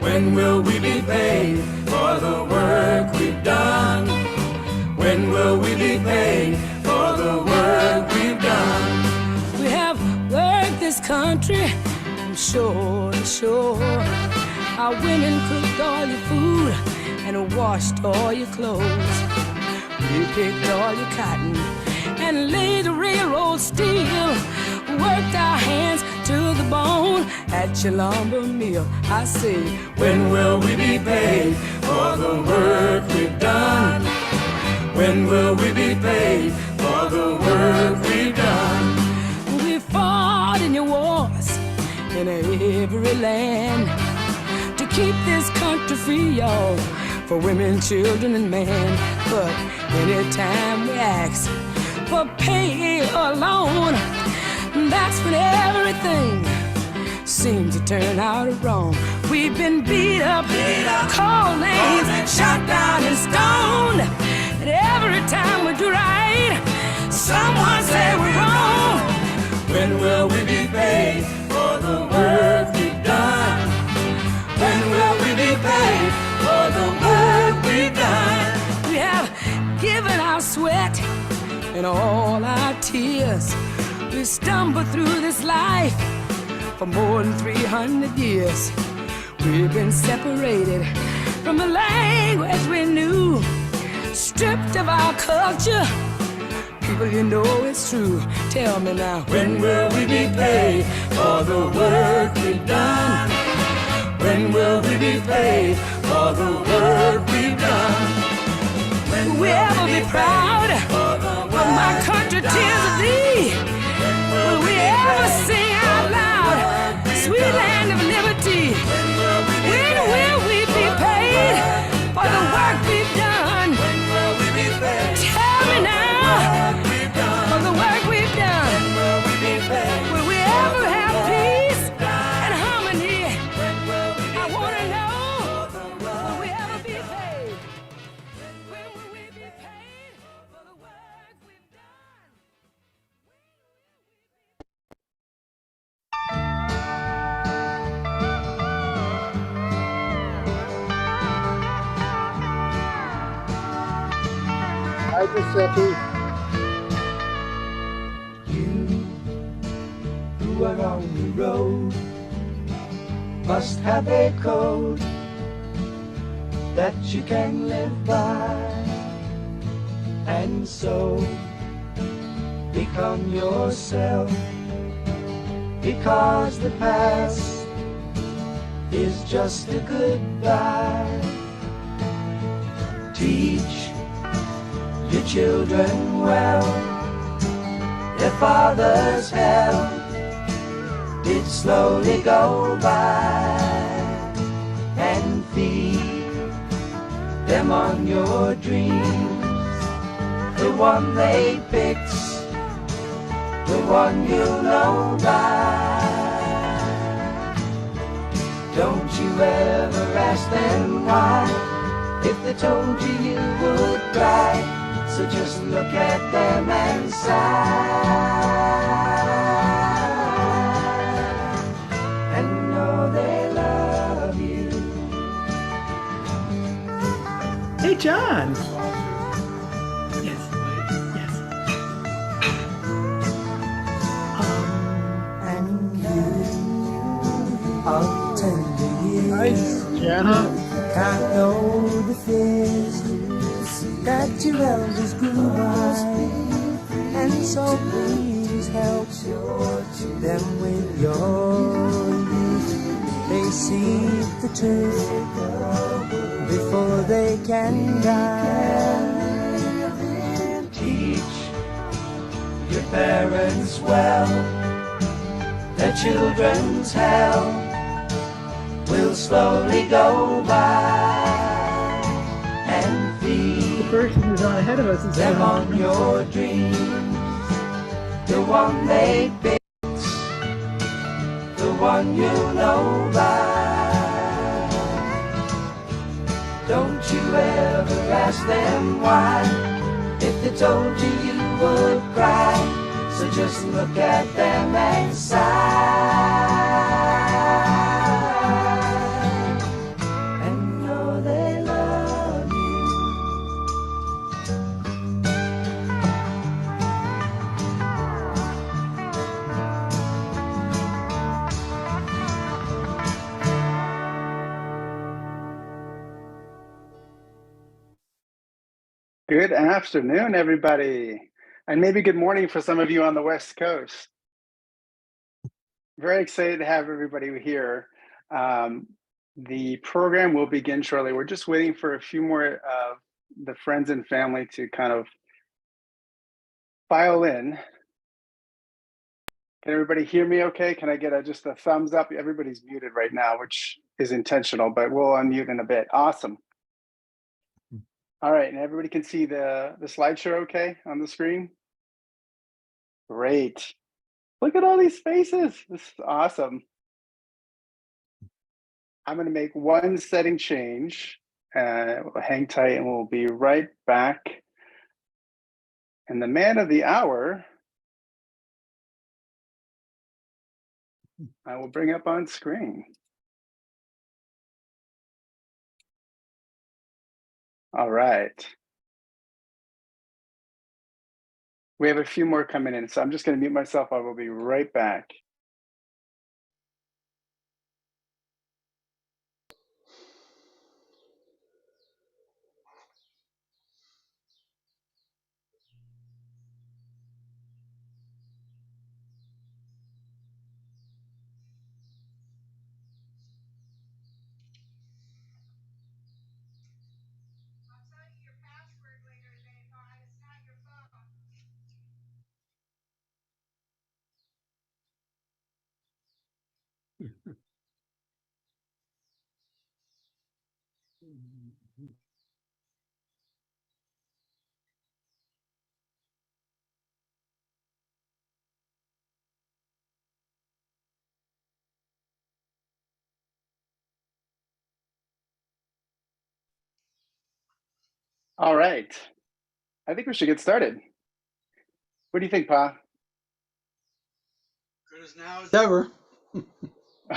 When will we be paid for the work we've done? When will we be paid for the work we've done? We have worked this country from shore to shore. Our women cooked all your food and washed all your clothes. We picked all your cotton and laid the railroad steel. Worked our hands to the bone at your lumber mill. I say, when will we be paid for the work we've done? When will we be paid for the work we've done? We fought in your wars in every land to keep this country free, y'all, for women, children, and men. But anytime we ask for pay or loan, that's when everything seems to turn out wrong. We've been beat up, called names, shot down and stoned. And every time we do right, someone say we're wrong. When will we be paid for the work we've done? When will we be paid for the work we've done? We have given our sweat and all our tears. We stumbled through this life for more than 300 years. We've been separated from the language we knew, stripped of our culture. People, you know it's true. Tell me now, when will we be paid for the work we've done? When will we be paid for the work we've done? When will we ever be proud of my country, tears of thee? Will we ever sing out loud, sweet land of liberty? When will we be paid for the work we've done? Tell me now, for the work we've done. Will we ever have peace and harmony? I want to know, will we ever be paid? When will we be paid for the work we've done? Hi, Guiseppe. You who are on the road must have a code that you can live by, and so become yourself, because the past is just a goodbye. Teach your children well, their father's hell did slowly go by, and feed them on your dreams, the one they picked, the one you know by. Don't you ever ask them why, if they told you you would cry. So just look at them and sigh, and know they love you. Hey, John. Yes. Yes. And you, of tender years, Hi, Jana. can't know the fears that your elders grew by, and so please help them with your youth. They see the truth before they can die. Teach your parents well, their children's hell will slowly go by, and feed The person who's on ahead of us is them on your dreams, the one they picked, the one you know by. Don't you ever ask them why, if they told you you would cry. So just look at them and sigh, Good afternoon, everybody. And maybe good morning for some of you on the West Coast. Very excited to have everybody here. The program will begin shortly. We're just waiting for a few more of the friends and family to kind of file in. Can everybody hear me okay? Can I get just a thumbs up? Everybody's muted right now, which is intentional, but we'll unmute in a bit. Awesome. All right, and everybody can see the slideshow okay on the screen? Great. Look at all these faces. This is awesome. I'm going to make one setting change. We'll hang tight and we'll be right back. And the man of the hour, I will bring up on screen. All right. We have a few more coming in, so I'm just going to mute myself. I will be right back. All right. I think we should get started. What do you think, Pa? Good as now as ever.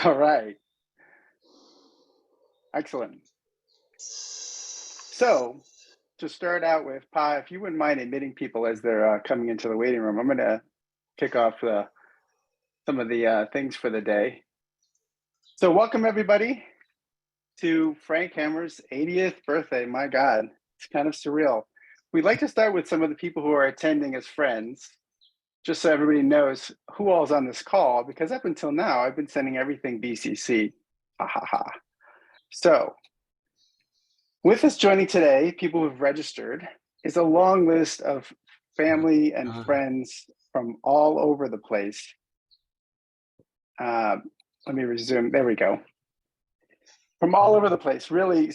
All right. Excellent. So to start out with, Pa, if you wouldn't mind admitting people as they're coming into the waiting room, I'm going to kick off some of the things for the day. So welcome everybody to Frank Hammer's 80th birthday. My God, it's kind of surreal. We'd like to start with some of the people who are attending as friends, just so everybody knows who all is on this call, because up until now, I've been sending everything BCC. Ha ha ha. So with us joining today, people who've registered, is a long list of family and friends from all over the place. Let me resume. There we go. From all over the place, really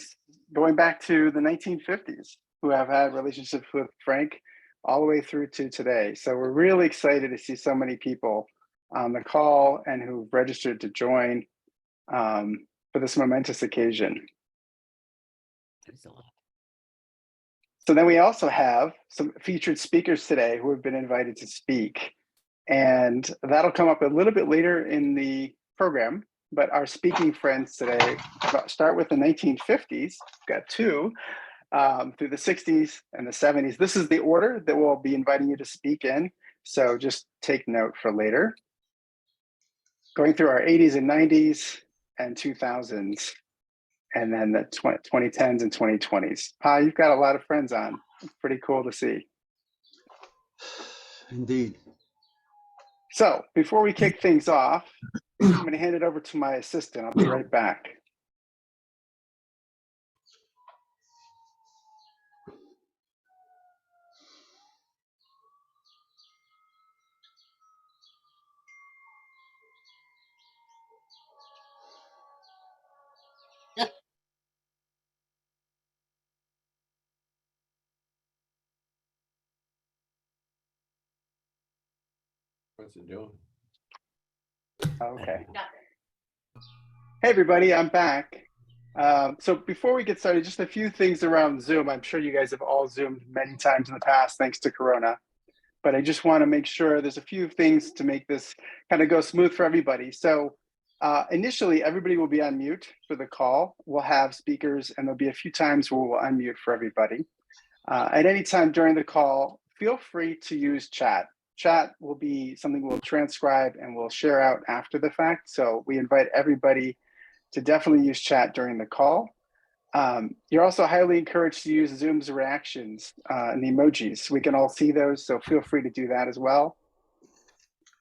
going back to the 1950s, who have had relationships with Frank all the way through to today. So we're really excited to see so many people on the call and who've registered to join for this momentous occasion. So then we also have some featured speakers today who have been invited to speak. And that'll come up a little bit later in the program. But our speaking friends today start with the 1950s. We've got two through the 60s and the 70s. This is the order that we'll be inviting you to speak in. So just take note for later. Going through our 80s and 90s and 2000s, and then the 2010s and 2020s. Pa, you've got a lot of friends on. It's pretty cool to see. Indeed. So before we kick things off, I'm going to hand it over to my assistant. I'll be right back. What's it doing? Okay. Hey, everybody, I'm back. So before we get started, just a few things around Zoom. I'm sure you guys have all Zoomed many times in the past, thanks to Corona. But I just want to make sure there's a few things to make this kind of go smooth for everybody. So initially, everybody will be on mute for the call. We'll have speakers, and there'll be a few times where we'll unmute for everybody. At any time during the call, feel free to use chat. Chat will be something we'll transcribe and we'll share out after the fact. So we invite everybody to definitely use chat during the call. You're also highly encouraged to use Zoom's reactions and the emojis. We can all see those, so feel free to do that as well.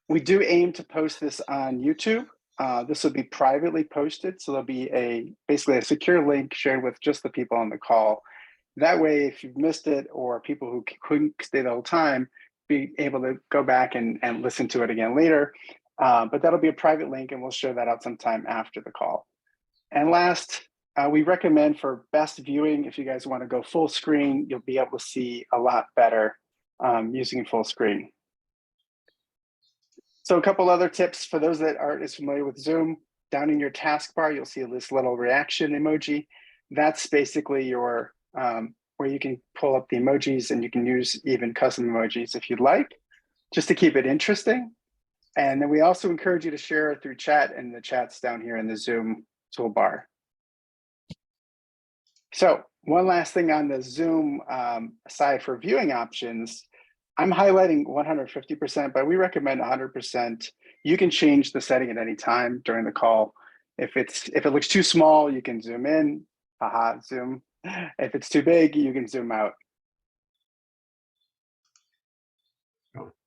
We do aim to post this on YouTube. This will be privately posted, so there'll be basically a secure link shared with just the people on the call. That way, if you've missed it or people who couldn't stay the whole time, be able to go back and listen to it again later. But that'll be a private link, and we'll share that out sometime after the call. And last, we recommend for best viewing, if you guys want to go full screen, you'll be able to see a lot better using full screen. So a couple other tips for those that aren't as familiar with Zoom. Down in your taskbar, you'll see this little reaction emoji. That's basically your where you can pull up the emojis, and you can use even custom emojis if you'd like, just to keep it interesting. And then we also encourage you to share it through chat, and the chat's down here in the Zoom toolbar. So one last thing on the Zoom side for viewing options, I'm highlighting 150%, but we recommend 100%. You can change the setting at any time during the call. If it looks too small, you can zoom in, zoom. If it's too big, you can zoom out.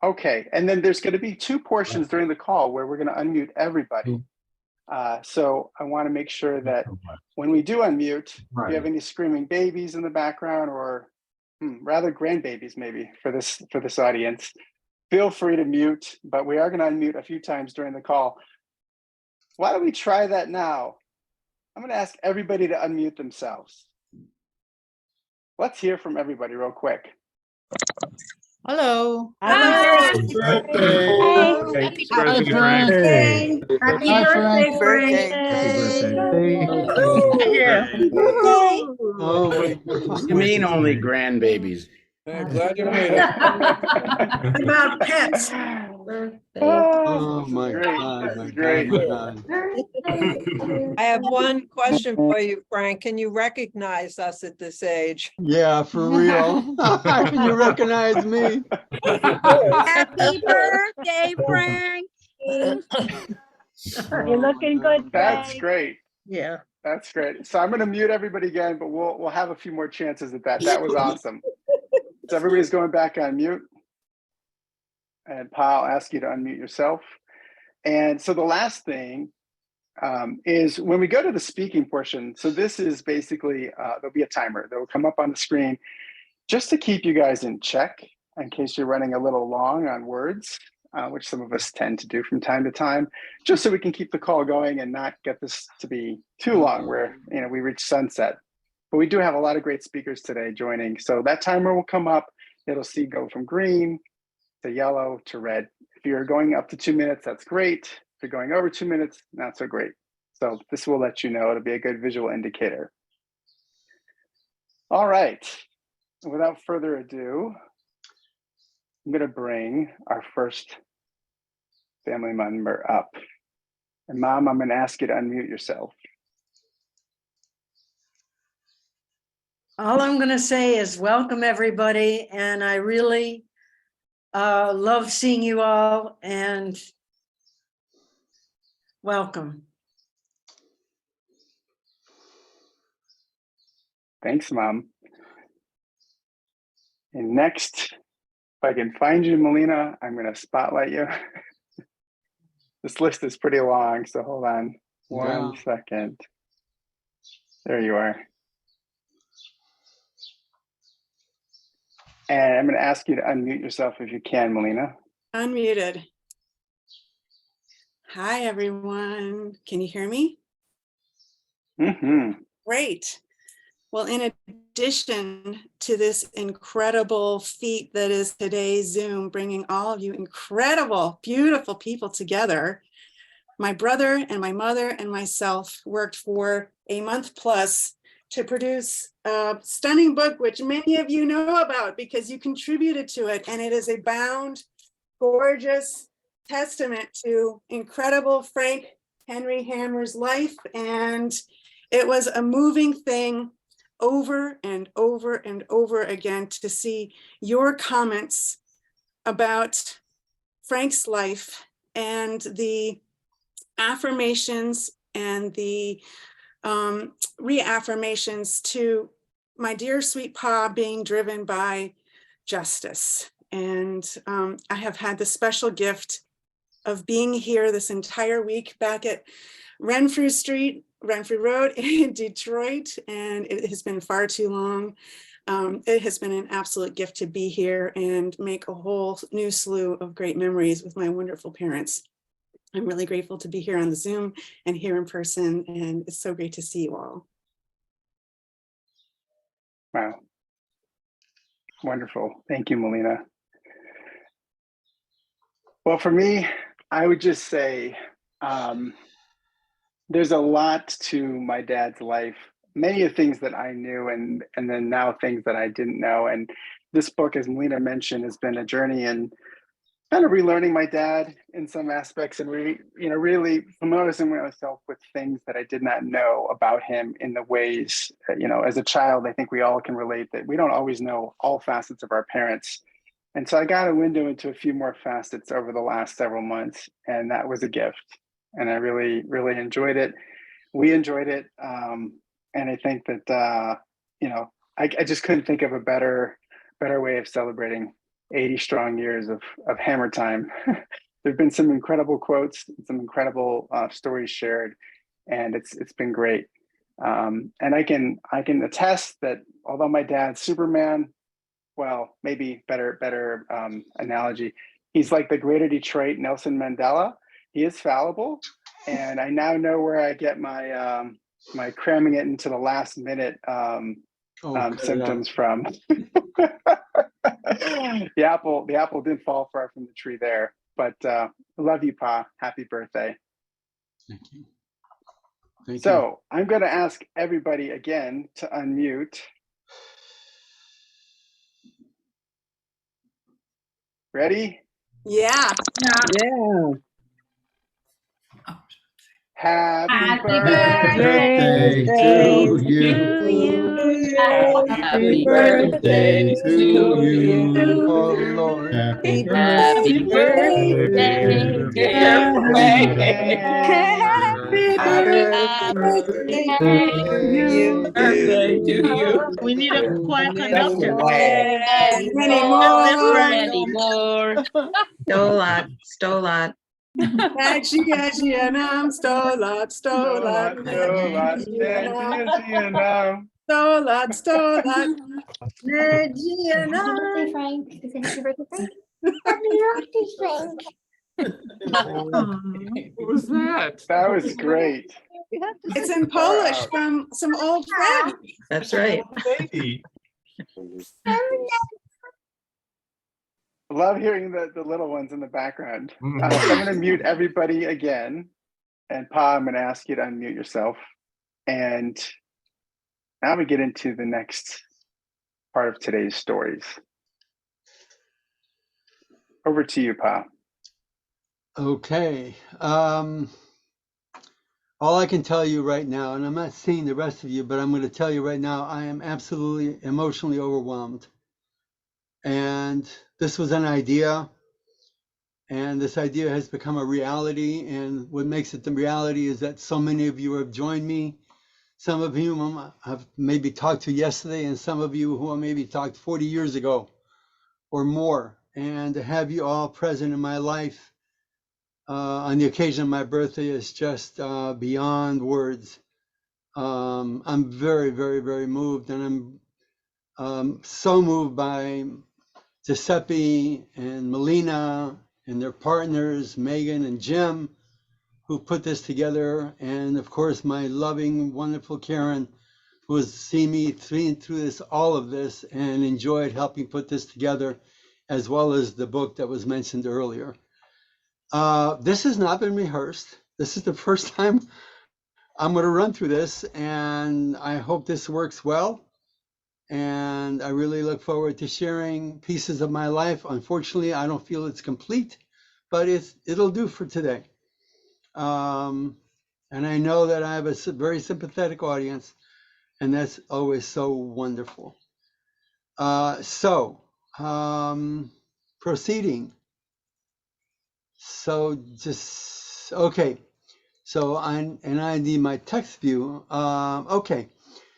Okay, and then there's going to be two portions during the call where we're going to unmute everybody. So I want to make sure that when we do unmute, if you have any screaming babies in the background, or rather grandbabies maybe for this audience, feel free to mute, but we are going to unmute a few times during the call. Why don't we try that now? I'm going to ask everybody to unmute themselves. Let's hear from everybody real quick. Hello. Hi. Happy birthday. Happy birthday, Frank. Happy birthday, Oh, you mean only grandbabies? I'm glad you made it. What about pets? Oh my great. God, This my is great. God, I have one question for you, Frank. Can you recognize us at this age? Yeah, for real. Can you recognize me? Happy birthday, Frank. You're looking good, That's Frank. great. Yeah. That's great. So I'm going to mute everybody again, but we'll have a few more chances at that. That was awesome. So everybody's going back on mute. And Pa, I'll ask you to unmute yourself. And so the last thing is when we go to the speaking portion, so this is basically, there'll be a timer that will come up on the screen just to keep you guys in check in case you're running a little long on words, which some of us tend to do from time to time, just so we can keep the call going and not get this to be too long where we reach sunset. But we do have a lot of great speakers today joining. So that timer will come up. It'll go from green to yellow to red. If you're going up to 2 minutes, that's great. If you're going over 2 minutes, not so great. So this will let you know. It'll be a good visual indicator. All right. Without further ado, I'm going to bring our first family member up. And Mom, I'm going to ask you to unmute yourself. All I'm going to say is welcome, everybody. And I really love seeing you all, and welcome. Thanks, Mom. And next, if I can find you, Melina, I'm going to spotlight you. This list is pretty long, so hold on one second. There you are. And I'm going to ask you to unmute yourself if you can, Melina. Unmuted. Hi, everyone. Can you hear me? Mm-hmm. Great. Well, in addition to this incredible feat that is today's Zoom, bringing all of you incredible, beautiful people together, my brother and my mother and myself worked for a month plus to produce a stunning book, which many of you know about because you contributed to it. And it is a bound, gorgeous testament to incredible Frank Henry Hammer's life. And it was a moving thing over and over and over again to see your comments about Frank's life and the affirmations and the reaffirmations to my dear sweet Pa being driven by justice. And I have had the special gift of being here this entire week back at Renfrew Road in Detroit, and it has been far too long. It has been an absolute gift to be here and make a whole new slew of great memories with my wonderful parents. I'm really grateful to be here on the Zoom and here in person, and it's so great to see you all. Wow. Wonderful. Thank you, Melina. Well, for me, I would just say there's a lot to my dad's life. Many of the things that I knew and then now things that I didn't know. And this book, as Melina mentioned, has been a journey in kind of relearning my dad in some aspects and really familiarizing myself with things that I did not know about him in the ways that, as a child, I think we all can relate that we don't always know all facets of our parents. And so I got a window into a few more facets over the last several months, and that was a gift. And I really, really enjoyed it. We enjoyed it. And I think that, I just couldn't think of a better way of celebrating 80 strong years of Hammer Time. There've been some incredible quotes, some incredible stories shared, and it's been great. And I can attest that although my dad's Superman, well, maybe better analogy, he's like the greater Detroit Nelson Mandela. He is fallible, and I now know where I get my my cramming it into the last minute symptoms from. The apple didn't fall far from the tree there, but love you, Pa. Happy birthday. Thank you. Thank So I'm going to ask everybody again to unmute. Ready? Yeah. Yeah. Happy birthday to you. Happy birthday to you. Oh Lord. Happy birthday, birthday, dear birthday to you. We need a choir conductor. Many more. Many more. Stolat. Gaji and I'm stolat. Stolat. Frank. Is it happy birthday, Frank? Happy birthday, Frank. What was that? That was great. It's in Polish from some old friend. That's right. Baby. Love hearing the little ones in the background. So I'm going to mute everybody again. And Pa, I'm going to ask you to unmute yourself. And now we get into the next part of today's stories. Over to you, Pa. Okay. All I can tell you right now, and I'm not seeing the rest of you, but I'm going to tell you right now, I am absolutely emotionally overwhelmed. And this was an idea, and this idea has become a reality. And what makes it the reality is that so many of you have joined me. Some of you have maybe talked to yesterday, and some of you who maybe talked 40 years ago or more. And to have you all present in my life on the occasion of my birthday is just beyond words. I'm very, very, very moved, and I'm so moved by Guiseppe and Melina and their partners, Megan and Jim, who put this together. And of course, my loving, wonderful Karen, who has seen me through all of this and enjoyed helping put this together, as well as the book that was mentioned earlier. This has not been rehearsed. This is the first time I'm going to run through this, and I hope this works well. And I really look forward to sharing pieces of my life. Unfortunately, I don't feel it's complete, but it'll do for today. And I know that I have a very sympathetic audience, and that's always so wonderful. Proceeding. So okay. So I need my text view. Okay.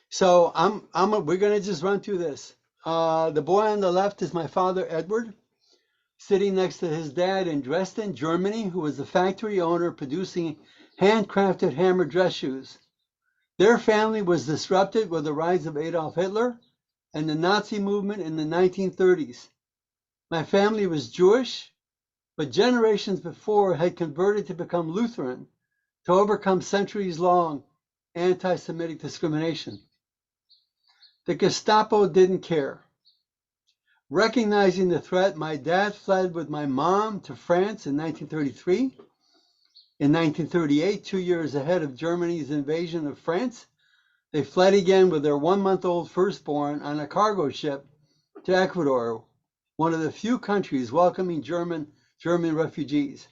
So we're gonna just run through this. The boy on the left is my father, Edward, sitting next to his dad in Dresden, Germany, who was the factory owner producing handcrafted hammer dress shoes. Their family was disrupted with the rise of Adolf Hitler and the Nazi movement in the 1930s. My family was Jewish, but generations before had converted to become Lutheran to overcome centuries-long anti-Semitic discrimination. The Gestapo didn't care. Recognizing the threat, my dad fled with my mom to France in 1933. In 1938, 2 years ahead of Germany's invasion of France, they fled again with their 1-month-old firstborn on a cargo ship to Ecuador, one of the few countries welcoming German refugees.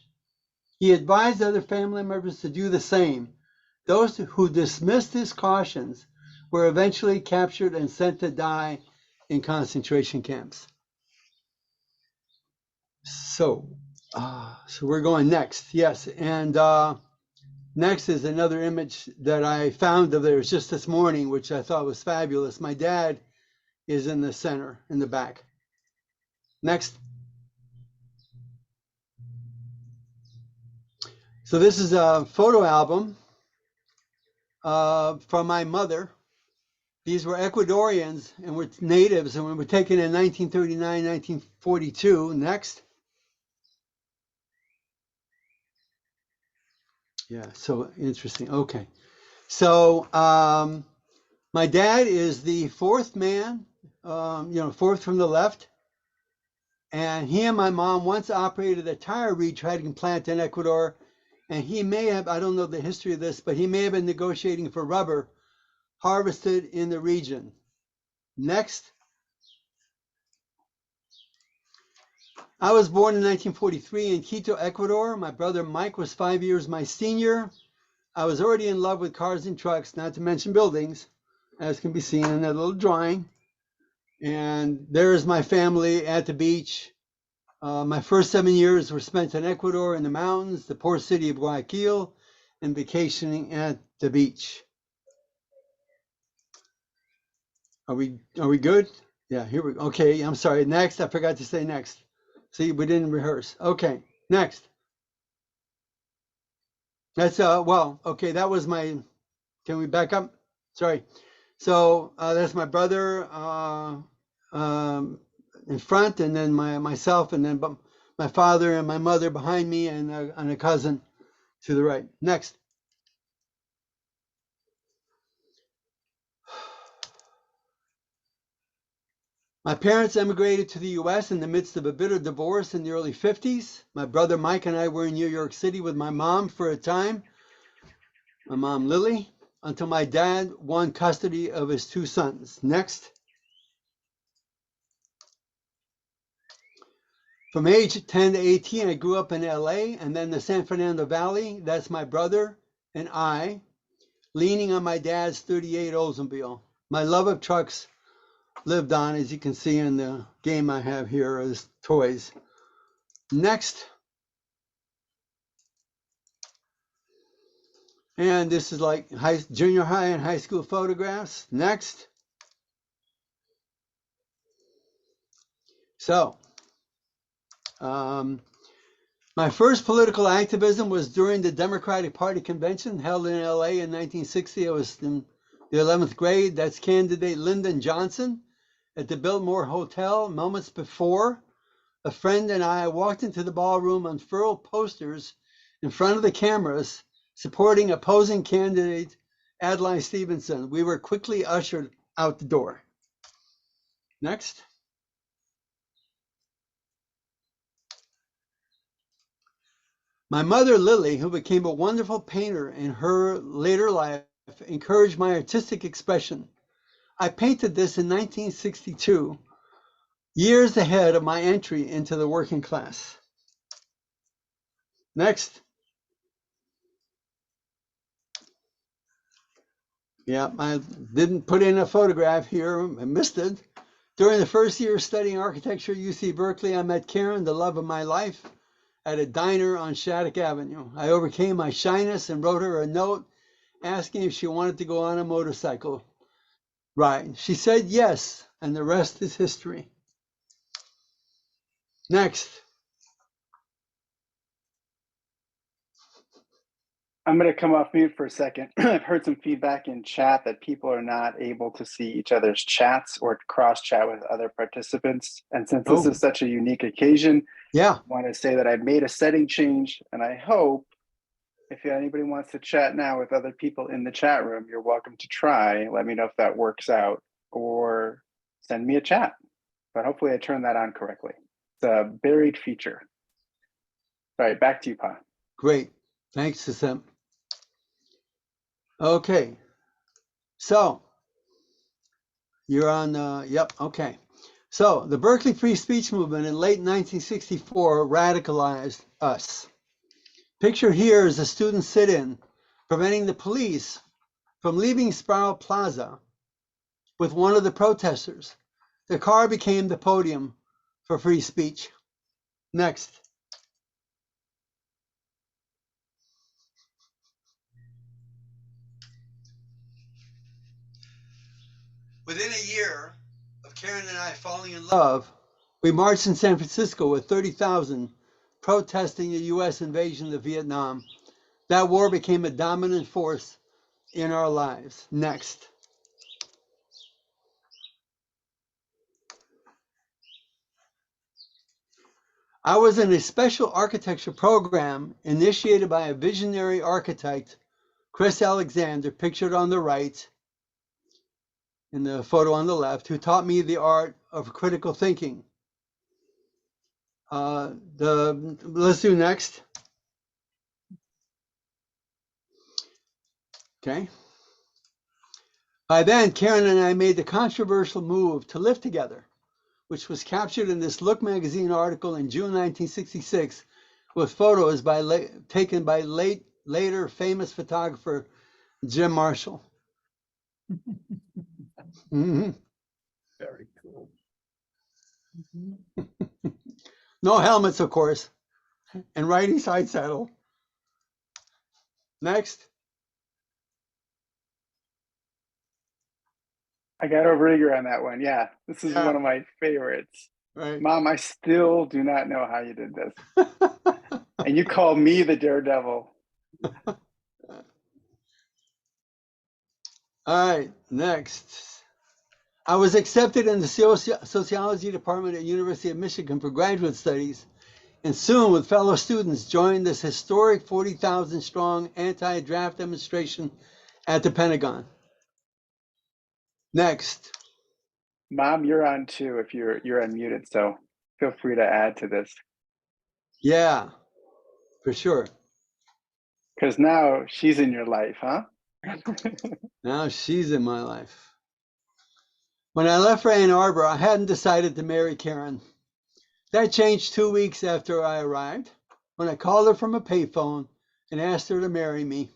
He advised other family members to do the same. Those who dismissed his cautions were eventually captured and sent to die in concentration camps. So we're going next. Yes, and next is another image that I found of theirs just this morning, which I thought was fabulous. My dad is in the center, in the back. Next. So this is a photo album from my mother. These were Ecuadorians and were natives, and we were taken in 1939, 1942. Next. Yeah, so interesting. Okay. So my dad is the fourth man, fourth from the left. And he and my mom once operated a tire retreading plant in Ecuador. And he may have, I don't know the history of this, but he may have been negotiating for rubber harvested in the region. Next. I was born in 1943 in Quito, Ecuador. My brother Mike was 5 years my senior. I was already in love with cars and trucks, not to mention buildings, as can be seen in that little drawing. And there is my family at the beach. My first 7 years were spent in Ecuador in the mountains, the poor city of Guayaquil, and vacationing at the beach. Are we good? Yeah, here we go. Okay, I'm sorry. Next, I forgot to say next. See, we didn't rehearse. Okay, next. That's okay, that was my, can we back up? Sorry. So that's my brother in front, and then myself, and then my father and my mother behind me, and a cousin to the right. Next. My parents emigrated to the U.S. in the midst of a bitter divorce in the early 50s. My brother Mike and I were in New York City with my mom for a time, my mom Lily, until my dad won custody of his 2 sons. Next. From age 10 to 18, I grew up in LA and then the San Fernando Valley. That's my brother and I, leaning on my dad's 38 Oldsmobile. My love of trucks lived on, as you can see in the game I have here, as toys. Next. And this is like junior high and high school photographs. Next. So, my first political activism was during the Democratic Party convention held in LA in 1960. I was in the 11th grade. That's candidate Lyndon Johnson at the Biltmore Hotel. Moments before, a friend and I walked into the ballroom, unfurled posters in front of the cameras supporting opposing candidate Adlai Stevenson. We were quickly ushered out the door. Next. My mother, Lily, who became a wonderful painter in her later life, encouraged my artistic expression. I painted this in 1962, years ahead of my entry into the working class. Next. Yeah, I didn't put in a photograph here. I missed it. During the first year studying architecture at UC Berkeley, I met Karen, the love of my life. at a diner on Shattuck Avenue. I overcame my shyness and wrote her a note asking if she wanted to go on a motorcycle ride. She said yes, and the rest is history. Next. I'm going to come off mute for a second. I've heard some feedback in chat that people are not able to see each other's chats or cross chat with other participants. And since this is such a unique occasion, I want to say that I've made a setting change, and I hope if anybody wants to chat now with other people in the chat room, you're welcome to try. Let me know if that works out, or send me a chat. But hopefully I turned that on correctly. It's a buried feature. All right, back to you, Pa. Great. Thanks, Guiseppe. Okay. So you're on, yep, okay. So the Berkeley free speech movement in late 1964 radicalized us. Pictured here is a student sit-in preventing the police from leaving Sproul Plaza with one of the protesters. The car became the podium for free speech. Next. Within a year of Karen and I falling in love, we marched in San Francisco with 30,000 protesting the U.S. invasion of Vietnam. That war became a dominant force in our lives. Next. I was in a special architecture program initiated by a visionary architect, Chris Alexander, pictured on the right, in the photo on the left, who taught me the art of critical thinking. Let's do next. Okay. By then, Karen and I made the controversial move to live together, which was captured in this Look magazine article in June 1966 with photos taken by later famous photographer Jim Marshall. Mm-hmm. Very cool. No helmets, of course, and riding side saddle. Next. I got over eager on that one. Yeah, this is one of my favorites. Right. Mom, I still do not know how you did this. And you call me the daredevil. All right, next. I was accepted in the sociology department at University of Michigan for graduate studies, and soon with fellow students joined this historic 40,000 strong anti-draft demonstration at the Pentagon. Next. Mom, you're on too if you're unmuted, so feel free to add to this. Yeah, for sure. Because now she's in your life, huh? Now she's in my life. When I left for Ann Arbor, I hadn't decided to marry Karen. That changed 2 weeks after I arrived, when I called her from a payphone and asked her to marry me.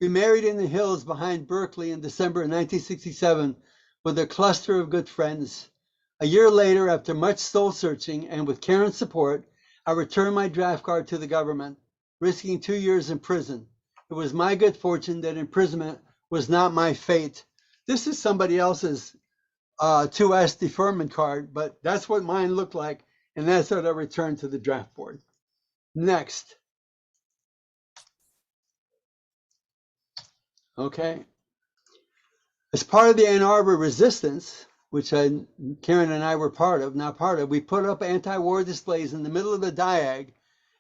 We married in the hills behind Berkeley in December 1967 with a cluster of good friends. A year later, after much soul searching and with Karen's support, I returned my draft card to the government, risking 2 years in prison. It was my good fortune that imprisonment was not my fate. This is somebody else's 2S deferment card, but that's what mine looked like, and that's what I returned to the draft board. Next. Okay. As part of the Ann Arbor resistance, which Karen and I were not part of, we put up anti-war displays in the middle of the diag,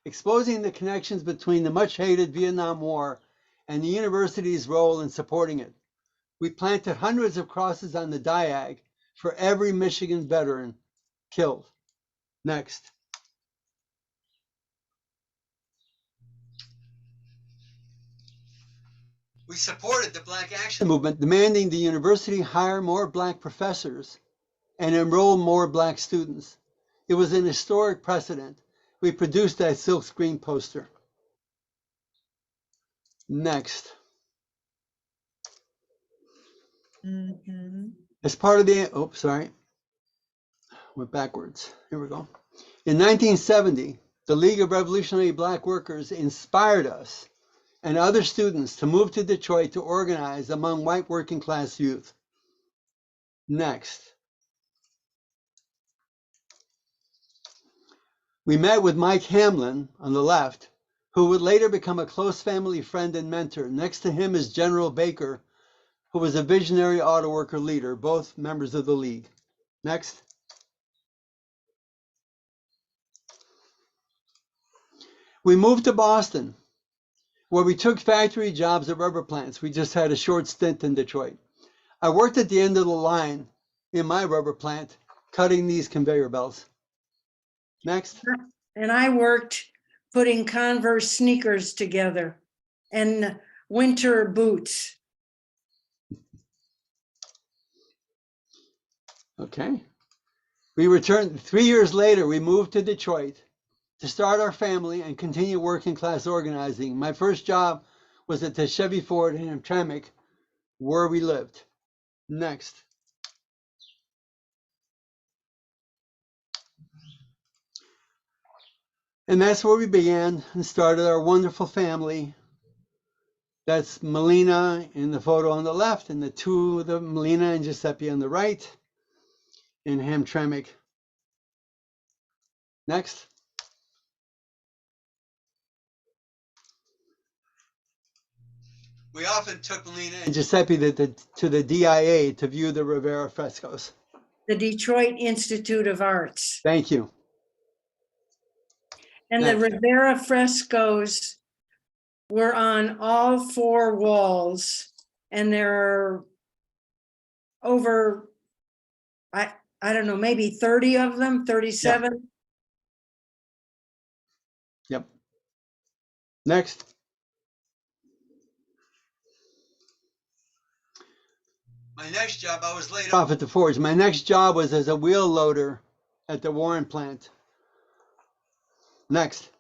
exposing the connections between the much-hated Vietnam War and the university's role in supporting it. We planted hundreds of crosses on the diag for every Michigan veteran killed. Next. We supported the Black Action Movement, demanding the university hire more Black professors and enroll more Black students. It was an historic precedent. We produced that silkscreen poster. Next. As part of the, went backwards. Here we go. In 1970, the League of Revolutionary Black Workers inspired us and other students to move to Detroit to organize among white working class youth. Next. We met with Mike Hamlin on the left, who would later become a close family friend and mentor. Next to him is General Baker, who was a visionary auto worker leader, both members of the League. Next. We moved to Boston, where we took factory jobs at rubber plants. We just had a short stint in Detroit. I worked at the end of the line in my rubber plant, cutting these conveyor belts. Next. And I worked putting Converse sneakers together and winter boots. Okay. We returned 3 years later. We moved to Detroit to start our family and continue working class organizing. My first job was at the Chevy Ford in Hamtramck, where we lived. Next. And that's where we began and started our wonderful family. That's Melina in the photo on the left, and the two of them, Melina and Guiseppe on the right, in Hamtramck. Next. We often took Melina and Guiseppe to the DIA to view the Rivera frescoes. The Detroit Institute of Arts. Thank you. And Next. the Rivera frescoes were on all four walls, and there are over, I don't know, maybe 30 of them, 37. Yep. Next. My next job, I was laid off at the forge. My next job was as a wheel loader at the Warren plant. Next.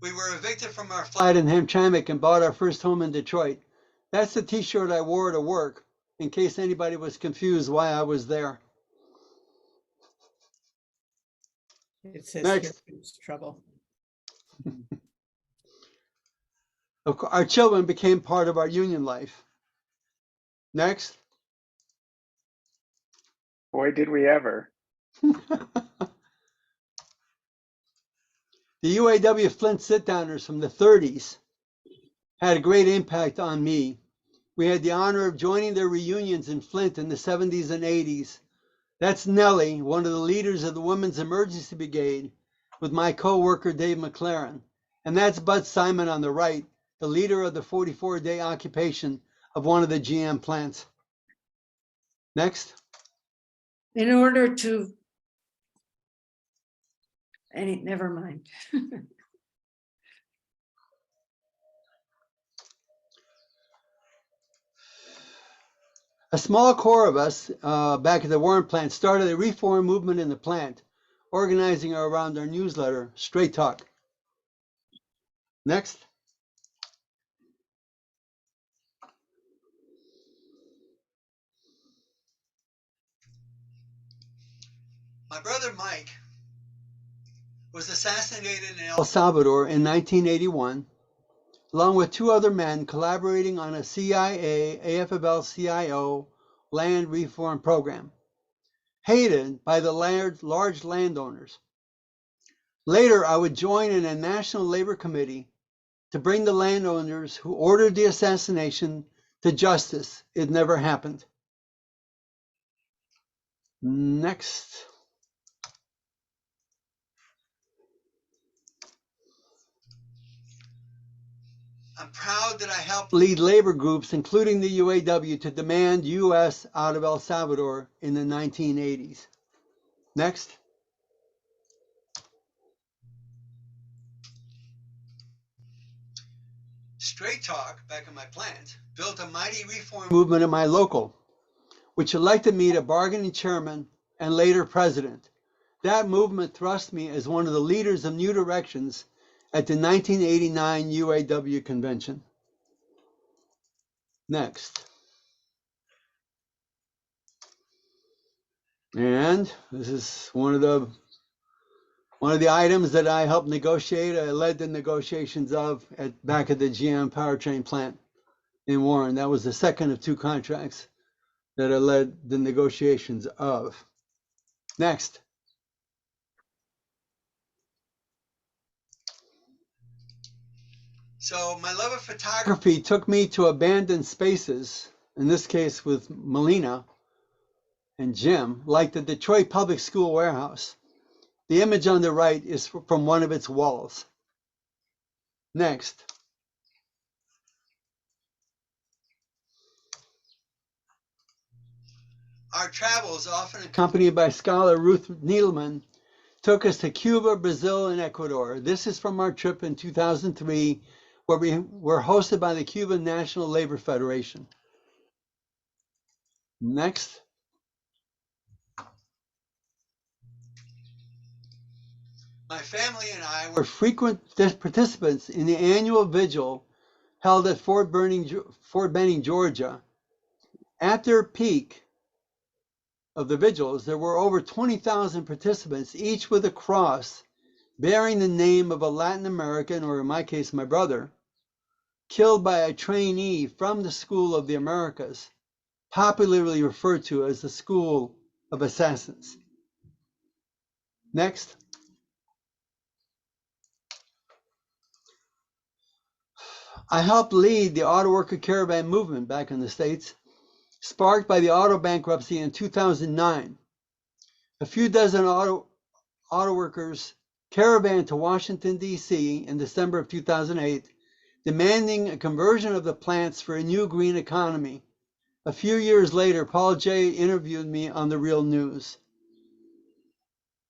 We were evicted from our flat in Hamtramck and bought our first home in Detroit. That's the t-shirt I wore to work, in case anybody was confused why I was there. It says Next. here's trouble. Of course, our children became part of our union life. Next. Boy, did we ever. The UAW Flint sit-downers from the 30s had a great impact on me. We had the honor of joining their reunions in Flint in the 70s and 80s. That's Nellie, one of the leaders of the Women's Emergency Brigade, with my co-worker Dave McLaren. And that's Bud Simon on the right, the leader of the 44-day occupation of one of the GM plants. Next. In order to, never mind. A small core of us back at the Warren plant started a reform movement in the plant, organizing around our newsletter, Straight Talk. Next. My brother Mike was assassinated in El Salvador in 1981, along with two other men collaborating on a CIA, AFL-CIO land reform program, hated by the large landowners. Later, I would join in a national labor committee to bring the landowners who ordered the assassination to justice. It never happened. Next. I'm proud that I helped lead labor groups, including the UAW, to demand U.S. out of El Salvador in the 1980s. Next. Straight Talk, back in my plant, built a mighty reform movement at my local, which elected me to bargaining chairman and later president. That movement thrust me as one of the leaders of New Directions at the 1989 UAW convention. Next. And this is one of the items that I helped negotiate. I led the negotiations of back at the GM powertrain plant in Warren. That was the second of 2 contracts that I led the negotiations of. Next. So my love of photography took me to abandoned spaces, in this case with Melina and Jim, like the Detroit Public School warehouse. The image on the right is from one of its walls. Next. Our travels, often accompanied by scholar Ruth Needleman, took us to Cuba, Brazil, and Ecuador. This is from our trip in 2003, where we were hosted by the Cuban National Labor Federation. Next. My family and I were frequent participants in the annual vigil held at Fort Benning, Georgia. At their peak of the vigils, there were over 20,000 participants, each with a cross bearing the name of a Latin American, or in my case, my brother, killed by a trainee from the School of the Americas, popularly referred to as the School of Assassins. Next. I helped lead the auto worker caravan movement back in the States, sparked by the auto bankruptcy in 2009. A few dozen auto workers caravaned to Washington, D.C. in December of 2008, demanding a conversion of the plants for a new green economy. A few years later, Paul J. interviewed me on The Real News.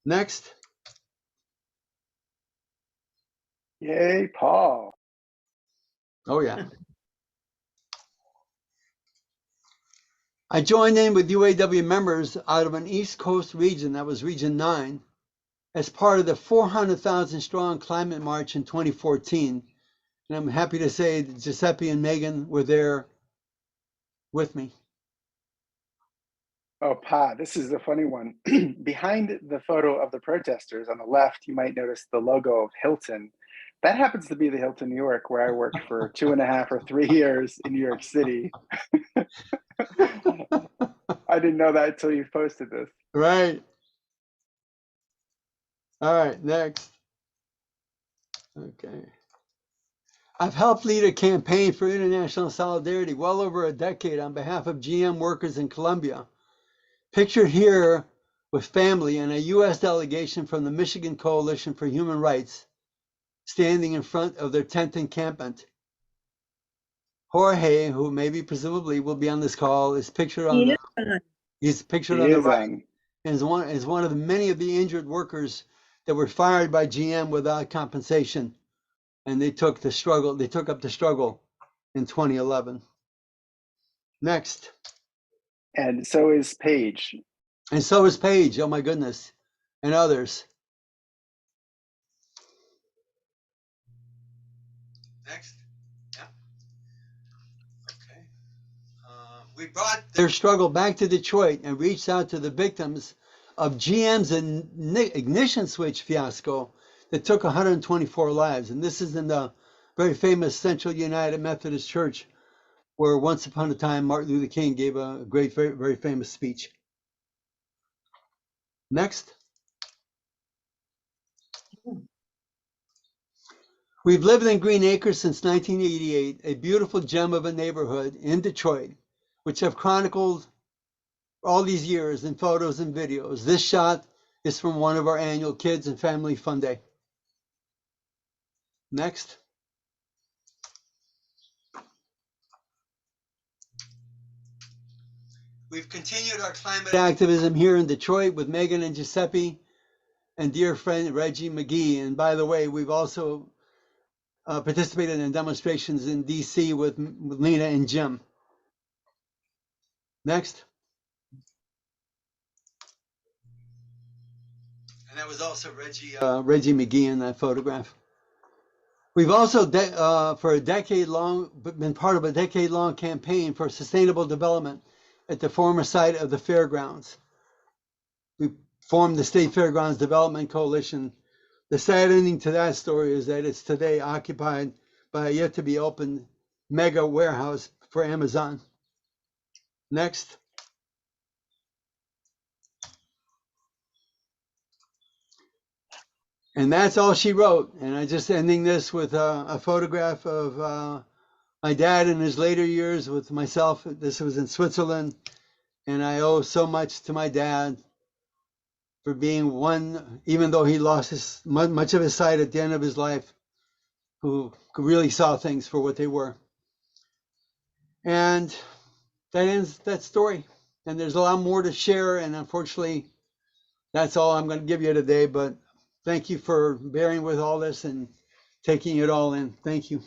Next. Yay, Paul. Oh, yeah. I joined in with UAW members out of an East Coast region, that was Region 9, as part of the 400,000 strong climate march in 2014. And I'm happy to say that Giuseppe and Megan were there with me. Oh, Pa, this is a funny one. Behind the photo of the protesters on the left, you might notice the logo of Hilton. That happens to be the Hilton, New York, where I worked for 2.5 or 3 years in New York City. I didn't know that until you posted this. Right. All right, next. Okay. I've helped lead a campaign for international solidarity well over a decade on behalf of GM workers in Colombia. Pictured here with family and a U.S. delegation from the Michigan Coalition for Human Rights standing in front of their tent encampment. Jorge, who maybe presumably will be on this call, is pictured on the right, and is one of the many of the injured workers that were fired by GM without compensation, and they took up the struggle in 2011. Next. And so is Paige. And so is Paige, oh my goodness, and others. Next. Yeah. Okay. We brought their struggle back to Detroit and reached out to the victims of GM's ignition switch fiasco that took 124 lives. And this is in the very famous Central United Methodist Church, where once upon a time Martin Luther King gave a great, very, very famous speech. Next. We've lived in Greenacres since 1988, a beautiful gem of a neighborhood in Detroit, which have chronicled all these years in photos and videos. This shot is from one of our annual Kids and Family Fun Day. Next. We've continued our climate activism here in Detroit with Megan and Giuseppe and dear friend Reggie McGee. And by the way, we've also participated in demonstrations in DC with Lena and Jim. Next. And that was also Reggie McGee in that photograph. We've also, for a decade long, been part of a decade-long campaign for sustainable development at the former site of the fairgrounds. we formed the State Fairgrounds Development Coalition. The sad ending to that story is that it's today occupied by a yet to be opened mega warehouse for Amazon. Next. And that's all she wrote. And I just ending this with a photograph of my dad in his later years with myself. This was in Switzerland. And I owe so much to my dad for being one, even though he lost much of his sight at the end of his life, who really saw things for what they were. And that ends that story. And there's a lot more to share. And unfortunately, that's all I'm going to give you today. But thank you for bearing with all this and taking it all in. Thank you.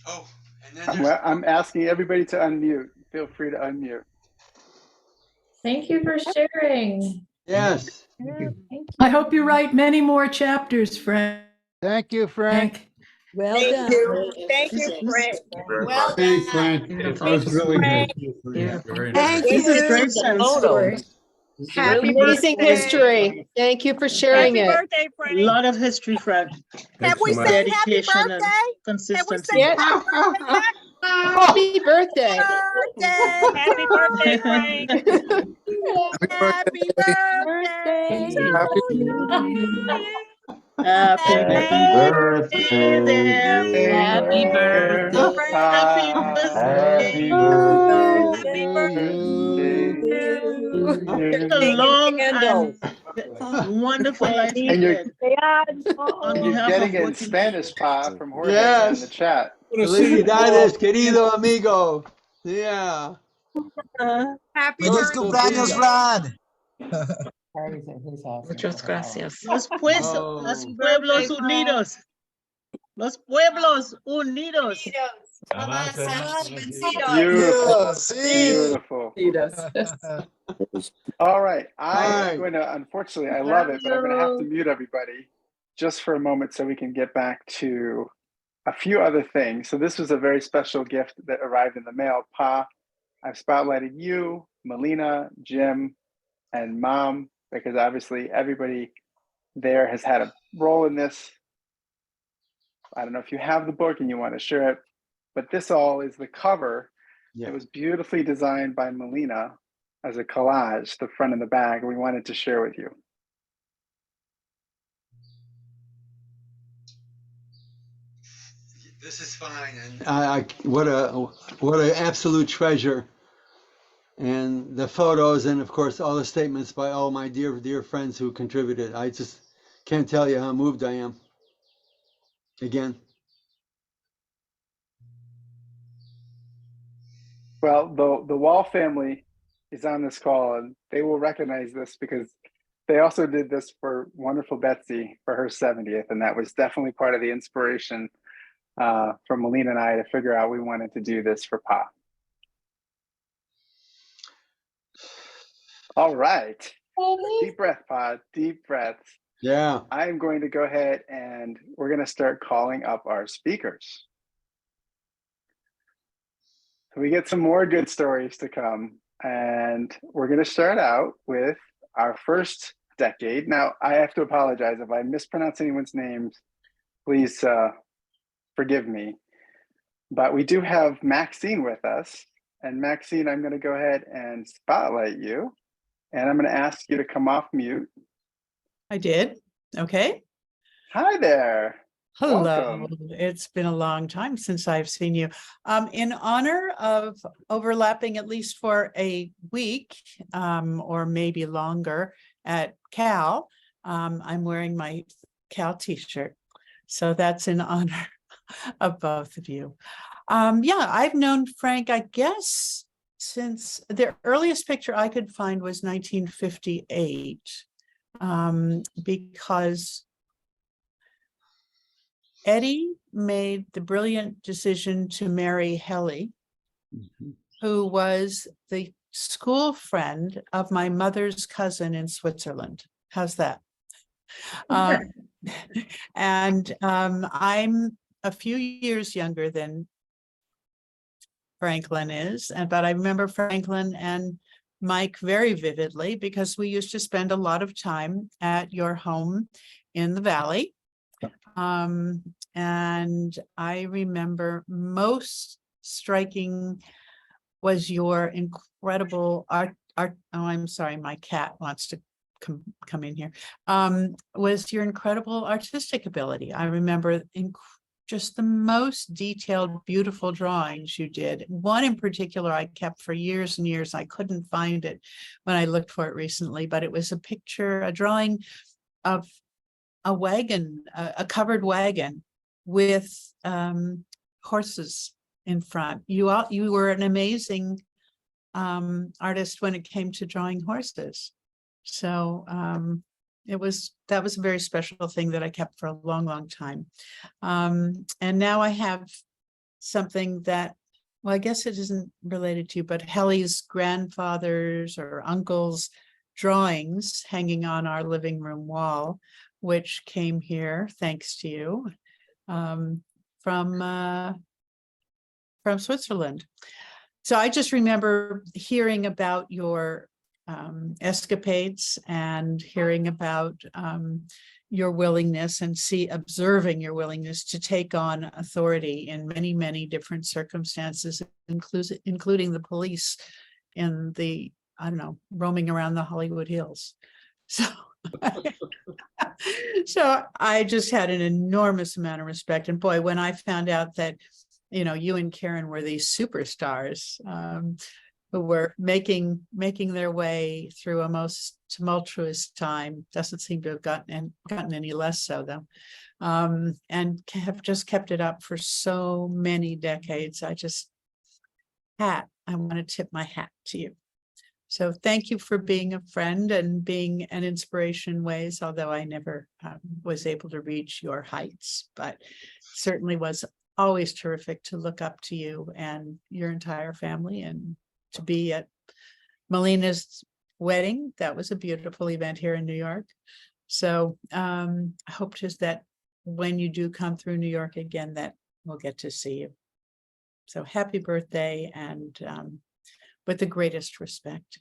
Oh, and then I'm asking everybody to unmute. Feel free to unmute. Thank you for sharing. Yes. I hope you write many more chapters, Frank. Thank you, Frank. Well Thank done. you. Thank you, Frank. Well Thanks, done. Frank. That was really good. Beautiful. Thank This is you. Grayson's story. Happy Amazing birthday. history. Thank you for sharing Happy it. birthday, Frank. A lot of history, Frank. Have we so said happy Dedication and birthday? Have we consistency. said happy birthday yet? Happy birthday. Happy birthday, Frank. Happy birthday to you. Happy birthday, dear. Happy birthday. Happy Happy birthday. birthday. It's a long Candle. and wonderful life And you're, on you're behalf getting of in what you Spanish, Pa, from Jorge in Yes. the chat. Felicidades, querido amigo. Yeah. Happy Feliz birthday. cumpleaños, Fran. Muchas gracias. Los Oh. pueblos unidos. Los pueblos unidos. Beautiful. Sí. Beautiful. All right. I am right. going to, unfortunately, I love it, but I'm going to have to mute everybody just for a moment so we can get back to a few other things. So this was a very special gift that arrived in the mail. Pa, I've spotlighted you, Melina, Jim, and Mom, because obviously everybody there has had a role in this. I don't know if you have the book and you want to share it, but this all is the cover. Yeah. It was beautifully designed by Melina as a collage, the front and the back. We wanted to share with you. This is fine. And what an absolute treasure. And the photos and of course all the statements by all my dear friends who contributed. I just can't tell you how moved I am. Again. Well, the Wall family is on this call and they will recognize this because they also did this for wonderful Betsy for her 70th. And that was definitely part of the inspiration for Melina and I to figure out we wanted to do this for Pa. All right. Deep breath, Pa. Deep breath. Yeah. I'm going to go ahead and we're going to start calling up our speakers. So we get some more good stories to come. And we're going to start out with our first decade. Now, I have to apologize if I mispronounce anyone's names. Please forgive me. But we do have Maxine with us. And Maxine, I'm going to go ahead and spotlight you. And I'm going to ask you to come off mute. I did. Okay. Hi there. Hello. Welcome. It's been a long time since I've seen you. In honor of overlapping at least for a week or maybe longer at Cal, I'm wearing my Cal t-shirt. So that's in honor of both of you. Yeah, I've known Frank, I guess, since the earliest picture I could find was 1958, because Eddie made the brilliant decision to marry Helly, who was the school friend of my mother's cousin in Switzerland. How's that? And I'm a few years younger than Franklin is, but I remember Franklin and Mike very vividly because we used to spend a lot of time at your home in the valley. And I remember most striking was your incredible art. Oh, I'm sorry, my cat wants to come in here. Was your incredible artistic ability. I remember just the most detailed, beautiful drawings you did. One in particular I kept for years and years. I couldn't find it when I looked for it recently, but it was a drawing of a wagon, a covered wagon with horses in front. You were an amazing artist when it came to drawing horses. So that was a very special thing that I kept for a long, long time. And now I have something that, well, I guess it isn't related to, but Helly's grandfather's or uncle's drawings hanging on our living room wall, which came here thanks to you from Switzerland. So I just remember hearing about your escapades and hearing about your willingness and observing your willingness to take on authority in many, many different circumstances, including the police in the, I don't know, roaming around the Hollywood Hills. So, so I just had an enormous amount of respect. And boy, when I found out that, you and Karen were these superstars who were making their way through a most tumultuous time, doesn't seem to have gotten any less so though, and have just kept it up for so many decades. I want to tip my hat to you. So thank you for being a friend and being an inspiration in ways, although I never was able to reach your heights, but certainly was always terrific to look up to you and your entire family, and to be at Melina's wedding. That was a beautiful event here in New York. So I hope just that when you do come through New York again, that we'll get to see you. So happy birthday, and with the greatest respect.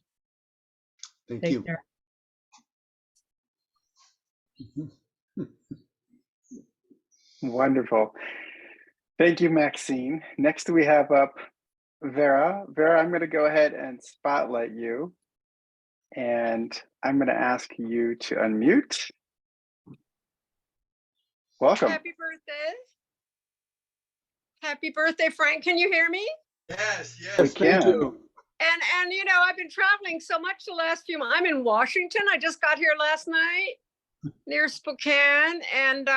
Thank Take you. care. Wonderful. Thank you, Maxine. Next we have up Vera. Vera, I'm going to go ahead and spotlight you. And I'm going to ask you to unmute. Welcome. Happy birthday. Happy birthday, Frank. Can you hear me? Yes, We can. thank you. And I've been traveling so much the last few months. I'm in Washington. I just got here last night near Spokane, and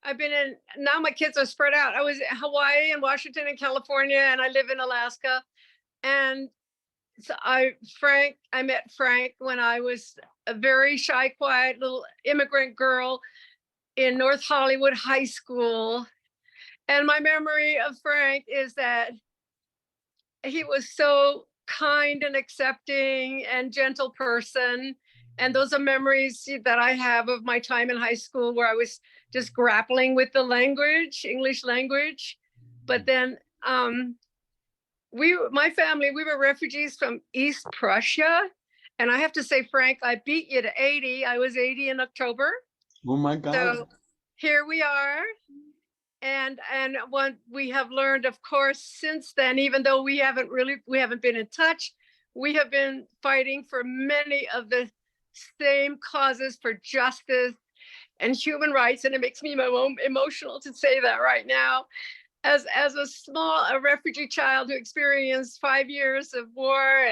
I've been in, now my kids are spread out. I was in Hawaii and Washington and California, and I live in Alaska. And so I met Frank when I was a very shy, quiet little immigrant girl in North Hollywood High School. And my memory of Frank is that he was so kind and accepting and gentle person. And those are memories that I have of my time in high school, where I was just grappling with the language, English language. But then my family, we were refugees from East Prussia. And I have to say, Frank, I beat you to 80. I was 80 in October. Oh my God. So here we are. And what we have learned, of course, since then, even though we haven't been in touch, we have been fighting for many of the same causes for justice and human rights. And it makes me emotional to say that right now. As a refugee child who experienced 5 years of war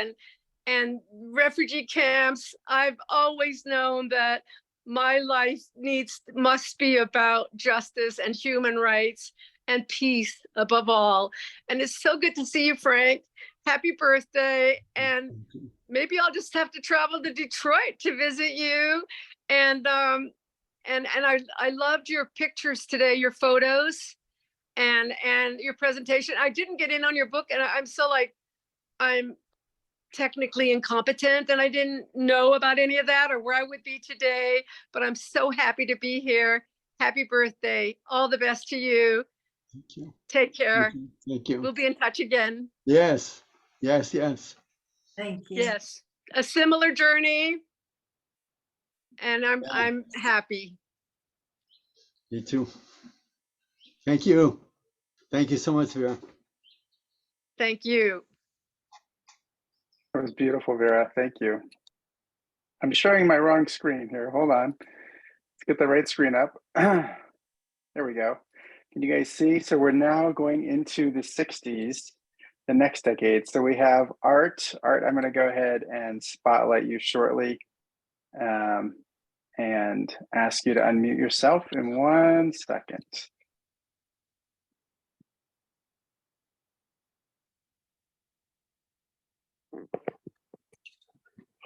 and refugee camps, I've always known that my life must be about justice and human rights and peace above all. And it's so good to see you, Frank. Happy birthday. And maybe I'll just have to travel to Detroit to visit you. And I loved your pictures today, your photos and your presentation. I didn't get in on your book, and I'm technically incompetent, and I didn't know about any of that or where I would be today, but I'm so happy to be here. Happy birthday. All the best to you. Thank you. Take care. Thank you. We'll be in touch again. Yes, yes, yes. Thank you. Yes, a similar journey. And I'm happy. Me too. Thank you. Thank you so much, Vera. Thank you. It was beautiful, Vera. Thank you. I'm showing my wrong screen here. Hold on. Let's get the right screen up. There we go. Can you guys see? So we're now going into the 60s, the next decade. So we have Art. Art, I'm going to go ahead and spotlight you shortly and ask you to unmute yourself in 1 second.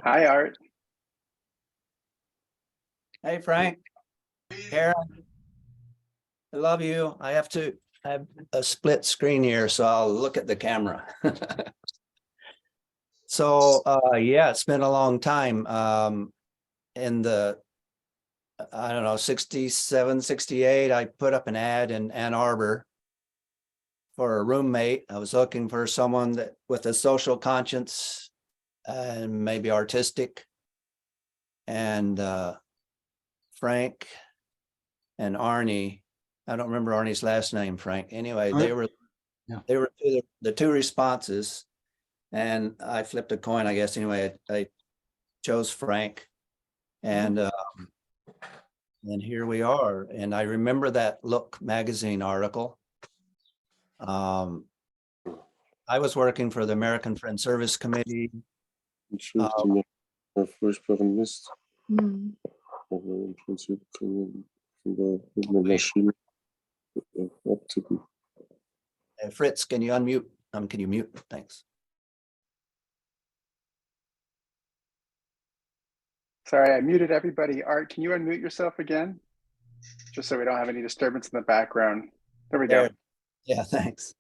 Hi, Art. Hey, Frank. Karen. I love you. I have a split screen here, so I'll look at the camera. So, yeah, it's been a long time. In the, I don't know, 67, 68, I put up an ad in Ann Arbor for a roommate. I was looking for someone that with a social conscience and maybe artistic. And Frank and Arnie, I don't remember Arnie's last name, Frank. Anyway, they were the two responses, and I flipped a coin, I guess. Anyway, I chose Frank, and here we are. And I remember that Look magazine article. I was working for the American Friends Service Committee. Aber im Prinzip können wir mit einer Maschine abtippen. Fritz, can you unmute? Can you mute? Thanks. Sorry, I muted everybody. Art, can you unmute yourself again? Just so we don't have any disturbance in the background. There we go. Yeah, thanks.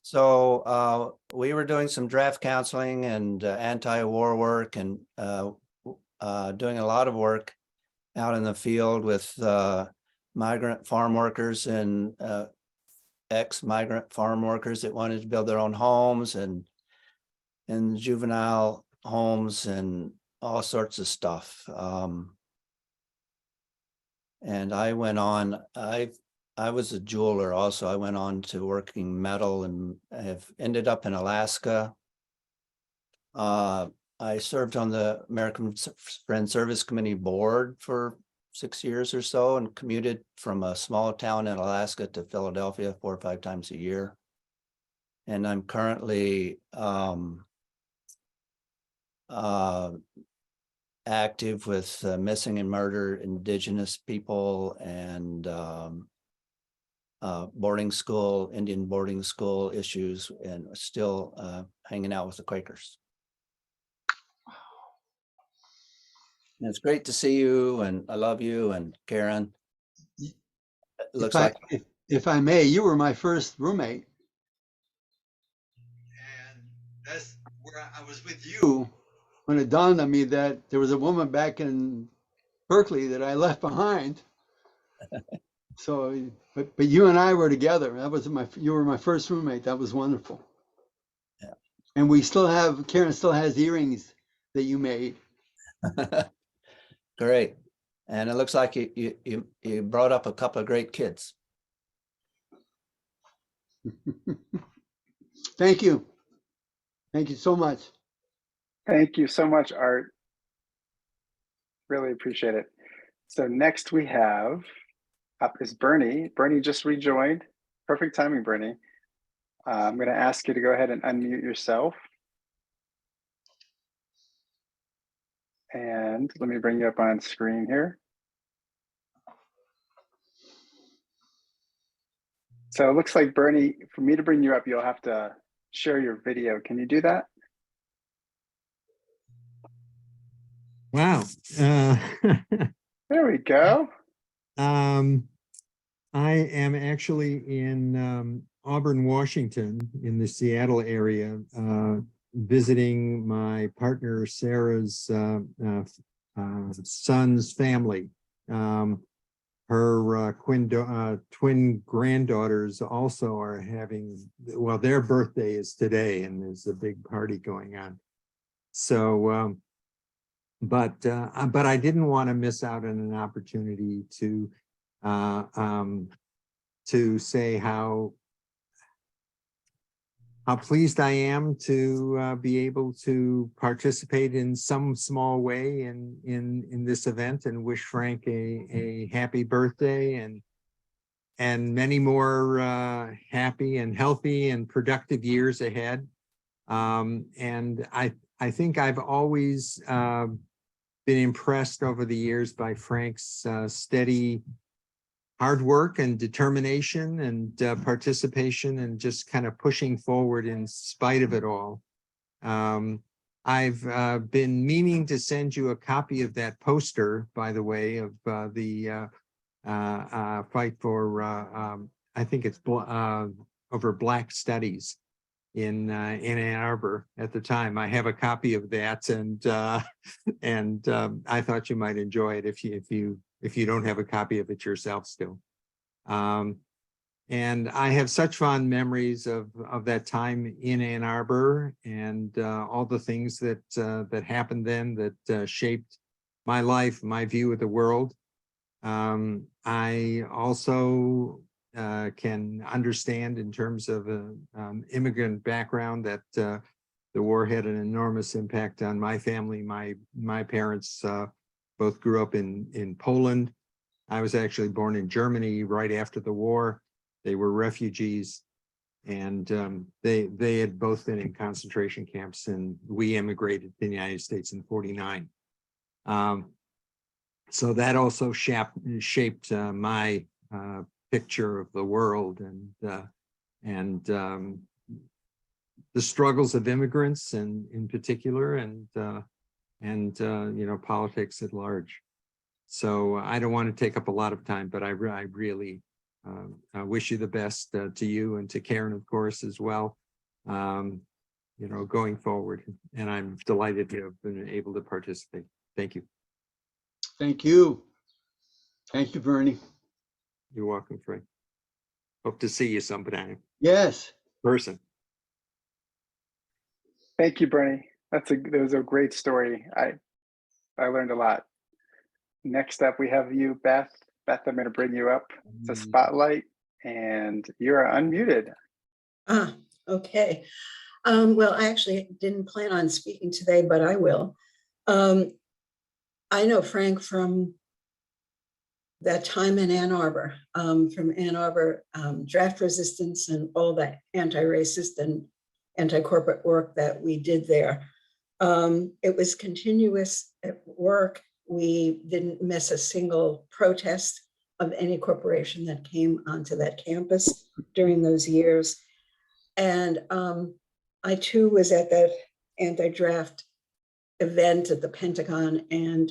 So we were doing some draft counseling and anti-war work and doing a lot of work out in the field with migrant farm workers and ex-migrant farm workers that wanted to build their own homes and juvenile homes and all sorts of stuff. And I went on, I was a jeweler also. I went on to working metal and have ended up in Alaska. I served on the American Friends Service Committee board for 6 years or so and commuted from a small town in Alaska to Philadelphia 4 or 5 times a year. And I'm currently active with missing and murdered Indigenous people and boarding school, Indian boarding school issues, and still hanging out with the Quakers. And it's great to see you, and I love you, and Karen. It looks if I may, you were my first roommate. And that's where I was with you when it dawned on me that there was a woman back in Berkeley that I left behind. So, but you and I were together. That was you were my first roommate. That was wonderful. Yeah. And we still have, Karen still has earrings that you made. Great. And it looks like you brought up a couple of great kids. Thank you. Thank you so much. Thank you so much, Art. Really appreciate it. So next we have up is Bernie. Bernie just rejoined. Perfect timing, Bernie. I'm going to ask you to go ahead and unmute yourself. And let me bring you up on screen here. So it looks like, Bernie, for me to bring you up, you'll have to share your video. Can you do that? Wow. There we go. I am actually in Auburn, Washington, in the Seattle area, visiting my partner Sarah's son's family. her twin granddaughters also are having, well, their birthday is today and there's a big party going on. So, but I didn't want to miss out on an opportunity to say how pleased I am to be able to participate in some small way in this event, and wish Frank a happy birthday and many more happy and healthy and productive years ahead. And I think I've always been impressed over the years by Frank's steady hard work and determination and participation and just kind of pushing forward in spite of it all. I've been meaning to send you a copy of that poster, by the way, of the fight for, I think it's over Black Studies in Ann Arbor at the time. I have a copy of that, and I thought you might enjoy it if you don't have a copy of it yourself still. And I have such fond memories of that time in Ann Arbor and all the things that happened then that shaped my life, my view of the world. I also can understand in terms of an immigrant background that the war had an enormous impact on my family. My parents both grew up in Poland. I was actually born in Germany right after the war. They were refugees, and they had both been in concentration camps, and we immigrated to the United States in '49. So that also shaped my picture of the world and the struggles of immigrants, and in particular, and you know, politics at large. So I don't want to take up a lot of time, but I really wish you the best to you and to Karen, of course, as well, you know, going forward. And I'm delighted to have been able to participate. Thank you. Thank you. Thank you, Bernie. You're welcome, Frank. Hope to see you sometime. Yes. Person. Thank you, Bernie. That was a great story. I learned a lot. Next up, we have you, Beth. Beth, I'm going to bring you up to spotlight, and you're unmuted. Okay. Well, I actually didn't plan on speaking today, but I will. I know Frank from that time in Ann Arbor, draft resistance and all that anti-racist and anti-corporate work that we did there. It was continuous work. We didn't miss a single protest of any corporation that came onto that campus during those years. And I too was at that anti-draft event at the Pentagon and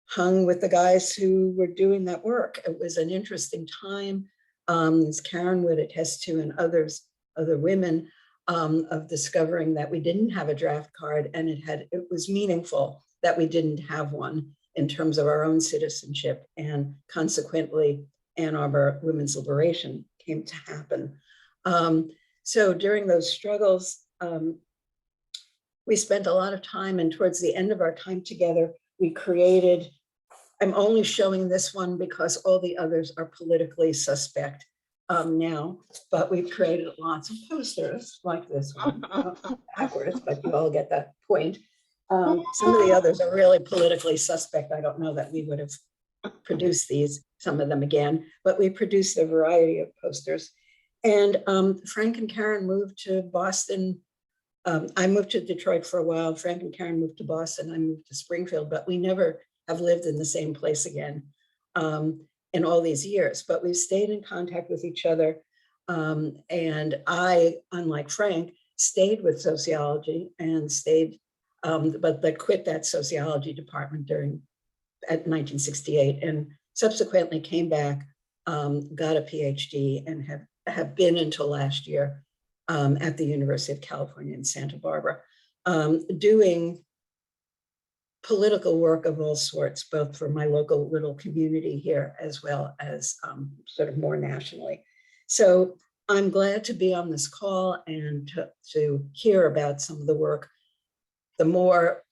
hung with the guys who were doing that work. It was an interesting time, as Karen would attest to, and other women, of discovering that we didn't have a draft card, and it was meaningful that we didn't have one in terms of our own citizenship, and consequently Ann Arbor women's liberation came to happen. So during those struggles, we spent a lot of time, and towards the end of our time together, we created, I'm only showing this one because all the others are politically suspect now, but we've created lots of posters like this one, backwards, but you all get that point. Some of the others are really politically suspect. I don't know that we would have produced some of them again, but we produced a variety of posters. And Frank and Karen moved to Boston. I moved to Detroit for a while. Frank and Karen moved to Boston. I moved to Springfield, but we never have lived in the same place again in all these years. But we've stayed in contact with each other. And I, unlike Frank, stayed with sociology and stayed, but quit that sociology department at 1968, and subsequently came back, got a PhD, and have been until last year at the University of California in Santa Barbara, doing political work of all sorts, both for my local little community here as well as sort of more nationally. So I'm glad to be on this call and to hear about some of the work, the more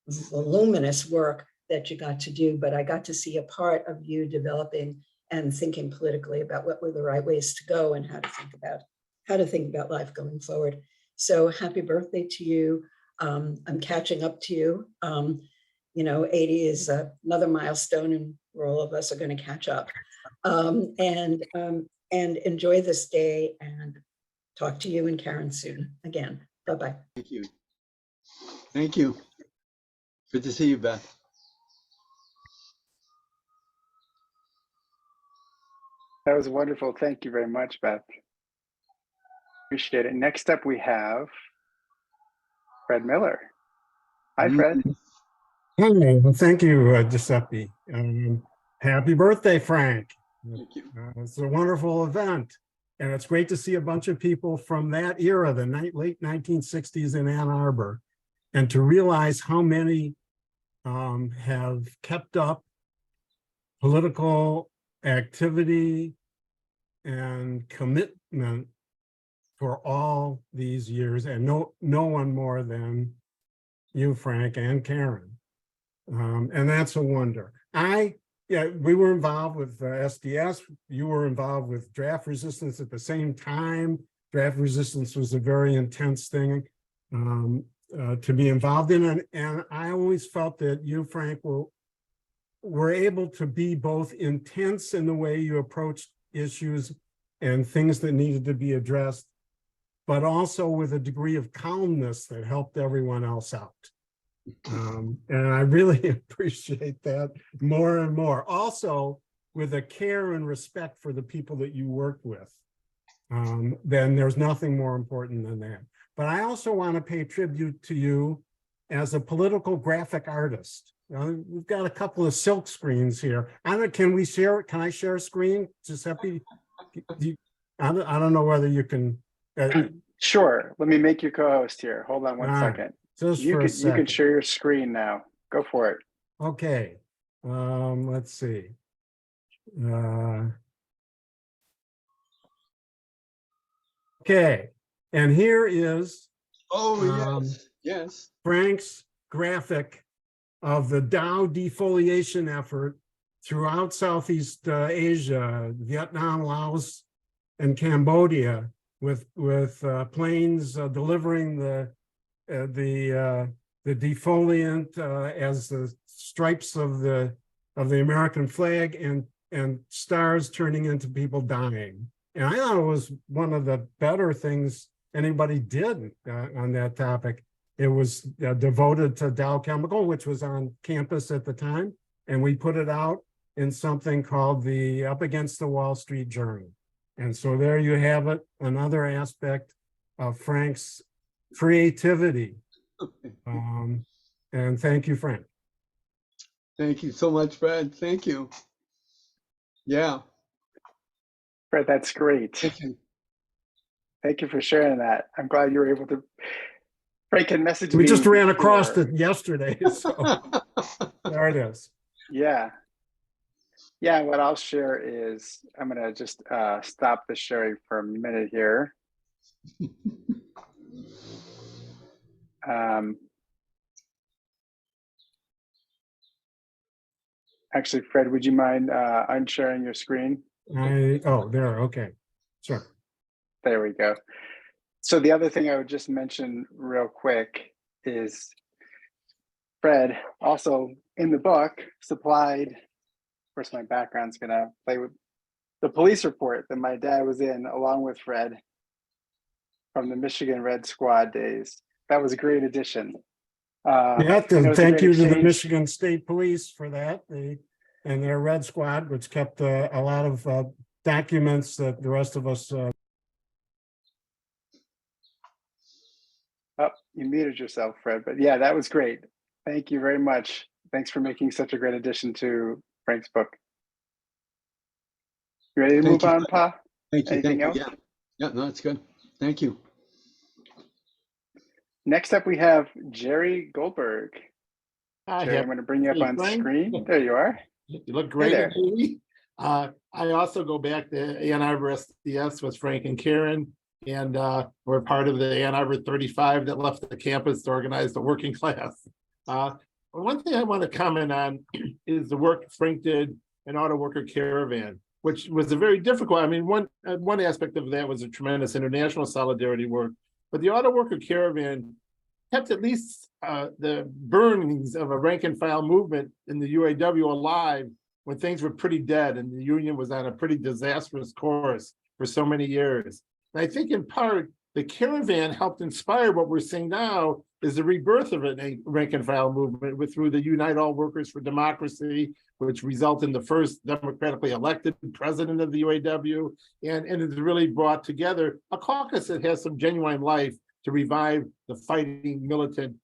voluminous work that you got to do, but I got to see a part of you developing and thinking politically about what were the right ways to go and how to think about life going forward. So happy birthday to you. I'm catching up to you. 80 is another milestone, and where all of us are going to catch up. And enjoy this day, and talk to you and Karen soon again. Bye-bye. Thank you. Thank you. Good to see you, Beth. That was wonderful. Thank you very much, Beth. Appreciate it. Next up, we have Fred Miller. Hi, Fred. Hey, well, thank you, Giuseppe. Happy birthday, Frank. Thank you. It's a wonderful event. And it's great to see a bunch of people from that era, the late 1960s in Ann Arbor, and to realize how many have kept up political activity and commitment for all these years, and no one more than you, Frank, and Karen. And that's a wonder. We were involved with SDS. You were involved with draft resistance at the same time. Draft resistance was a very intense thing to be involved in. And I always felt that you, Frank, were able to be both intense in the way you approached issues and things that needed to be addressed, but also with a degree of calmness that helped everyone else out. And I really appreciate that more and more. Also, with a care and respect for the people that you worked with, then there's nothing more important than that. But I also want to pay tribute to you as a political graphic artist. We've got a couple of silk screens here. Can we share? Can I share a screen, Giuseppe? I don't know whether you can. Sure. Let me make you co-host here. Hold on one second. You can share your screen now. Go for it. Okay. Let's see. Okay. And here is yes. Frank's graphic of the Dow defoliation effort throughout Southeast Asia, Vietnam, Laos, and Cambodia, with planes delivering the defoliant as the stripes of the American flag, and stars turning into people dying. And I thought it was one of the better things anybody did on that topic. It was devoted to Dow Chemical, which was on campus at the time, and we put it out in something called the Up Against the Wall Street Journal. And so there you have it, another aspect of Frank's creativity. And thank you, Frank. Thank you so much, Fred. Thank you. Yeah. Fred, that's great. Thank you. Thank you for sharing that. I'm glad you were able to. Frank can message me. We just ran across it yesterday, so there it is. Yeah. Yeah, what I'll share is, I'm gonna just stop the sharing for a minute here. Actually, Fred, would you mind unsharing your screen? Oh, there, okay, sure. There we go. So the other thing I would just mention real quick is Fred also in the book supplied, of course my background's gonna play with the police report that my dad was in along with Fred from the Michigan Red Squad days. That was a great addition. Yeah, thank you to the Michigan State Police for that, and their Red Squad, which kept a lot of documents that the rest of us. Oh, you muted yourself, Fred, but yeah, that was great. Thank you very much. Thanks for making such a great addition to Frank's book. You ready to move on, Pa? Thank you. Anything else? Yeah, no, it's good. Thank you. Next up, we have Jerry Goldberg. Jerry, I'm going to bring you up on screen. There you are. You look great. there. I also go back to Ann Arbor SDS with Frank and Karen, and we're part of the Ann Arbor 35 that left the campus to organize the working class. One thing I want to comment on is the work Frank did in Auto Worker Caravan, which was a very difficult. I mean, one aspect of that was a tremendous international solidarity work, but the Auto Worker Caravan kept at least the burnings of a rank and file movement in the UAW alive when things were pretty dead and the union was on a pretty disastrous course for so many years. And I think in part, the caravan helped inspire what we're seeing now is the rebirth of a rank and file movement through the Unite All Workers for Democracy, which resulted in the first democratically elected president of the UAW. And it's really brought together a caucus that has some genuine life to revive the fighting militant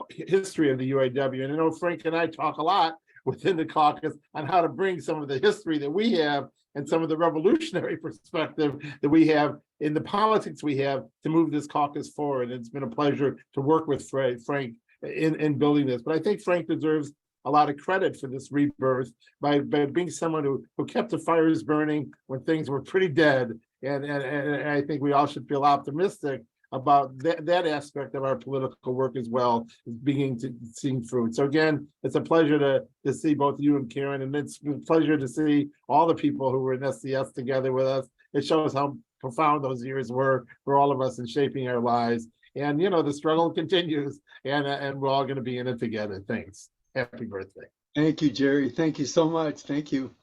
history of the UAW. And I know Frank and I talk a lot within the caucus on how to bring some of the history that we have and some of the revolutionary perspective that we have in the politics we have to move this caucus forward. It's been a pleasure to work with Frank in building this. But I think Frank deserves a lot of credit for this rebirth by being someone who kept the fires burning when things were pretty dead. And I think we all should feel optimistic about that aspect of our political work as well, beginning to see fruit. So again, it's a pleasure to see both you and Karen, and it's a pleasure to see all the people who were in SDS together with us. It shows how profound those years were for all of us in shaping our lives. And you know, the struggle continues, and we're all going to be in it together. Thanks. Happy birthday. Thank you, Jerry. Thank you so much. Thank you.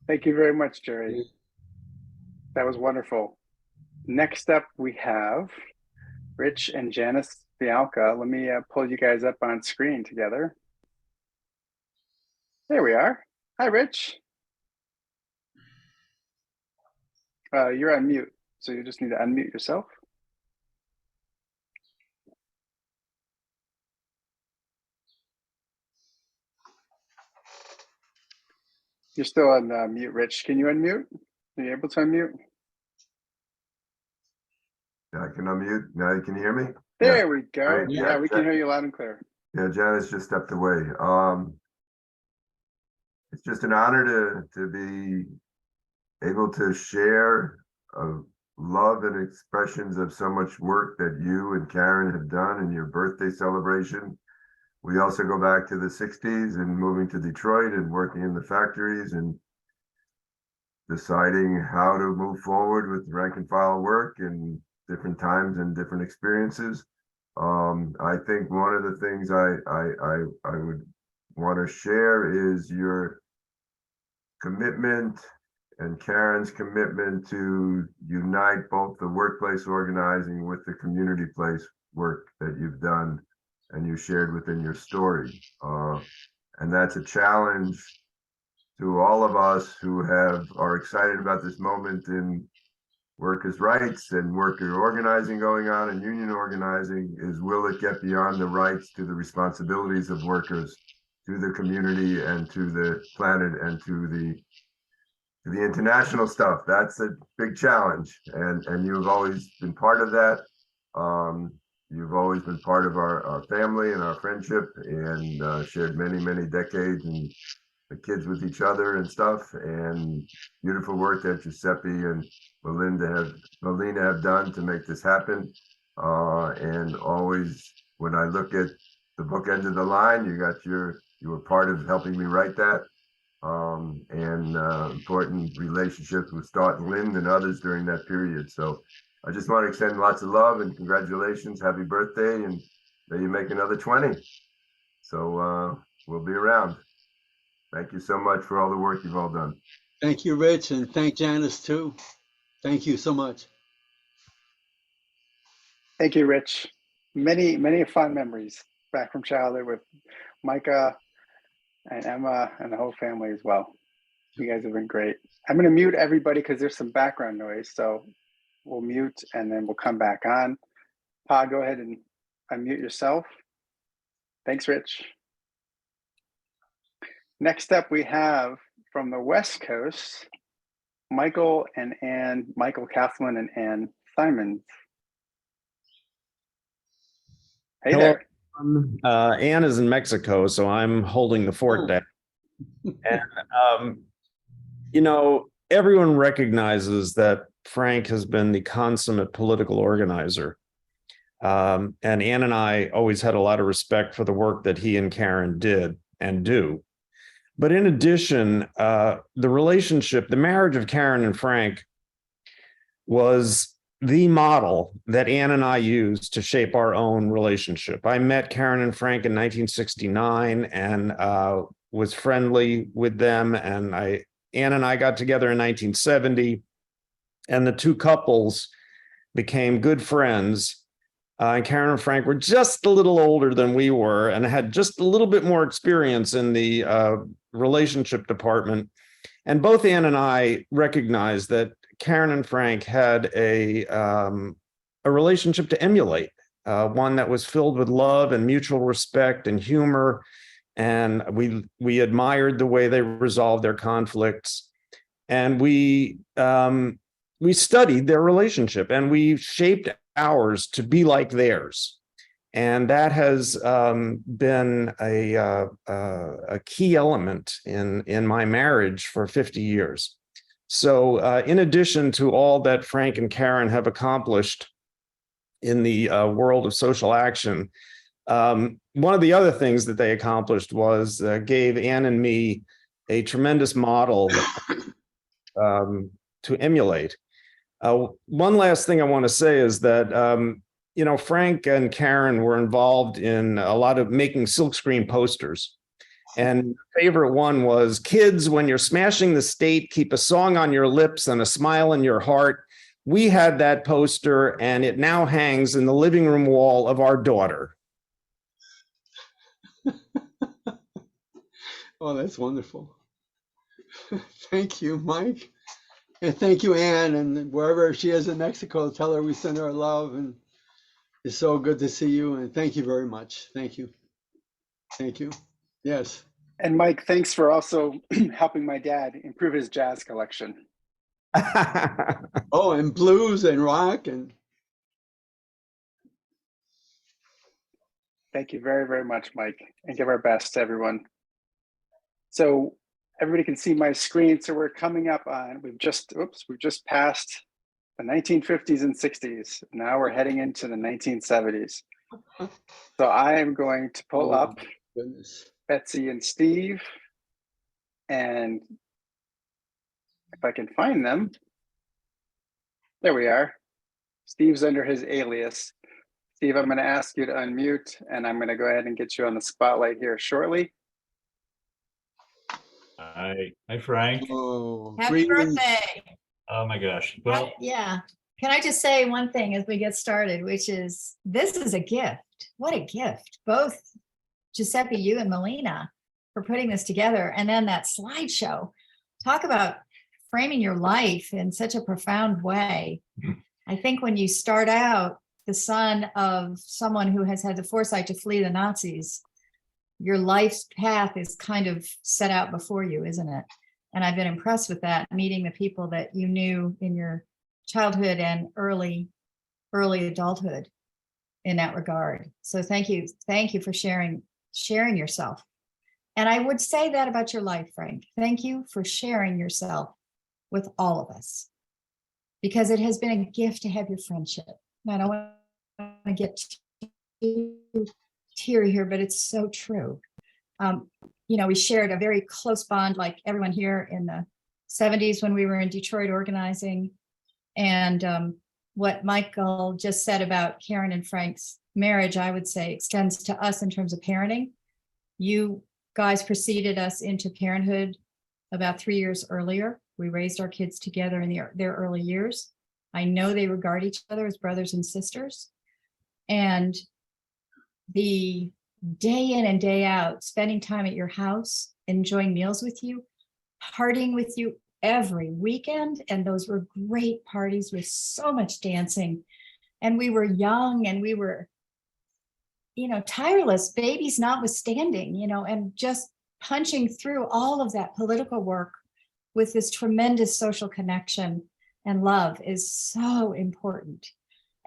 Thank you very much, Jerry. That was wonderful. Next up, we have Rich and Janice Fialka. Let me pull you guys up on screen together. There we are. Hi, Rich. You're on mute, so you just need to unmute yourself. You're still on mute, Rich. Can you unmute? Are you able to unmute? Yeah, I can unmute. Now you can hear me? There we go. Great. Yeah, we can hear you loud and clear. Yeah, Janice just stepped away. It's just an honor to be able to share love and expressions of so much work that you and Karen have done in your birthday celebration. We also go back to the 60s and moving to Detroit and working in the factories and deciding how to move forward with rank and file work and different times and different experiences. I think one of the things I would want to share is your commitment and Karen's commitment to unite both the workplace organizing with the community place work that you've done and you shared within your story. And that's a challenge to all of us who are excited about this moment in workers' rights and worker organizing going on and union organizing is, will it get beyond the rights to the responsibilities of workers, to the community and to the planet and to the international stuff? That's a big challenge, and you've always been part of that. You've always been part of our family and our friendship, and shared many decades and the kids with each other and stuff, and beautiful work that Giuseppe and Melina have done to make this happen. And always, when I look at the book End of the Line, you were part of helping me write that. And important relationships with Stott and Lind and others during that period. So I just want to extend lots of love and congratulations. Happy birthday, and may you make another 20. So we'll be around. Thank you so much for all the work you've all done. Thank you, Rich, and thank Janice too. Thank you so much. Thank you, Rich. Many fun memories back from childhood with Micah and Emma and the whole family as well. You guys have been great. I'm going to mute everybody because there's some background noise. So we'll mute and then we'll come back on. Pa, go ahead and unmute yourself. Thanks, Rich. Next up, we have from the West Coast, Michael Kathleen and Ann Simons. Hey Hello. there. Ann is in Mexico, so I'm holding the fort down. And, everyone recognizes that Frank has been the consummate political organizer. And Ann and I always had a lot of respect for the work that he and Karen did and do. But in addition, the marriage of Karen and Frank was the model that Ann and I used to shape our own relationship. I met Karen and Frank in 1969 and was friendly with them. And Ann and I got together in 1970, and the two couples became good friends. And Karen and Frank were just a little older than we were and had just a little bit more experience in the relationship department. And both Ann and I recognized that Karen and Frank had a relationship to emulate, one that was filled with love and mutual respect and humor. And we admired the way they resolved their conflicts. And we studied their relationship and we shaped ours to be like theirs. And that has been a key element in my marriage for 50 years. So in addition to all that Frank and Karen have accomplished in the world of social action, one of the other things that they accomplished was gave Ann and me a tremendous model to emulate. One last thing I want to say is that, Frank and Karen were involved in a lot of making silkscreen posters. And favorite one was, "Kids, when you're smashing the state, keep a song on your lips and a smile in your heart." We had that poster and it now hangs in the living room wall of our daughter. Oh, that's wonderful. Thank you, Mike. And thank you, Ann. And wherever she is in Mexico, tell her we send her love. And it's so good to see you. And thank you very much. Thank you. Thank you. Yes. And Mike, thanks for also helping my dad improve his jazz collection. Oh, and blues and rock and. Thank you very, very much, Mike, and give our best to everyone. So everybody can see my screen. So we're coming up on, we've just passed the 1950s and 60s. Now we're heading into the 1970s. So I am going to pull up Betsy and Steve. And if I can find them, there we are. Steve's under his alias. Steve, I'm going to ask you to unmute, and I'm going to go ahead and get you on the spotlight here shortly. Hi, Frank. Oh, Happy birthday. Oh my gosh. Well, Yeah. Can I just say one thing as we get started, which is this is a gift. What a gift. Both Giuseppe, you and Melina for putting this together. And then that slideshow. Talk about framing your life in such a profound way. I think when you start out the son of someone who has had the foresight to flee the Nazis, your life's path is kind of set out before you, isn't it? And I've been impressed with that, meeting the people that you knew in your childhood and early adulthood in that regard. So thank you for sharing yourself. And I would say that about your life, Frank. Thank you for sharing yourself with all of us, because it has been a gift to have your friendship. And I don't want to get too teary here, but it's so true. We shared a very close bond, like everyone here in the 70s when we were in Detroit organizing. And what Michael just said about Karen and Frank's marriage, I would say extends to us in terms of parenting. You guys preceded us into parenthood about 3 years earlier. We raised our kids together in their early years. I know they regard each other as brothers and sisters. And the day in and day out, spending time at your house, enjoying meals with you, partying with you every weekend. And those were great parties with so much dancing. And we were young and we were, tireless, babies notwithstanding, and just punching through all of that political work with this tremendous social connection and love is so important.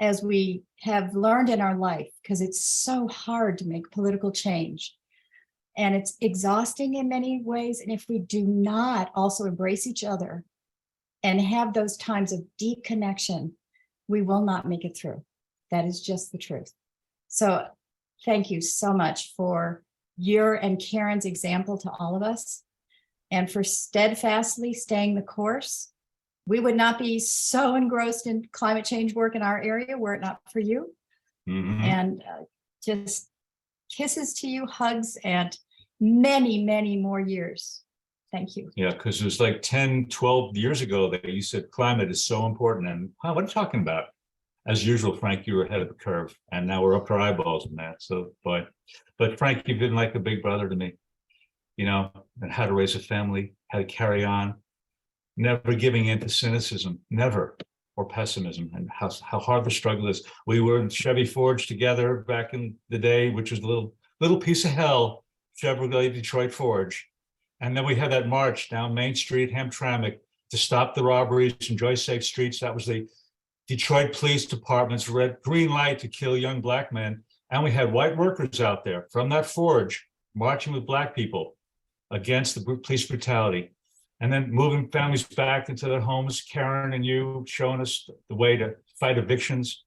as we have learned in our life, because it's so hard to make political change. And it's exhausting in many ways. And if we do not also embrace each other and have those times of deep connection, we will not make it through. That is just the truth. So thank you so much for your and Karen's example to all of us, and for steadfastly staying the course. We would not be so engrossed in climate change work in our area were it not for you. And just kisses to you, hugs, and many, many more years. Thank you. Yeah, because it was like 10, 12 years ago that you said climate is so important. And what are you talking about? As usual, Frank, you were ahead of the curve, and now we're up to our eyeballs in that. So, but Frank, you've been like a big brother to me, you know, and how to raise a family, how to carry on, never giving in to cynicism, never, or pessimism, and how hard the struggle is. We were in Chevy Forge together back in the day, which was a little piece of hell, Chevrolet Detroit Forge. And then we had that march down Main Street, Hamtramck, to stop the robberies, enjoy safe streets. That was the Detroit Police Department's green light to kill young black men. And we had white workers out there from that forge marching with black people against the police brutality. And then moving families back into their homes, Karen and you showing us the way to fight evictions.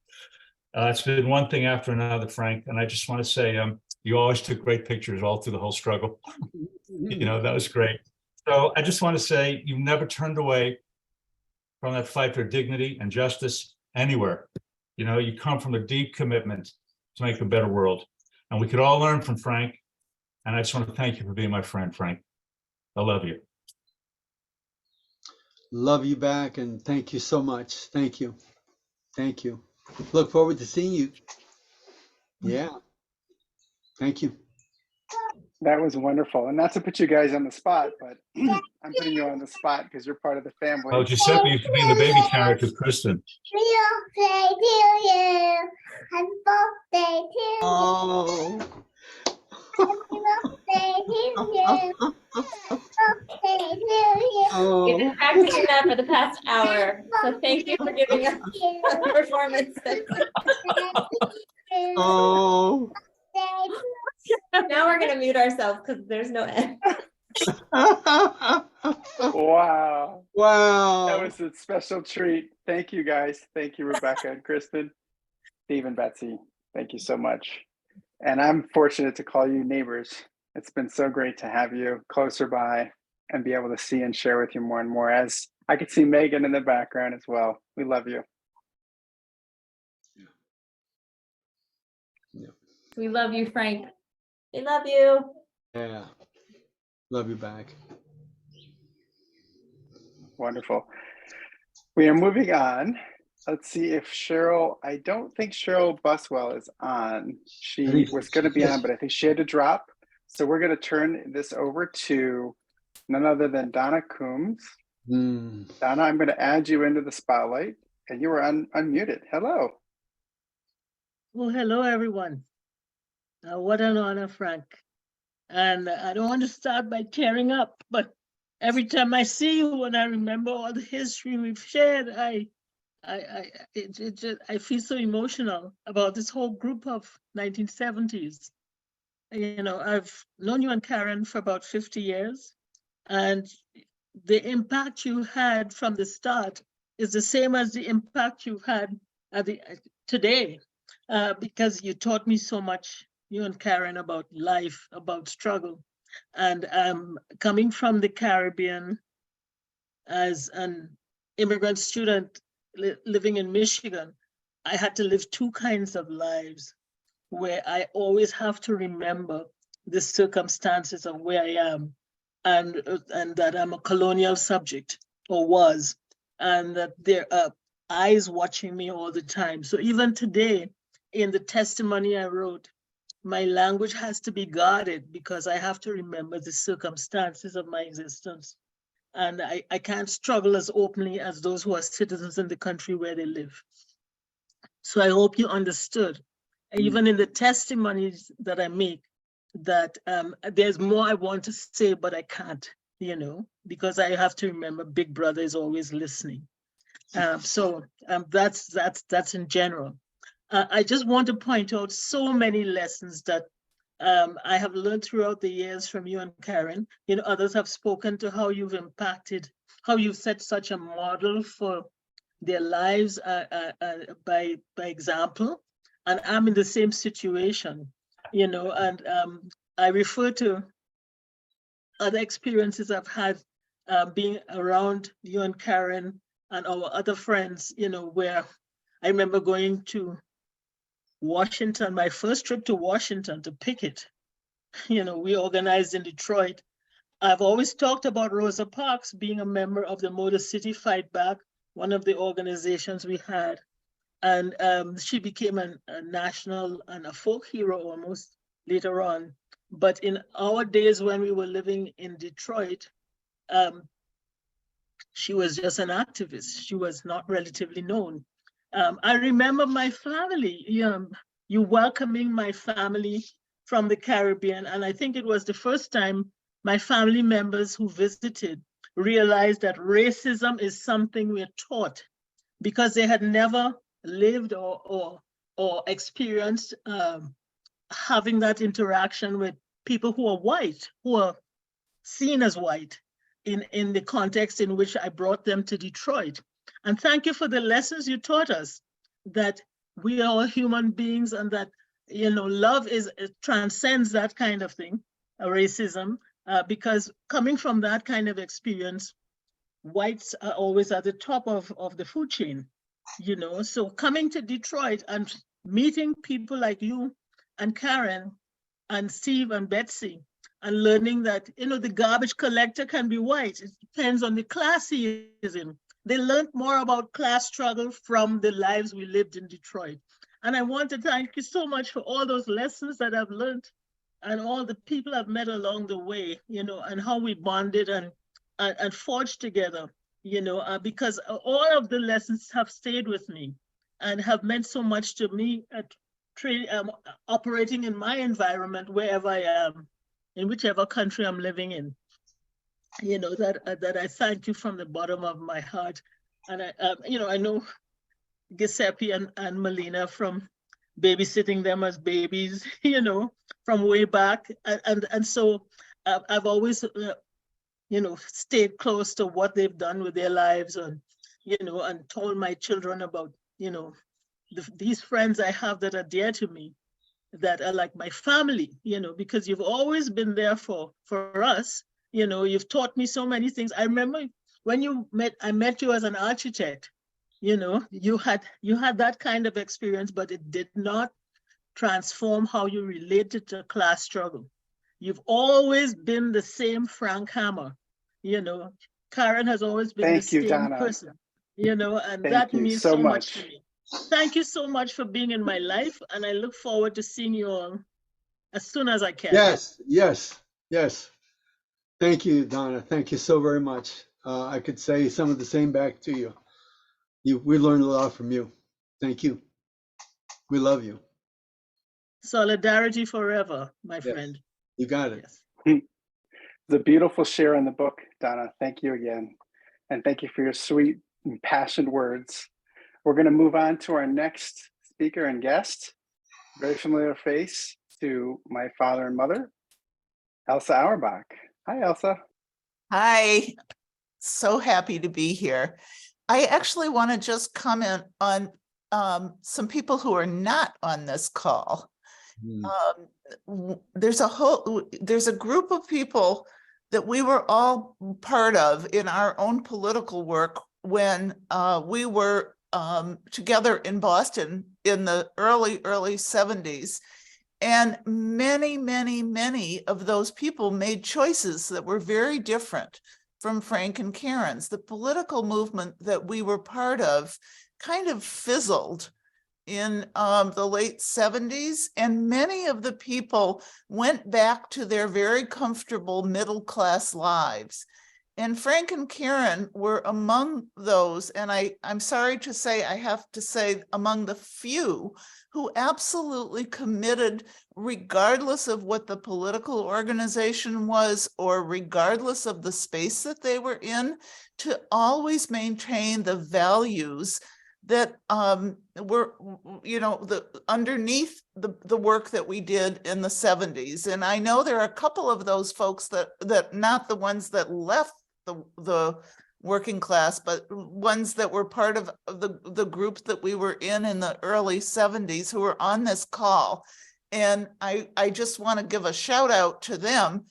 It's been one thing after another, Frank. And I just want to say, you always took great pictures all through the whole struggle. You know, that was great. So I just want to say, you've never turned away from that fight for dignity and justice anywhere. You know, you come from a deep commitment to make a better world. And we could all learn from Frank. And I just want to thank you for being my friend, Frank. I love you. Love you back, and thank you so much. Thank you. Thank you. Look forward to seeing you. Yeah. Thank you. That was wonderful. And not to put you guys on the spot, but I'm putting you on the spot because you're part of the family. Oh, Giuseppe used to be in the baby character, Kristen. Happy birthday to you. Happy birthday to you. Oh. Happy birthday to you. Birthday to you. Oh. We've been practicing that for the past hour. So thank you for giving us a performance. Oh. Now we're gonna mute ourselves because there's no end. Wow. Wow. That was a special treat. Thank you, guys. Thank you, Rebecca and Kristen, Steve and Betsy. Thank you so much. And I'm fortunate to call you neighbors. It's been so great to have you closer by and be able to see and share with you more and more, as I could see Megan in the background as well. We love you. We love you, Frank. We love you. Yeah. Love you back. Wonderful. We are moving on. Let's see if Cheryl, I don't think Cheryl Buswell is on. She was going to be on, but I think she had to drop. So we're going to turn this over to none other than Donna Coombs. Donna, I'm going to add you into the spotlight, and you are unmuted. Hello. Well, hello, everyone. What an honor, Frank. And I don't want to start by tearing up, but every time I see you and I remember all the history we've shared, I feel so emotional about this whole group of 1970s. You know, I've known you and Karen for about 50 years, and the impact you had from the start is the same as the impact you've had today, because you taught me so much, you and Karen, about life, about struggle. And coming from the Caribbean as an immigrant student living in Michigan, I had to live two kinds of lives where I always have to remember the circumstances of where I am, and that I'm a colonial subject, or was, and that there are eyes watching me all the time. So even today, in the testimony I wrote, my language has to be guarded because I have to remember the circumstances of my existence. And I can't struggle as openly as those who are citizens in the country where they live. So I hope you understood, even in the testimonies that I make, that there's more I want to say, but I can't, you know, because I have to remember Big Brother is always listening. That's in general. I just want to point out so many lessons that I have learned throughout the years from you and Karen. You know, others have spoken to how you've impacted, how you've set such a model for their lives by example. And I'm in the same situation, you know, and I refer to other experiences I've had being around you and Karen and our other friends, you know, where I remember going to Washington, my first trip to Washington to picket. You know, we organized in Detroit. I've always talked about Rosa Parks being a member of the Motor City Fight Back, one of the organizations we had. And she became a national and a folk hero almost later on. But in our days when we were living in Detroit, she was just an activist. She was not relatively known. I remember my family, you welcoming my family from the Caribbean. And I think it was the first time my family members who visited realized that racism is something we're taught, because they had never lived or experienced having that interaction with people who are white, who are seen as white in the context in which I brought them to Detroit. And thank you for the lessons you taught us, that we are all human beings and that, you know, love transcends that kind of thing, racism, because coming from that kind of experience, whites are always at the top of the food chain, you know. So coming to Detroit and meeting people like you and Karen and Steve and Betsy, and learning that, you know, the garbage collector can be white. It depends on the class he is in. They learned more about class struggle from the lives we lived in Detroit. And I want to thank you so much for all those lessons that I've learned and all the people I've met along the way, you know, and how we bonded and forged together, you know, because all of the lessons have stayed with me and have meant so much to me at operating in my environment, wherever I am, in whichever country I'm living in. You know, that I thank you from the bottom of my heart. And you know, I know Guiseppe and Melina from babysitting them as babies, you know, from way back. And so I've always, you know, stayed close to what they've done with their lives, and, you know, and told my children about, you know, these friends I have that are dear to me, that are like my family, you know, because you've always been there for us. You know, you've taught me so many things. I remember when I met you as an architect, you know, you had that kind of experience, but it did not transform how you related to class struggle. You've always been the same Frank Hammer, you know. Karen has always been the same person, you know, and that means so much to me. Thank you so much for being in my life, and I look forward to seeing you all as soon as I can. Yes, yes, yes. Thank you, Donna. Thank you so very much. I could say some of the same back to you. We learned a lot from you. Thank you. We love you. Solidarity forever, my friend. You got it. Yes. The beautiful share in the book, Donna. Thank you again. And thank you for your sweet, impassioned words. We're going to move on to our next speaker and guest. Very familiar face to my father and mother, Elsa Auerbach. Hi, Elsa. Hi, so happy to be here. I actually want to just comment on some people who are not on this call. There's a group of people that we were all part of in our own political work when we were together in Boston in the early 70s. And many of those people made choices that were very different from Frank and Karen's. The political movement that we were part of kind of fizzled in the late 70s, and many of the people went back to their very comfortable middle-class lives. And Frank and Karen were among those, and I'm sorry to say, I have to say, among the few who absolutely committed, regardless of what the political organization was, or regardless of the space that they were in, to always maintain the values that were, underneath the work that we did in the 70s. And I know there are a couple of those folks that not the ones that left the working class, but ones that were part of the group that we were in the early 70s who were on this call. And I just want to give a shout out to them.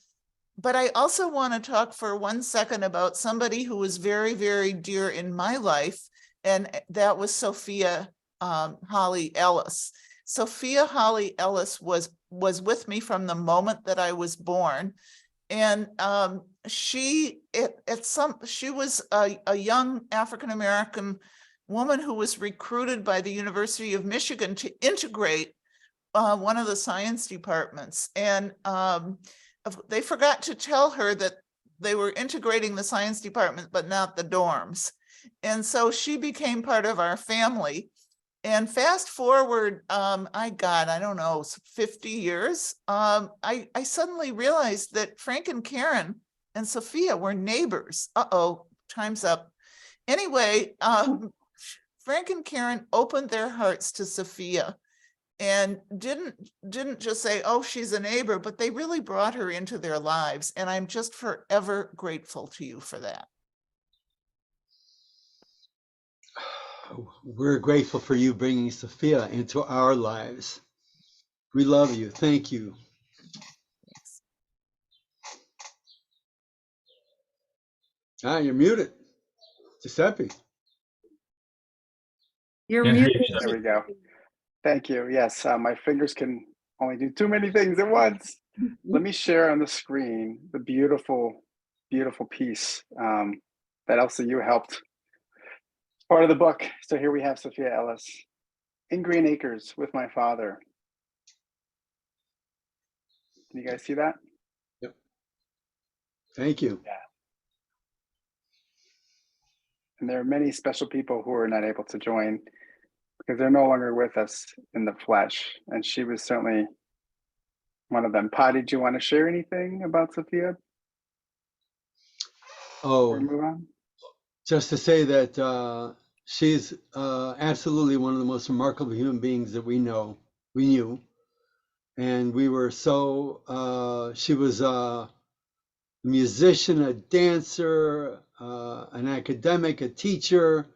But I also want to talk for 1 second about somebody who was very, very dear in my life, and that was Sophia Holly Ellis. Sophia Holly Ellis was with me from the moment that I was born. And she was a young African-American woman who was recruited by the University of Michigan to integrate one of the science departments. And they forgot to tell her that they were integrating the science department, but not the dorms. And so she became part of our family. And fast forward, I don't know, 50 years, I suddenly realized that Frank and Karen and Sophia were neighbors. Uh-oh, time's up. Anyway, Frank and Karen opened their hearts to Sophia and didn't just say, oh, she's a neighbor, but they really brought her into their lives. And I'm just forever grateful to you for that. We're grateful for you bringing Sophia into our lives. We love you. Thank you. You're muted. Giuseppe. You're muted. There we go. Thank you. Yes, my fingers can only do too many things at once. Let me share on the screen the beautiful, beautiful piece that Elsa, you helped. Part of the book. So here we have Sophia Ellis in Greenacres with my father. Can you guys see that? Yep. Thank you. Yeah. And there are many special people who are not able to join because they're no longer with us in the flesh. And she was certainly one of them. Pa, did you want to share anything about Sophia? Oh, move on? Just to say that she's absolutely one of the most remarkable human beings that we knew. And we were so, she was a musician, a dancer, an academic, a teacher,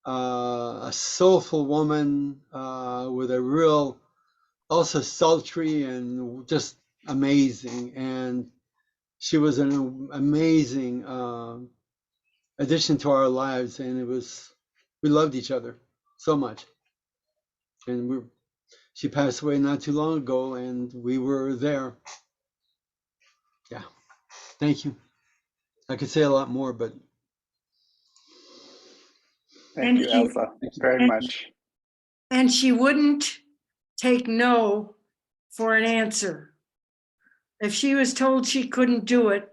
a soulful woman with a real, also sultry and just amazing. And she was an amazing addition to our lives, and we loved each other so much. And she passed away not too long ago, and we were there. Yeah, thank you. I could say a lot more, but thank you, Elsa, very much. And she wouldn't take no for an answer. If she was told she couldn't do it,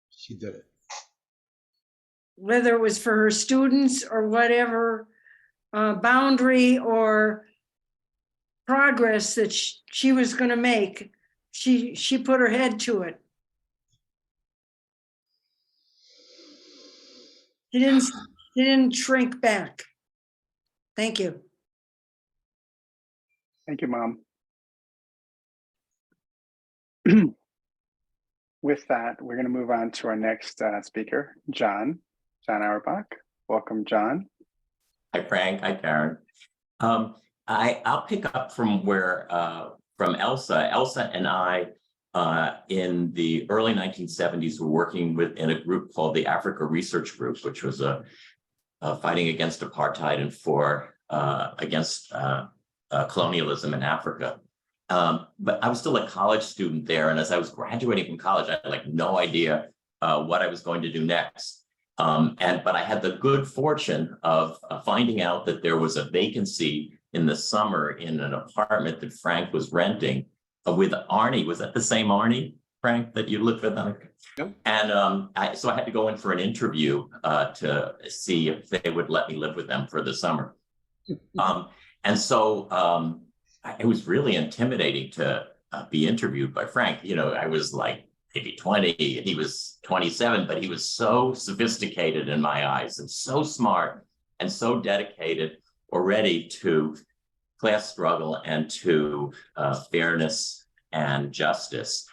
she did it. Whether it was for her students or whatever boundary or progress that she was going to make, she put her head to it. She didn't shrink back. Thank you. Thank you, Mom. With that, we're going to move on to our next speaker, John Auerbach. Welcome, John. Hi, Frank. Hi, Karen. I'll pick up from where from Elsa. Elsa and I, in the early 1970s, were working in a group called the Africa Research Group, which was fighting against apartheid and against colonialism in Africa. But I was still a college student there, and as I was graduating from college, I had like no idea what I was going to do next. But I had the good fortune of finding out that there was a vacancy in the summer in an apartment that Frank was renting with Arnie. Was that the same Arnie? Frank, that you lived with them? Yep. And so I had to go in for an interview to see if they would let me live with them for the summer. And so it was really intimidating to be interviewed by Frank. You know, I was like maybe 20, and he was 27, but he was so sophisticated in my eyes and so smart and so dedicated already to class struggle and to fairness and justice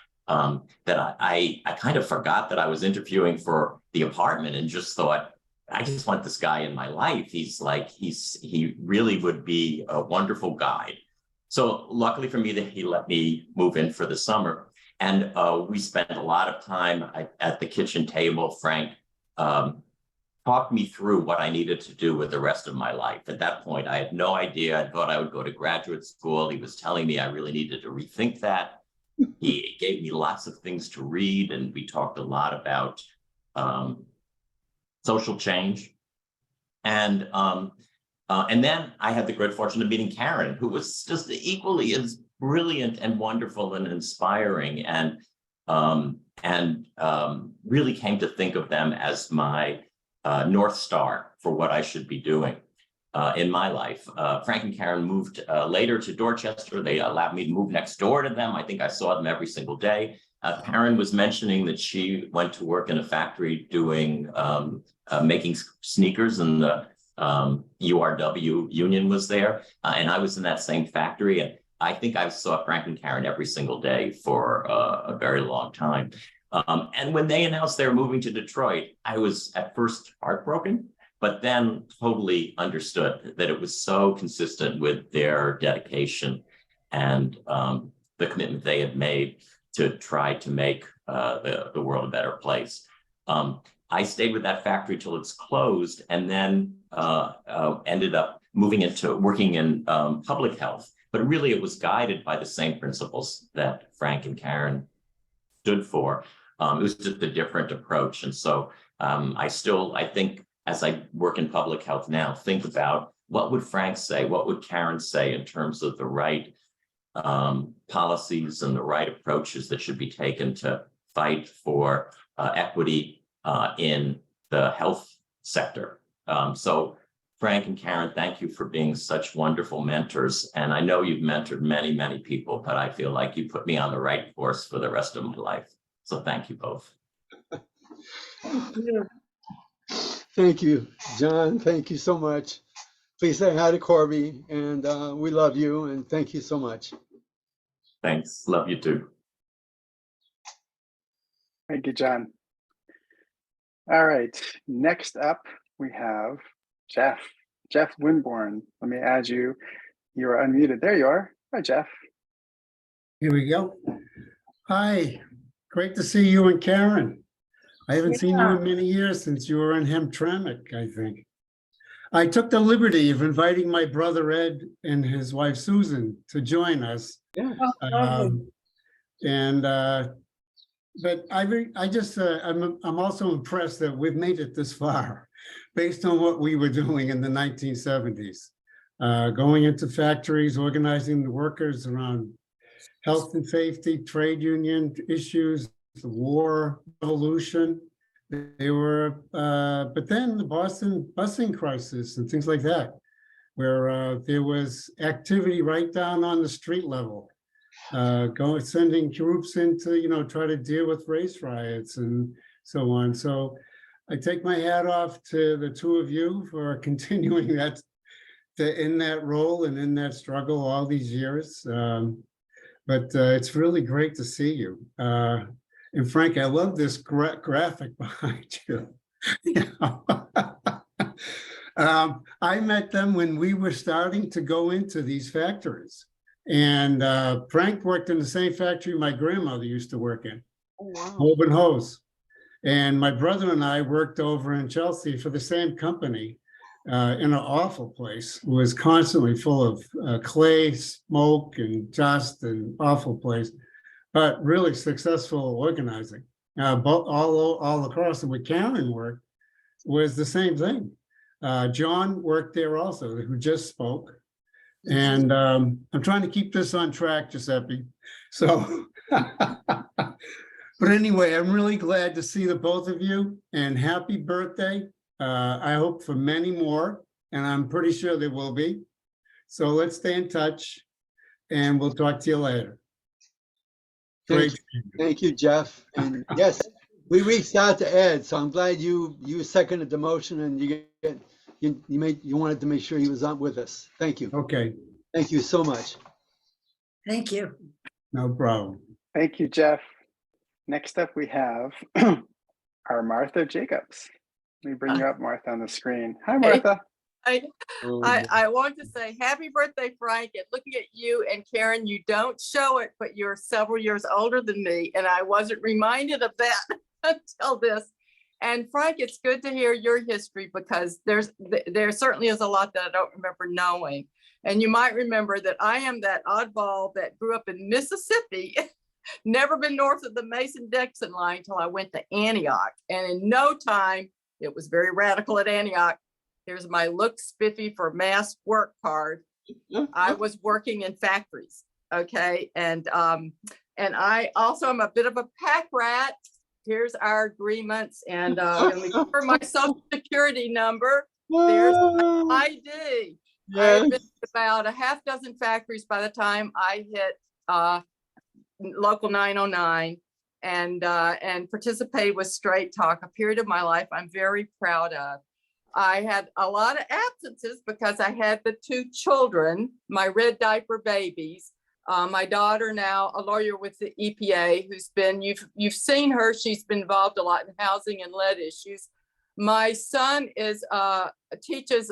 that I kind of forgot that I was interviewing for the apartment and just thought, I just want this guy in my life. He really would be a wonderful guide. So luckily for me that he let me move in for the summer. And we spent a lot of time at the kitchen table. Frank talked me through what I needed to do with the rest of my life. At that point, I had no idea. I thought I would go to graduate school. He was telling me I really needed to rethink that. He gave me lots of things to read, and we talked a lot about social change. And then I had the great fortune of meeting Karen, who was just equally as brilliant and wonderful and inspiring, and really came to think of them as my North Star for what I should be doing in my life. Frank and Karen moved later to Dorchester. They allowed me to move next door to them. I think I saw them every single day. Karen was mentioning that she went to work in a factory doing making sneakers, and the URW union was there. And I was in that same factory. And I think I saw Frank and Karen every single day for a very long time. And when they announced they were moving to Detroit, I was at first heartbroken, but then totally understood that it was so consistent with their dedication and the commitment they had made to try to make the world a better place. I stayed with that factory till it's closed, and then ended up moving into working in public health. But really, it was guided by the same principles that Frank and Karen stood for. It was just a different approach. And so I think, as I work in public health now, think about what would Frank say, what would Karen say in terms of the right policies and the right approaches that should be taken to fight for equity in the health sector. So Frank and Karen, thank you for being such wonderful mentors. And I know you've mentored many, many people, but I feel like you put me on the right course for the rest of my life. So thank you both. Thank you, John. Thank you so much. Please say hi to Corby, and we love you, and thank you so much. Thanks. Love you too. Thank you, John. All right, next up we have Jeff Winborn. Let me add you. You're unmuted. There you are. Hi, Jeff. Here we go. Hi, great to see you and Karen. I haven't seen you in many years since you were in Hamtramck, I think. I took the liberty of inviting my brother Ed and his wife Susan to join us. Yeah. But I'm also impressed that we've made it this far, based on what we were doing in the 1970s, going into factories, organizing the workers around health and safety, trade union issues, the war, revolution. They were, but then the Boston busing crisis and things like that, where there was activity right down on the street level, sending groups into, try to deal with race riots and so on. So I take my hat off to the two of you for continuing in that role and in that struggle all these years. But it's really great to see you. And Frank, I love this graphic behind you. I met them when we were starting to go into these factories. And Frank worked in the same factory my grandmother used to work in, Hope and Hose. And my brother and I worked over in Chelsea for the same company in an awful place. It was constantly full of clay, smoke, and dust, and awful place, but really successful organizing. All across, and with Karen worked was the same thing. John worked there also, who just spoke. And I'm trying to keep this on track, Giuseppe. So But anyway, I'm really glad to see the both of you and happy birthday. I hope for many more, and I'm pretty sure there will be. So let's stay in touch and we'll talk to you later. Great. Thank you, Jeff. And yes, we reached out to Ed, so I'm glad you seconded the motion and you wanted to make sure he was on with us. Thank you. Okay, Thank you so much. Thank you. no problem. Thank you, Jeff. Next up, we have our Martha Jacobs. Let me bring you up, Martha, on the screen. Hi, Martha. I want to say happy birthday, Frank. And looking at you and Karen, you don't show it, but you're several years older than me. And I wasn't reminded of that until this. And Frank, it's good to hear your history because there certainly is a lot that I don't remember knowing. And you might remember that I am that oddball that grew up in Mississippi, never been north of the Mason-Dixon line until I went to Antioch. And in no time, it was very radical at Antioch. Here's my look spiffy for mass work card. I was working in factories, okay? And I also am a bit of a pack rat. Here's our agreements and for my social security number. There's my ID. I've been to about a half dozen factories by the time I hit local 909 and participated with Straight Talk, a period of my life I'm very proud of. I had a lot of absences because I had the two children, my red diaper babies. My daughter, now a lawyer with the EPA, who's been, you've seen her, she's been involved a lot in housing and lead issues. My son is teaches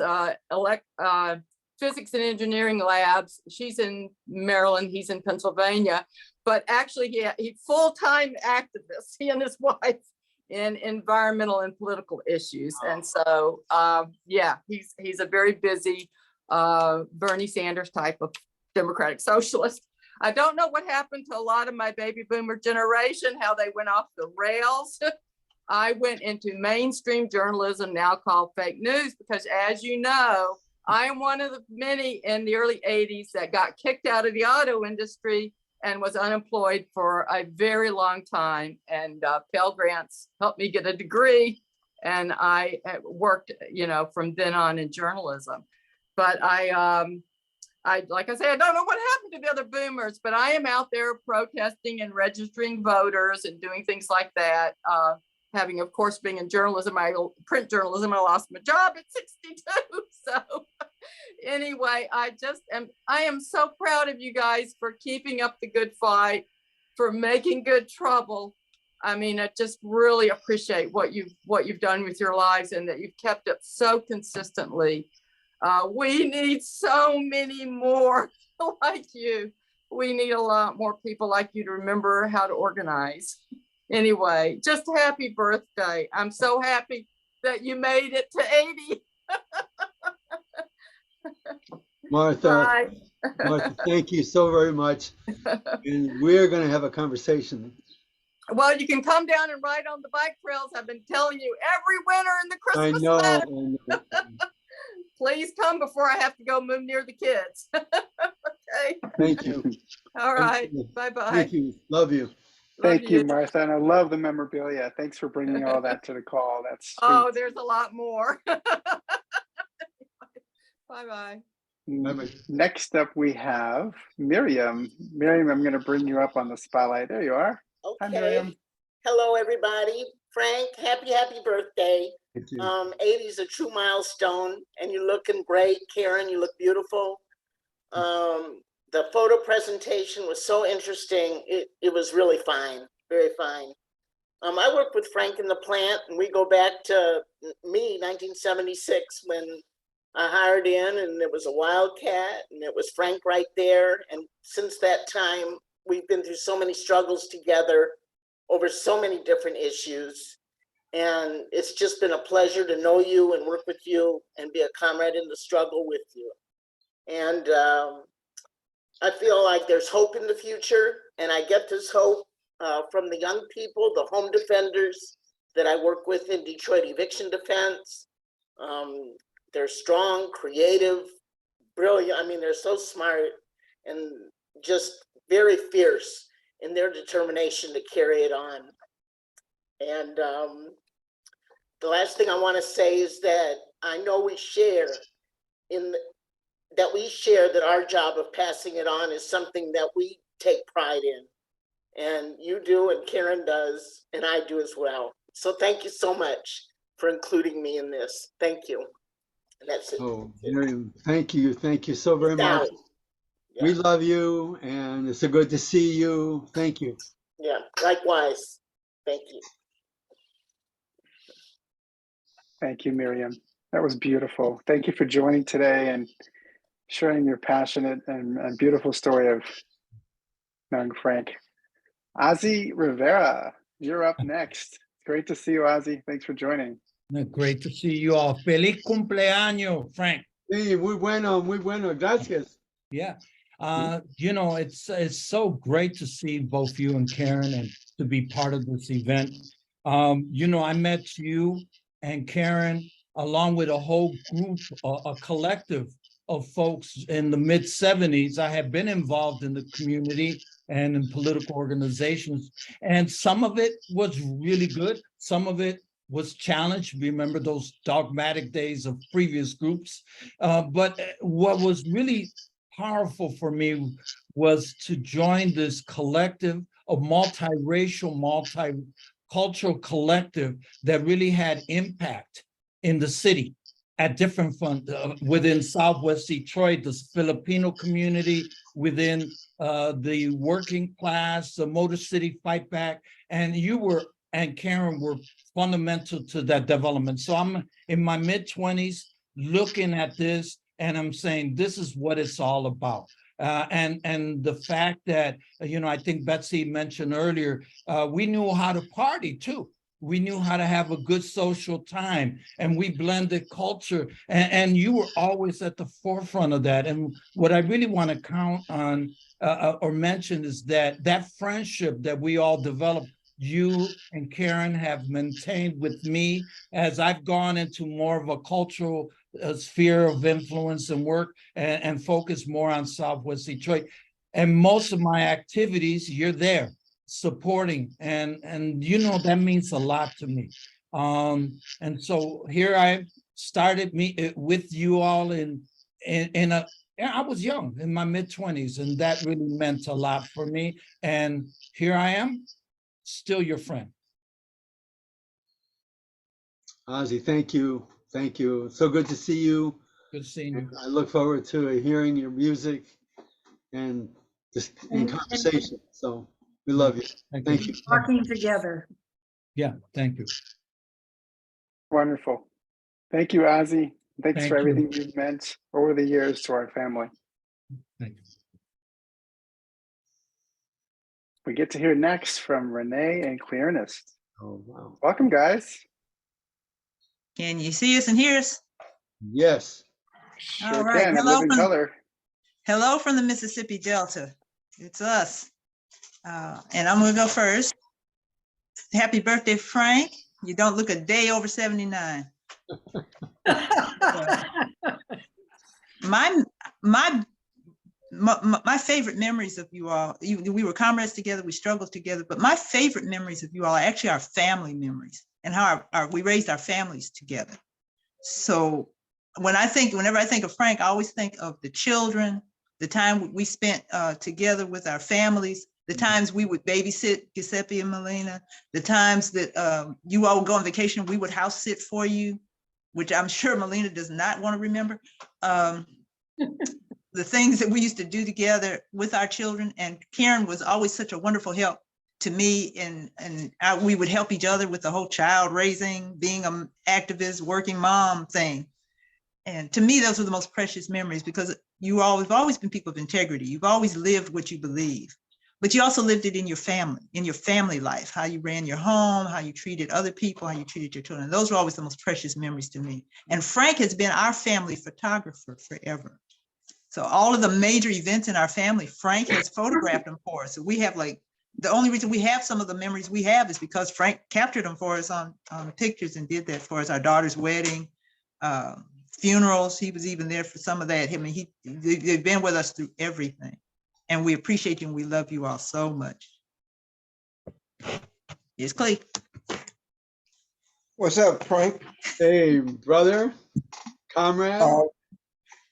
physics and engineering labs. She's in Maryland, he's in Pennsylvania, but actually he full-time activist, he and his wife, in environmental and political issues. And so, yeah, he's a very busy Bernie Sanders type of democratic socialist. I don't know what happened to a lot of my baby boomer generation, how they went off the rails. I went into mainstream journalism, now called fake news, because as you know, I am one of the many in the early 80s that got kicked out of the auto industry and was unemployed for a very long time. And Pell Grants helped me get a degree. And I worked, from then on in journalism. But I like I say, I don't know what happened to the other boomers, but I am out there protesting and registering voters and doing things like that. Having, of course, being in journalism, print journalism, I lost my job at 62. So anyway, I am so proud of you guys for keeping up the good fight, for making good trouble. I mean, I just really appreciate what you've done with your lives and that you've kept it so consistently. We need so many more like you. We need a lot more people like you to remember how to organize. Anyway, just happy birthday. I'm so happy that you made it to 80. Martha, thank you so very much. And we're going to have a conversation. Well, you can come down and ride on the bike trails. I've been telling you every winter in the Christmas letter. Please come before I have to go move near the kids. Okay. Thank you. All right. Bye-bye. Thank you. Love you. Thank you, Martha. And I love the memorabilia. Thanks for bringing all that to the call. That's sweet. Oh, there's a lot more. Bye-bye. Next up, we have Miriam. Miriam, I'm going to bring you up on the spotlight. There you are. Okay. Hi, Miriam. Hello, everybody. Frank, happy birthday. 80 is a true milestone, and you're looking great. Karen, you look beautiful. The photo presentation was so interesting. It was really fine, very fine. I worked with Frank in the plant, and we go back to 1976, when I hired in, and it was a wildcat, and it was Frank right there. And since that time, we've been through so many struggles together over so many different issues. And it's just been a pleasure to know you and work with you and be a comrade in the struggle with you. And I feel like there's hope in the future. And I get this hope from the young people, the home defenders that I work with in Detroit eviction defense. They're strong, creative, brilliant. I mean, they're so smart and just very fierce in their determination to carry it on. And the last thing I want to say is that I know we share that our job of passing it on is something that we take pride in. And you do, and Karen does, and I do as well. So thank you so much for including me in this. Thank you. And that's it. Oh, Miriam, thank you. Thank you so very much. Yeah. We love you, and it's so good to see you. Thank you. Yeah, likewise. Thank you. Thank you, Miriam. That was beautiful. Thank you for joining today and sharing your passionate and beautiful story of knowing Frank. Ozzy Rivera, you're up next. Great to see you, Ozzy. Thanks for joining. Great to see you all. Feliz cumpleaños, Frank. Sí, muy bueno, gracias. Yeah. You know, it's so great to see both you and Karen and to be part of this event. You know, I met you and Karen along with a whole group, a collective of folks in the mid-70s. I had been involved in the community and in political organizations, and some of it was really good. Some of it was challenged. Remember those dogmatic days of previous groups. But what was really powerful for me was to join this collective of multiracial, multicultural collective that really had impact in the city at different within Southwest Detroit, the Filipino community, within the working class, the Motor City Fight Back, and you and Karen were fundamental to that development. So I'm in my mid-20s looking at this, and I'm saying this is what it's all about. And the fact that, you know, I think Betsy mentioned earlier, we knew how to party too. We knew how to have a good social time, and we blended culture, and you were always at the forefront of that. And what I really want to count on or mention is that friendship that we all developed, you and Karen have maintained with me as I've gone into more of a cultural sphere of influence and work and focus more on Southwest Detroit. And most of my activities, you're there supporting, and you know that means a lot to me. And so here I started with you all I was young, in my mid-20s, and that really meant a lot for me. And here I am, still your friend. Ozzy, thank you. Thank you. So good to see you. Good seeing you. I look forward to hearing your music and just in conversation. So we love you. Thank you. Walking together. Yeah, thank you. Wonderful. Thank you, Ozzy. Thanks Thank for you. everything you've meant over the years to our family. Thank you. We get to hear next from Renee and Clearness. Oh, wow. Welcome, guys. Can you see us and hear us? Yes. Sure All right. can. Hello Live in from, color. hello from the Mississippi Delta. It's us. And I'm going to go first. Happy birthday, Frank. You don't look a day over 79. My favorite memories of you all, we were comrades together, we struggled together, but my favorite memories of you all are actually our family memories and how we raised our families together. So whenever I think of Frank, I always think of the children, the time we spent together with our families, the times we would babysit Guiseppe and Melina, the times that you all would go on vacation, we would house sit for you, which I'm sure Melina does not want to remember. The things that we used to do together with our children, and Karen was always such a wonderful help to me, and we would help each other with the whole child raising, being an activist, working mom thing. And to me, those are the most precious memories, because you all have always been people of integrity. You've always lived what you believe, but you also lived it in your family life, how you ran your home, how you treated other people, how you treated your children. Those were always the most precious memories to me. And Frank has been our family photographer forever. So all of the major events in our family, Frank has photographed them for us. So we have the only reason we have some of the memories we have is because Frank captured them for us on pictures and did that for us. Our daughter's wedding, funerals, he was even there for some of that. I mean, they've been with us through everything. And we appreciate you and we love you all so much. Yes, Clay. What's up, Frank? Hey, brother, comrade.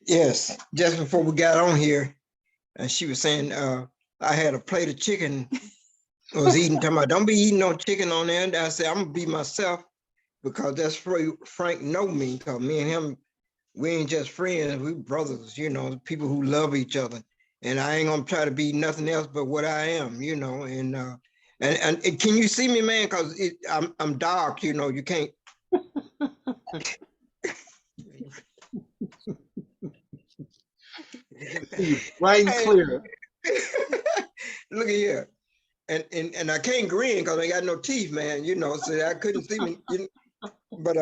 Yes, just before we got on here, and she was saying, I had a plate of chicken. I was eating, talking about, don't be eating no chicken on there. And I said, I'm gonna be myself because that's Frank know me, because me and him, we ain't just friends, we brothers, you know, people who love each other. And I ain't gonna try to be nothing else but what I am, you know. And can you see me, man? Because I'm dark, you know. You can't. Right and clear. Look at here. And I can't grin because I got no teeth, man. You know, so I couldn't see me. You know, but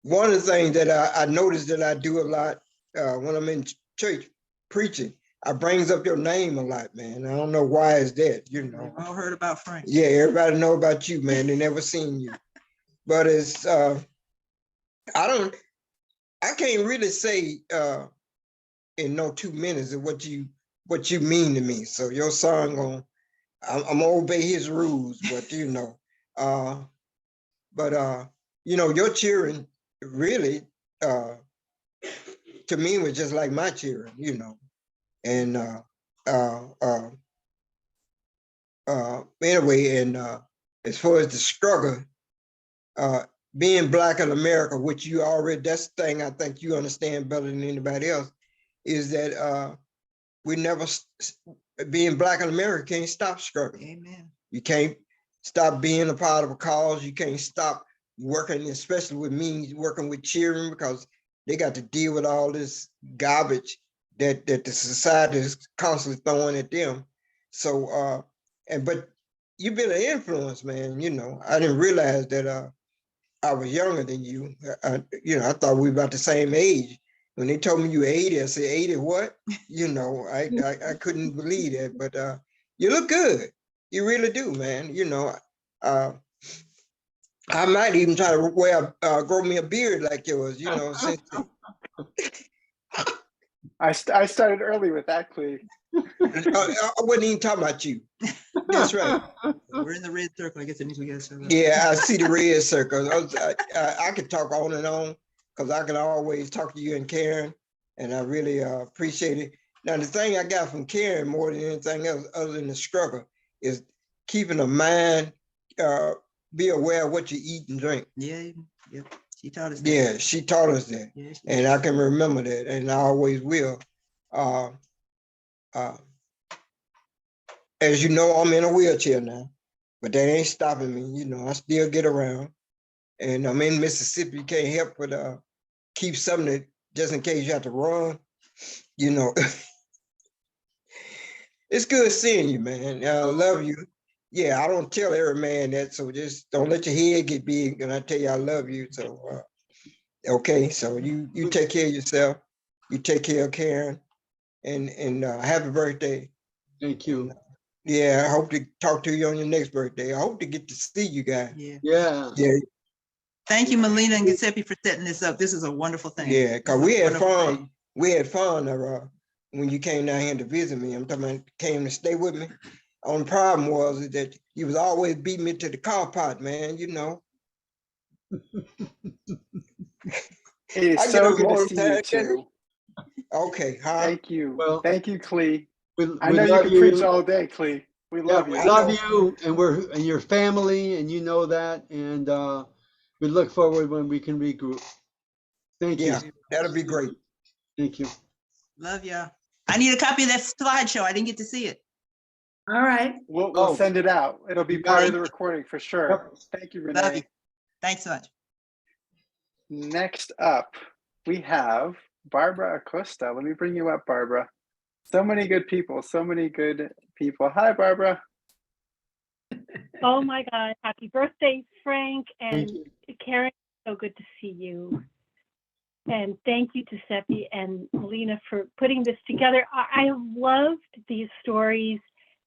one of the things that I noticed that I do a lot when I'm in church preaching, I brings up your name a lot, man. I don't know why is that, you know. We've all heard about Frank. Yeah, everybody know about you, man. They never seen you. But it's I can't really say in no 2 minutes of what you mean to me. So your song I'm gonna obey his rules, but you know, you know, your cheering really to me was just like my cheering, you know. And anyway, and as far as the struggle, being Black in America, which you already, that's the thing I think you understand better than anybody else, is that we never, being Black in America can't stop struggling. Amen. You can't stop being a part of a cause. You can't stop working, especially with me, working with cheering, because they got to deal with all this garbage that the society is constantly throwing at them. So, but you've been an influence, man. You know, I didn't realize that I was younger than you. You know, I thought we were about the same age. When they told me you were 80, I said, 80 what? You know, I couldn't believe that, but you look good. You really do, man. You know, I might even try to grow me a beard like yours, you know, since I started early with that, Clee. I wasn't even talking about you. That's right. We're in the red circle. I guess it means we got to. Yeah, I see the red circle. I could talk on and on because I can always talk to you and Karen, and I really appreciate it. Now, the thing I got from Karen more than anything else, other than the struggle, is keeping a mind, be aware of what you eat and drink. Yeah, yep. She taught us that. Yeah, she taught us that, Yeah, and I can remember that, and I always will. As you know, I'm in a wheelchair now, but that ain't stopping me. You know, I still get around, and I'm in Mississippi. You can't help but keep something that, just in case you have to run. You know, it's good seeing you, man. I love you. Yeah, I don't tell every man that, so just don't let your head get big. And I tell you, I love you. So, okay, so you take care of yourself. You take care of Karen, and happy birthday. Thank you. Yeah, I hope to talk to you on your next birthday. I hope to get to see you guys. Yeah. Thank you, Melina and Guiseppe, for setting this up. This is a wonderful thing. Yeah, because we had Wonderful fun. thing. We had fun when you came down here to visit me. I'm talking about came to stay with me. Only problem was that you was always beating me to the car pot, man, you know. It is so good to see you too. Okay, huh? Thank you. Well, thank you, Clee. We I know you love can preach all day, Clee. We love you. We love you, and we're and your family, and you know that, and we look forward when we can regroup. Thank you. Yeah, that'll be great. Thank you. Love ya. I need a copy of that slideshow. I didn't get to see it. All right. We'll send it out. It'll be part of the recording for sure. Thank you, Renee. Love you. Thanks so much. Next up, we have Barbara Acosta. Let me bring you up, Barbara. So many good people. So many good people. Hi, Barbara. Oh my God. Happy birthday, Frank and Karen. So good to see you. And thank you to Giuseppe and Melina for putting this together. I loved these stories,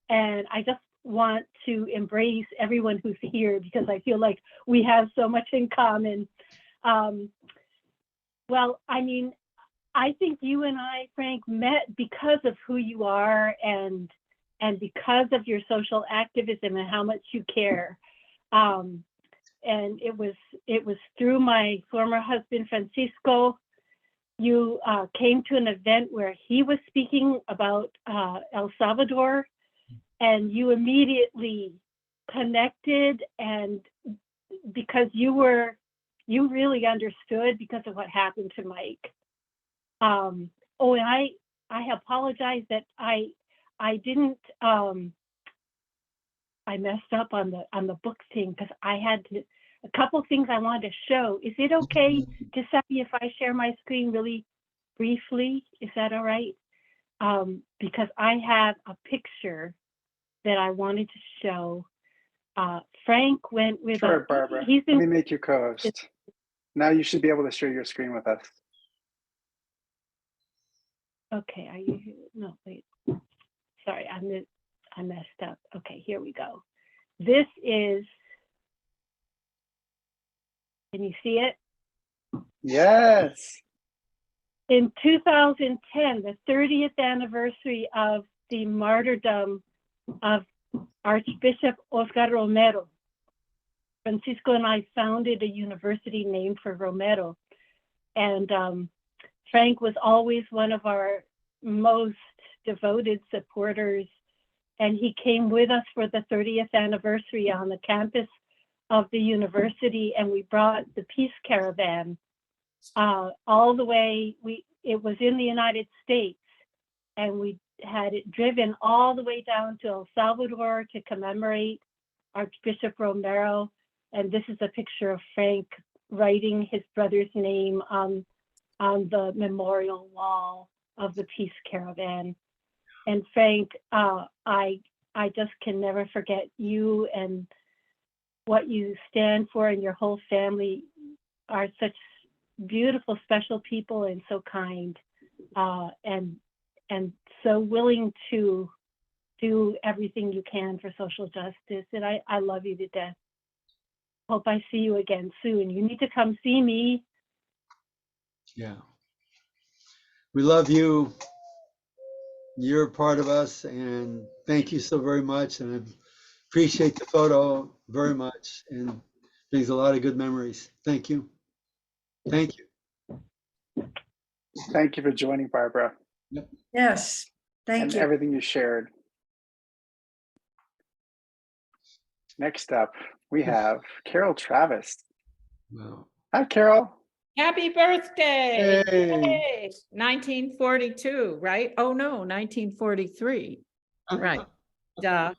and I just want to embrace everyone who's here because I feel like we have so much in common. Well, I mean, I think you and I, Frank, met because of who you are and because of your social activism and how much you care. And it was through my former husband, Francisco. You came to an event where he was speaking about El Salvador, and you immediately connected, and because you really understood because of what happened to Mike. And I apologize that I didn't I messed up on the book thing, because I had a couple things I wanted to show. Is it okay, Giuseppe, if I share my screen really briefly? Is that all right? Because I have a picture that I wanted to show. Frank went with Sure, Barbara. Let me make you co-host. Now you should be able to share your screen with us. Okay, are you? No, wait. Sorry, I messed up. Okay, here we go. This is. Can you see it? Yes. In 2010, the 30th anniversary of the martyrdom of Archbishop Oscar Romero, Francisco and I founded a university named for Romero. And Frank was always one of our most devoted supporters. And he came with us for the 30th anniversary on the campus of the university. And we brought the Peace Caravan all the way. It was in the United States, and we had it driven all the way down to El Salvador to commemorate Archbishop Romero. And this is a picture of Frank writing his brother's name on the memorial wall of the Peace Caravan. And Frank, I just can never forget you, and what you stand for, and your whole family are such beautiful, special people, and so kind, and so willing to do everything you can for social justice. And I love you to death. Hope I see you again soon. You need to come see me. Yeah. We love you. You're a part of us, and thank you so very much. And I appreciate the photo very much, and brings a lot of good memories. Thank you. Thank you. Thank you for joining, Barbara. Yep. Yes, thank and you. everything you shared. Next up, we have Carol Travis. Wow. Hi, Carol. Happy birthday. Hey. Yay. 1942, right? Oh no, 1943. Right. Duh.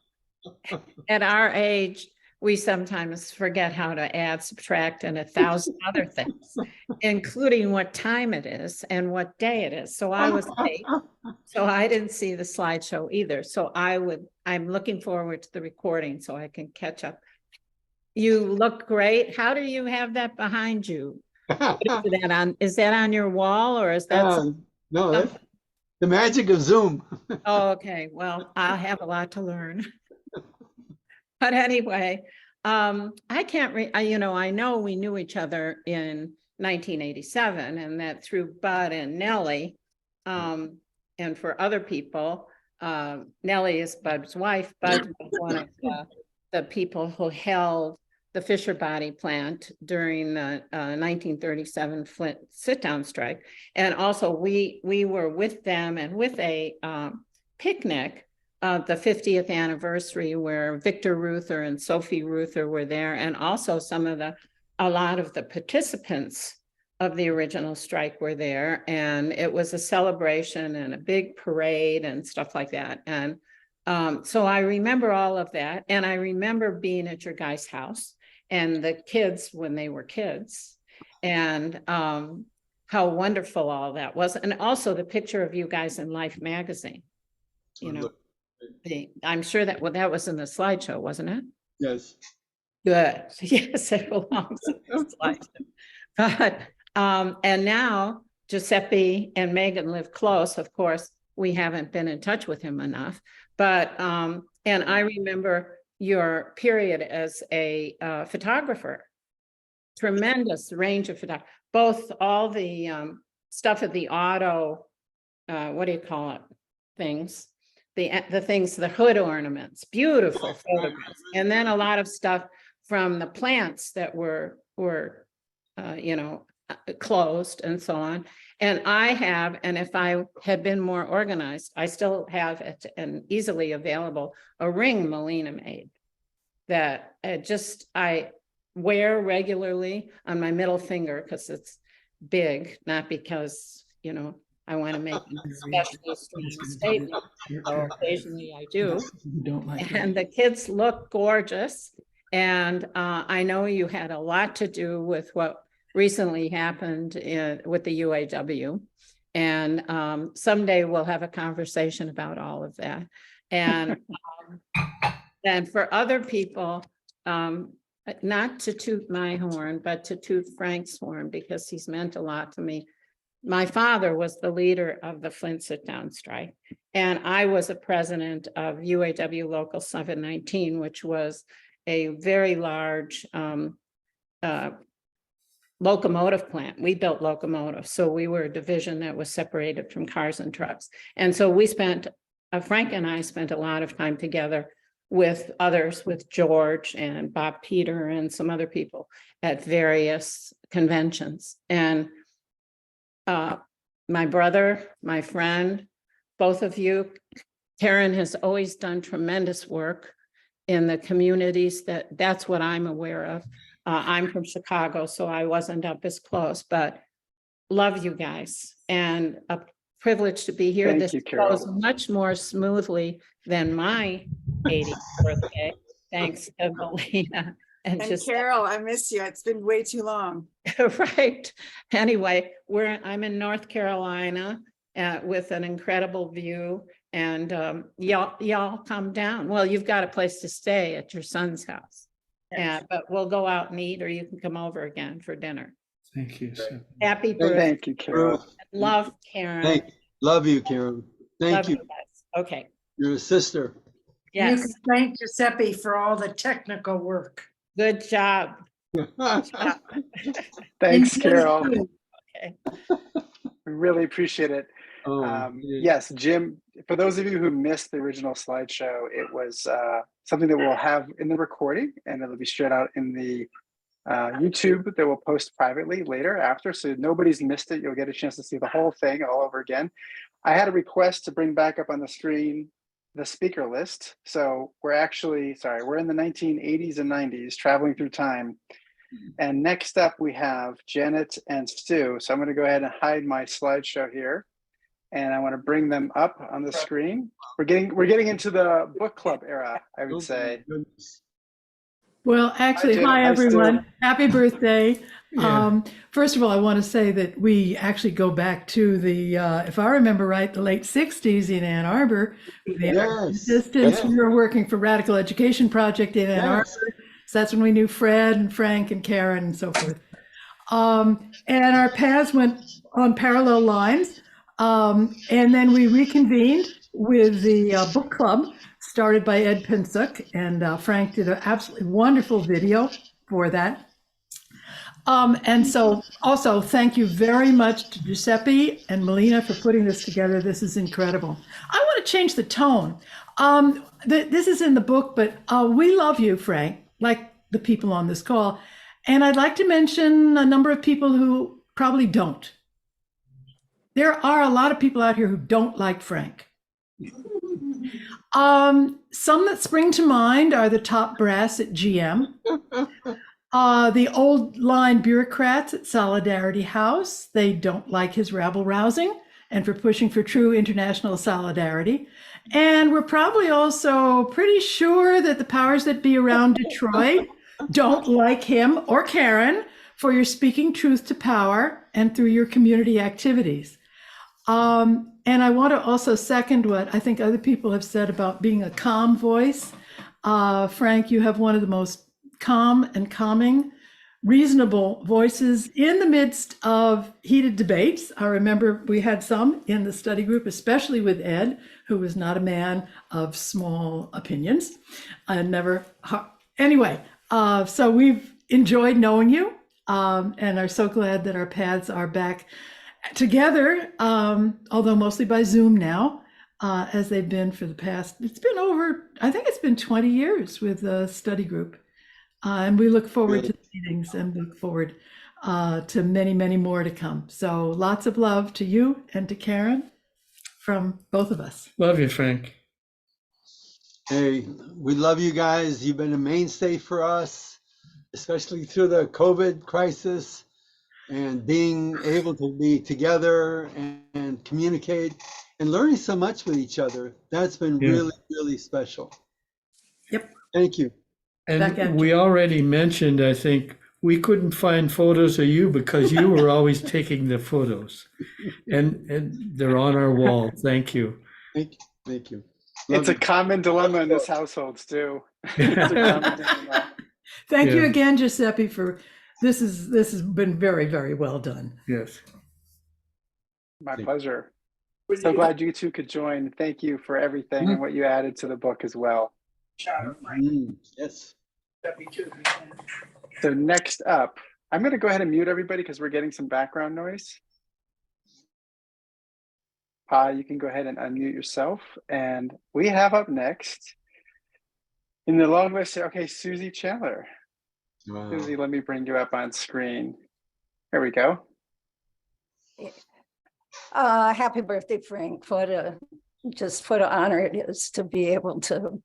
At our age, we sometimes forget how to add, subtract, and 1,000 other things, including what time it is and what day it is. So I was late, so I didn't see the slideshow either. So I'm looking forward to the recording so I can catch up. You look great. How do you have that behind you? Is that on your wall, or is that no, that's the magic of Zoom. Oh, okay. Well, I'll have a lot to learn. But anyway, I can't I know we knew each other in 1987, and that through Bud and Nellie, and for other people, Nellie is Bud's wife. Bud was one of the people who held the Fisher Body plant during the 1937 Flint sit-down strike. And also we were with them and with a picnic of the 50th anniversary where Victor Ruther and Sophie Ruther were there, and also a lot of the participants of the original strike were there. And it was a celebration and a big parade and stuff like that. And so I remember all of that. And I remember being at your guys' house and the kids when they were kids, and how wonderful all that was. And also the picture of you guys in Life magazine, I'm sure that was in the slideshow, wasn't it? Yes. Good. Yes, it belongs in the slideshow. But and now Giuseppe and Megan live close. Of course, we haven't been in touch with him enough. But and I remember your period as a photographer. Tremendous range of photography, both all the stuff at the auto, what do you call it? Things. The things, the hood ornaments, beautiful photographs, and then a lot of stuff from the plants that were closed and so on. And I have, and if I had been more organized, I still have it and easily available, a ring Melina made that I wear regularly on my middle finger because it's big, not because, I want to make a especially strong statement. So occasionally I do. And the kids look gorgeous. And I know you had a lot to do with what recently happened with the UAW. And someday we'll have a conversation about all of that. And and for other people, not to toot my horn, but to toot Frank's horn, because he's meant a lot to me. My father was the leader of the Flint sit-down strike, and I was a president of UAW Local 719, which was a very large locomotive plant. We built locomotives, so we were a division that was separated from cars and trucks. And so we spent, Frank and I spent a lot of time together with others, with George and Bob Peter and some other people at various conventions. And my brother, my friend, both of you, Karen has always done tremendous work in the communities that's what I'm aware of. I'm from Chicago, so I wasn't up as close, but love you guys, and a privilege to be here. Thank This you, Carol. goes much more smoothly than my 80th birthday, thanks to Melina. And just Carol, I miss you. It's been way too long. right. Anyway, I'm in North Carolina with an incredible view, and y'all come down. Well, you've got a place to stay at your son's house. But we'll go out and eat, or you can come over again for dinner. Thank you. Happy birthday. Thank you, Carol. Love, Karen. Love you, Karen. Thank Love you. Guys. Okay. You're a sister. You Yes. can thank Giuseppe for all the technical work. Good job. Thanks, Carol. Okay. We really appreciate it. Yes, Jim, for those of you who missed the original slideshow, it was something that we'll have in the recording, and it'll be shared out in the YouTube that we'll post privately later after. So nobody's missed it. You'll get a chance to see the whole thing all over again. I had a request to bring back up on the screen the speaker list. So we're in the 1980s and 90s, traveling through time. And next up we have Janet and Stu. So I'm going to go ahead and hide my slideshow here, and I want to bring them up on the screen. We're getting into the book club era, I would say. Well, actually, Janet. hi, Hi, Stu. everyone. Happy birthday. Yeah. First of all, I want to say that we actually go back to the, if I remember right, the late 60s in Ann Arbor. Resistance. We were working for Radical Education Project in Ann Arbor. So that's when we knew Fred and Frank and Karen and so forth. And our paths went on parallel lines. And then we reconvened with the book club started by Ed Pinsuk, and Frank did an absolutely wonderful video for that. And so also thank you very much to Giuseppe and Melina for putting this together. This is incredible. I want to change the tone. This is in the book, but we love you, Frank, like the people on this call. And I'd like to mention a number of people who probably don't. There are a lot of people out here who don't like Frank. Some that spring to mind are the top brass at GM, the old line bureaucrats at Solidarity House. They don't like his rabble rousing and for pushing for true international solidarity. And we're probably also pretty sure that the powers that be around Detroit don't like him or Karen for your speaking truth to power and through your community activities. And I want to also second what I think other people have said about being a calm voice. Frank, you have one of the most calm and calming, reasonable voices in the midst of heated debates. I remember we had some in the study group, especially with Ed, who was not a man of small opinions. Anyway, so we've enjoyed knowing you and are so glad that our paths are back together, although mostly by Zoom now, as they've been for the past, I think it's been 20 years with the study group. And we look forward to the meetings and look forward to many, many more to come. So lots of love to you and to Karen from both of us. Love you, Frank. Hey, we love you guys. You've been a mainstay for us, especially through the COVID crisis, and being able to be together and communicate and learning so much with each other. That's been really, really special. Yep. Thank you. And we already mentioned, I think, we couldn't find photos of you because you were always taking the photos. And they're on our wall. Thank you. Thank you. Thank you. It's a common dilemma in this household, too. It's a common dilemma. Thank you again, Giuseppe, for this has been very, very well done. Yes. My pleasure. So glad you two could join. Thank you for everything and what you added to the book as well. Yes. So next up, I'm going to go ahead and mute everybody because we're getting some background noise. You can go ahead and unmute yourself. And we have up next in the long list, okay, Susie Chandler. Wow. Susie, let me bring you up on screen. There we go. Happy birthday, Frank. What an honor it is to be able to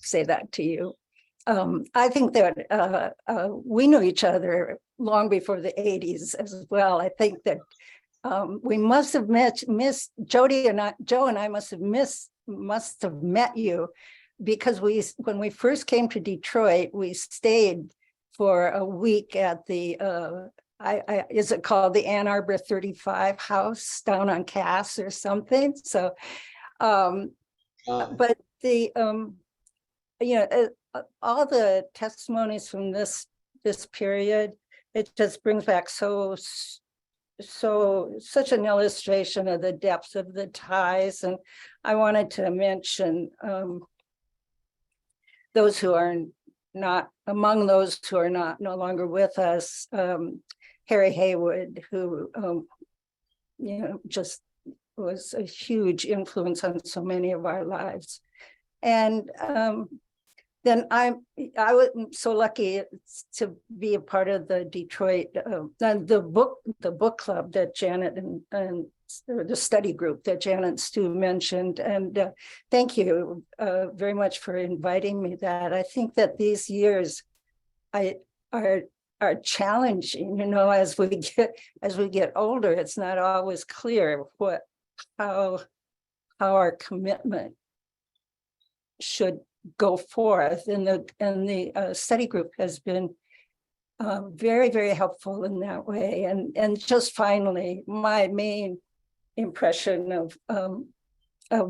say that to you. I think that we knew each other long before the 80s as well. I think that we must have Joe and I must have met you because when we first came to Detroit, we stayed for a week at the is it called the Ann Arbor 35 house down on Cass or something? So, but the all the testimonies from this period, it just brings back such an illustration of the depth of the ties. And I wanted to mention those who are not among those who are no longer with us, Harry Haywood, who just was a huge influence on so many of our lives. And then I was so lucky to be a part of the Detroit, the book club that Janet and the study group that Janet and Stu mentioned. And thank you very much for inviting me. That I think that these years are challenging. As we get older, it's not always clear how our commitment should go forth, and the study group has been very, very helpful in that way. And just finally, my main impression of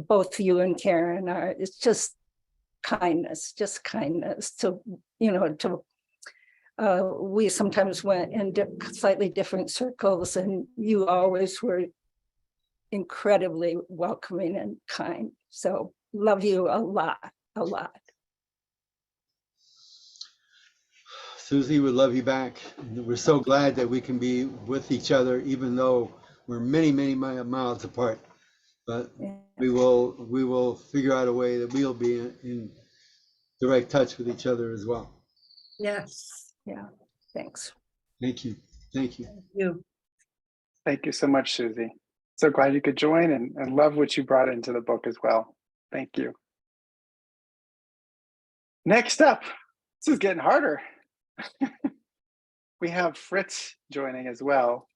both you and Karen it's just kindness to we sometimes went in slightly different circles, and you always were incredibly welcoming and kind. So love you a lot. Susie, we love you back. We're so glad that we can be with each other, even though we're many, many miles apart. But we will figure out a way that we'll be in direct touch with each other as well. Yes. Yeah. Thanks. Thank you. Thank you. Thank you. Thank you so much, Susie. So glad you could join and love what you brought into the book as well. Thank you. Next up, this is getting harder. We have Fritz joining as well.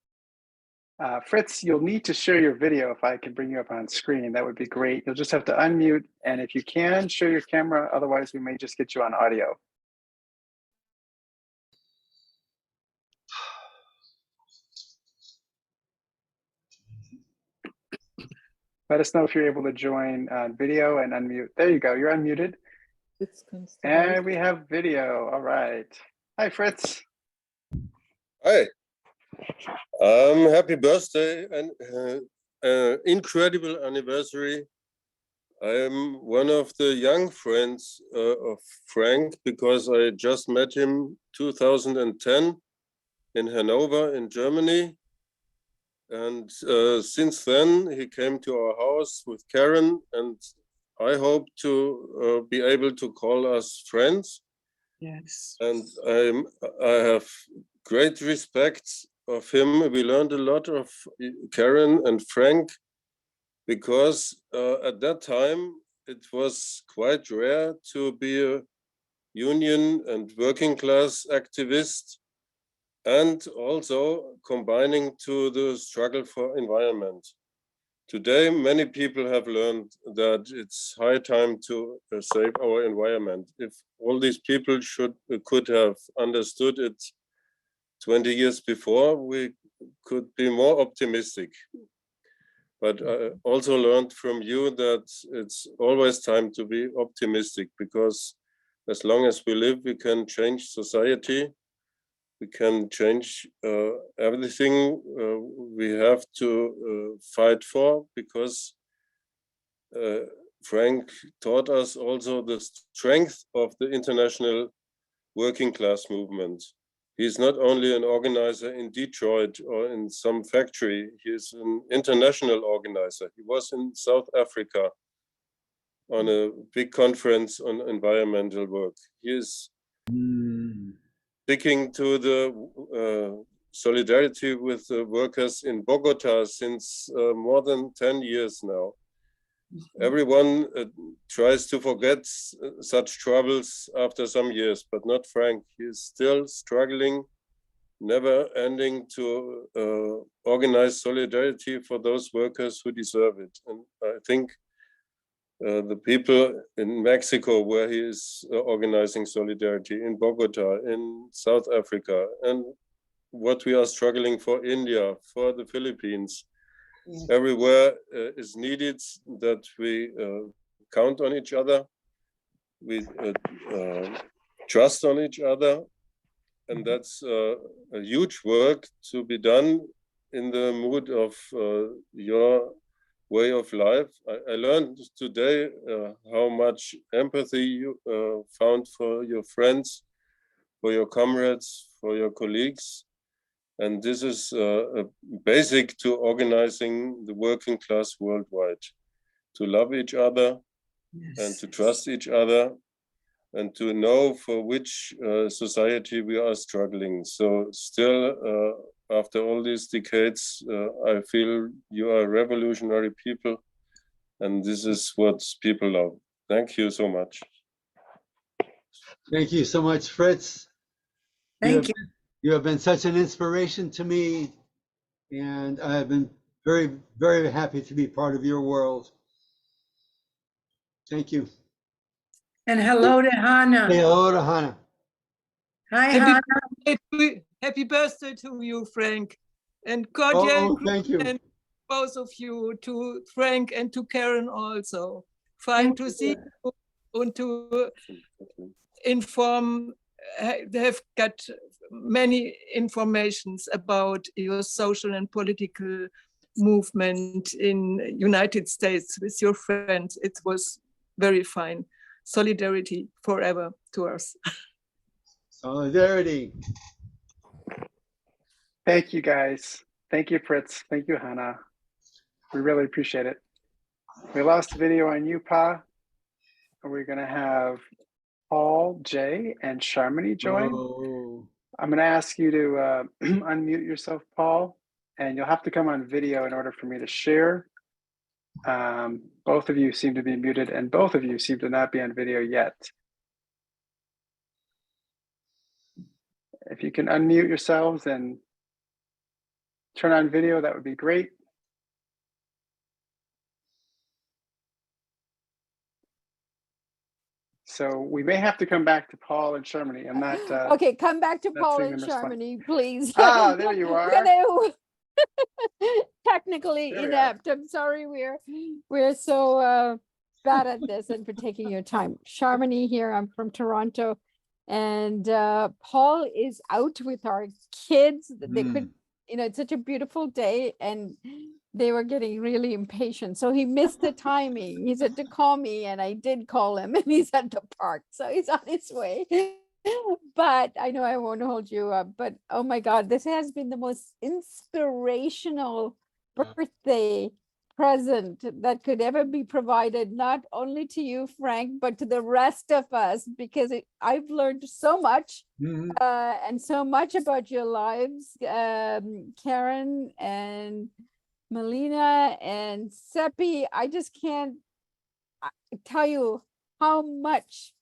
Fritz, you'll need to share your video. If I can bring you up on screen, that would be great. You'll just have to unmute, and if you can, share your camera. Otherwise, we may just get you on audio. Let us know if you're able to join video and unmute. There you go. You're unmuted. And we have video. All right. Hi, Fritz. Hi. Happy birthday and incredible anniversary. I am one of the young friends of Frank because I just met him 2010 in Hanover in Germany. And since then, he came to our house with Karen, and I hope to be able to call us friends. Yes. And I have great respect of him. We learned a lot of Karen and Frank because at that time it was quite rare to be a union and working class activist, and also combining to the struggle for environment. Today, many people have learned that it's high time to save our environment. If all these people could have understood it 20 years before, we could be more optimistic. But I also learned from you that it's always time to be optimistic, because as long as we live, we can change society. We can change everything we have to fight for, because Frank taught us also the strength of the international working class movement. He's not only an organizer in Detroit or in some factory, he's an international organizer. He was in South Africa on a big conference on environmental work. He is sticking to the solidarity with the workers in Bogota since more than 10 years now. Everyone tries to forget such troubles after some years, but not Frank. He is still struggling, never ending to organize solidarity for those workers who deserve it. And I think the people in Mexico, where he is organizing solidarity, in Bogota, in South Africa, and what we are struggling for India, for the Philippines, everywhere is needed that we count on each other, we trust on each other, and that's a huge work to be done in the mood of your way of life. I learned today how much empathy you found for your friends, for your comrades, for your colleagues. And this is basic to organizing the working class worldwide, to love each other and to trust each other and to know for which society we are struggling. So still, after all these decades, I feel you are revolutionary people, and this is what people love. Thank you so much. Thank you so much, Fritz. Thank you. You have been such an inspiration to me, and I have been very, very happy to be part of your world. Thank you. And hello to Hannah. Say hello to Hannah. Hi, Hannah. Happy birthday to you, Frank. And cordial thank you. and both of you, to Frank and to Karen also. Fine to see you and to inform, they have got many informations about your social and political movement in United States with your friends. It was very fine. Solidarity forever to us. Solidarity. Thank you, guys. Thank you, Fritz. Thank you, Hannah. We really appreciate it. We lost video on you, Pa. And we're going to have Paul, Jay, and Sharmini join. Oh. I'm going to ask you to unmute yourself, Paul, and you'll have to come on video in order for me to share. Both of you seem to be muted, and both of you seem to not be on video yet. If you can unmute yourselves and turn on video, that would be great. So we may have to come back to Paul and Sharmini. I'm not. Okay, come back to not Paul seeing and them respond. Sharmini, please. Ah, there you are. Technically inept. I'm sorry, we're so bad at this, and for taking your time. Sharmini here. I'm from Toronto, and Paul is out with our kids. They could, it's such a beautiful day, and they were getting really impatient. So he missed the timing. He said to call me, and I did call him, and he's at the park. So he's on his way. But I know I won't hold you up. But oh my God, this has been the most inspirational birthday present that could ever be provided, not only to you, Frank, but to the rest of us, because I've learned so much and so much about your lives, Karen and Melina and Seppi. I just can't tell you how much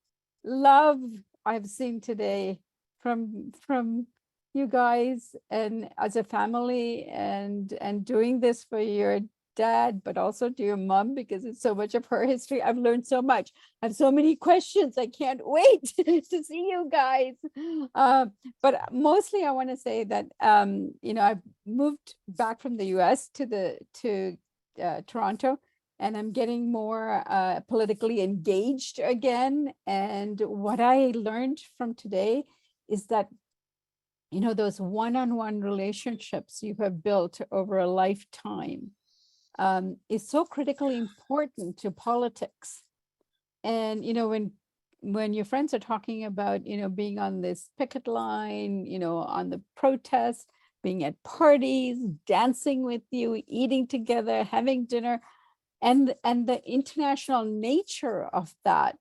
love I've seen today from you guys and as a family, and doing this for your dad, but also to your mom, because it's so much of her history. I've learned so much. I have so many questions. I can't wait to see you guys. But mostly I want to say that, you know, I've moved back from the US to Toronto, and I'm getting more politically engaged again. And what I learned from today is that, you know, those one-on-one relationships you have built over a lifetime is so critically important to politics. And, you know, when your friends are talking about, you know, being on this picket line, you know, on the protest, being at parties, dancing with you, eating together, having dinner, and the international nature of that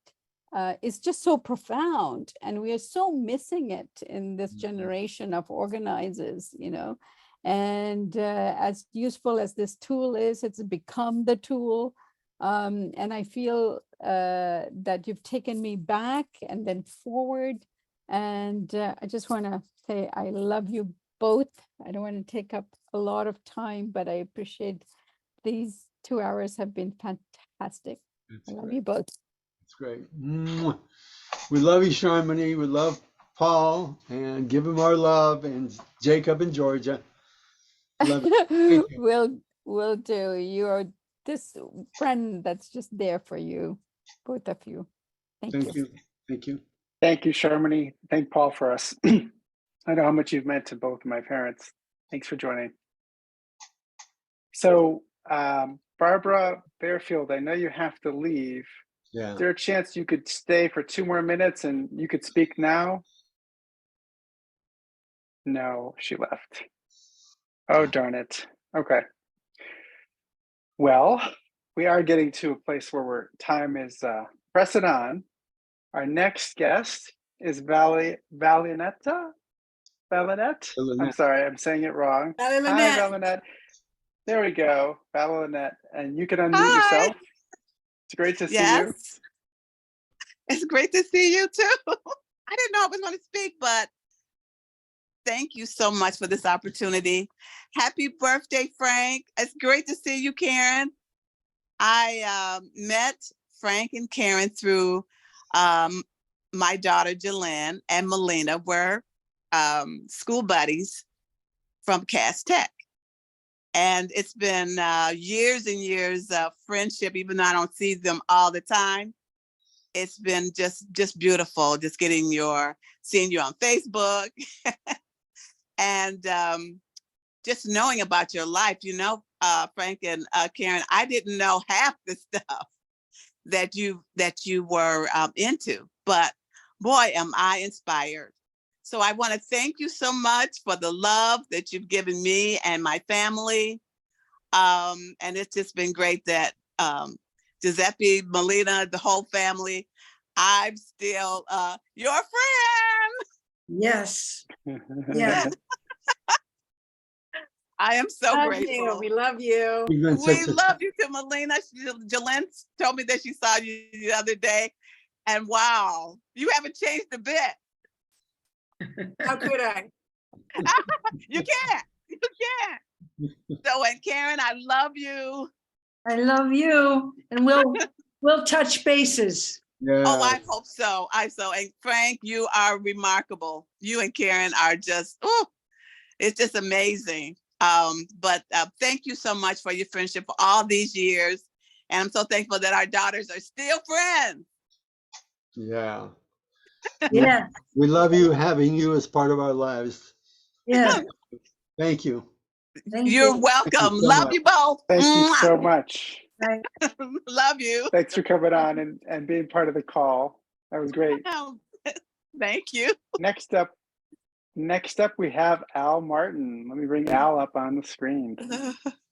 is just so profound. And we are so missing it in this generation of organizers, you know. And as useful as this tool is, it's become the tool. And I feel that you've taken me back and then forward. And I just want to say I love you both. I don't want to take up a lot of time, but I appreciate these 2 hours have been fantastic. I love you both. That's great. Mwah. We love you, Sharmini. We love Paul, and give him our love, and Jacob and Georgia. Love you. Thank you. Will do. You're this friend that's just there for you, both of you. Thank you. Thank you. Thank you, Sharmini. Thank Paul for us. I know how much you've meant to both of my parents. Thanks for joining. So, Barbara Barefield, I know you have to leave. Yeah. Is there a chance you could stay for 2 more minutes and you could speak now? No, she left. Oh, darn it. Okay. Well, we are getting to a place where time is pressing on. Our next guest is Valinetta. I'm sorry, I'm saying it wrong. Hi, Valinette. There we go, Valinette. And you can unmute yourself. It's great to see you. It's great to see you too. I didn't know I was going to speak, but thank you so much for this opportunity. Happy birthday, Frank. It's great to see you, Karen. I met Frank and Karen through my daughter, Jalen, and Melina were school buddies from Cass Tech. And it's been years and years of friendship, even though I don't see them all the time. It's been just beautiful, just seeing you on Facebook and just knowing about your life, you know, Frank and Karen. I didn't know half the stuff that you were into, but boy, am I inspired. So I want to thank you so much for the love that you've given me and my family. And it's just been great that Guiseppe, Melina, the whole family, I'm still your friend. Yes. Yes. I am so Love grateful. you. We love you. We love you too, Melina. Jalen told me that she saw you the other day, and wow, you haven't changed a bit. How could I? You can't. You can't. So, and Karen, I love you. I love you, and we'll touch bases. Yeah. Oh, I hope so. And Frank, you are remarkable. You and Karen are just, it's just amazing. But thank you so much for your friendship for all these years. And I'm so thankful that our daughters are still friends. Yeah. Yeah. We love you, having you as part of our lives. Yeah. Thank you. You're welcome. Love you both. Thank you so much. Love you. Thanks for coming on and being part of the call. That was great. Thank you. Next up, we have Al Martin. Let me bring Al up on the screen.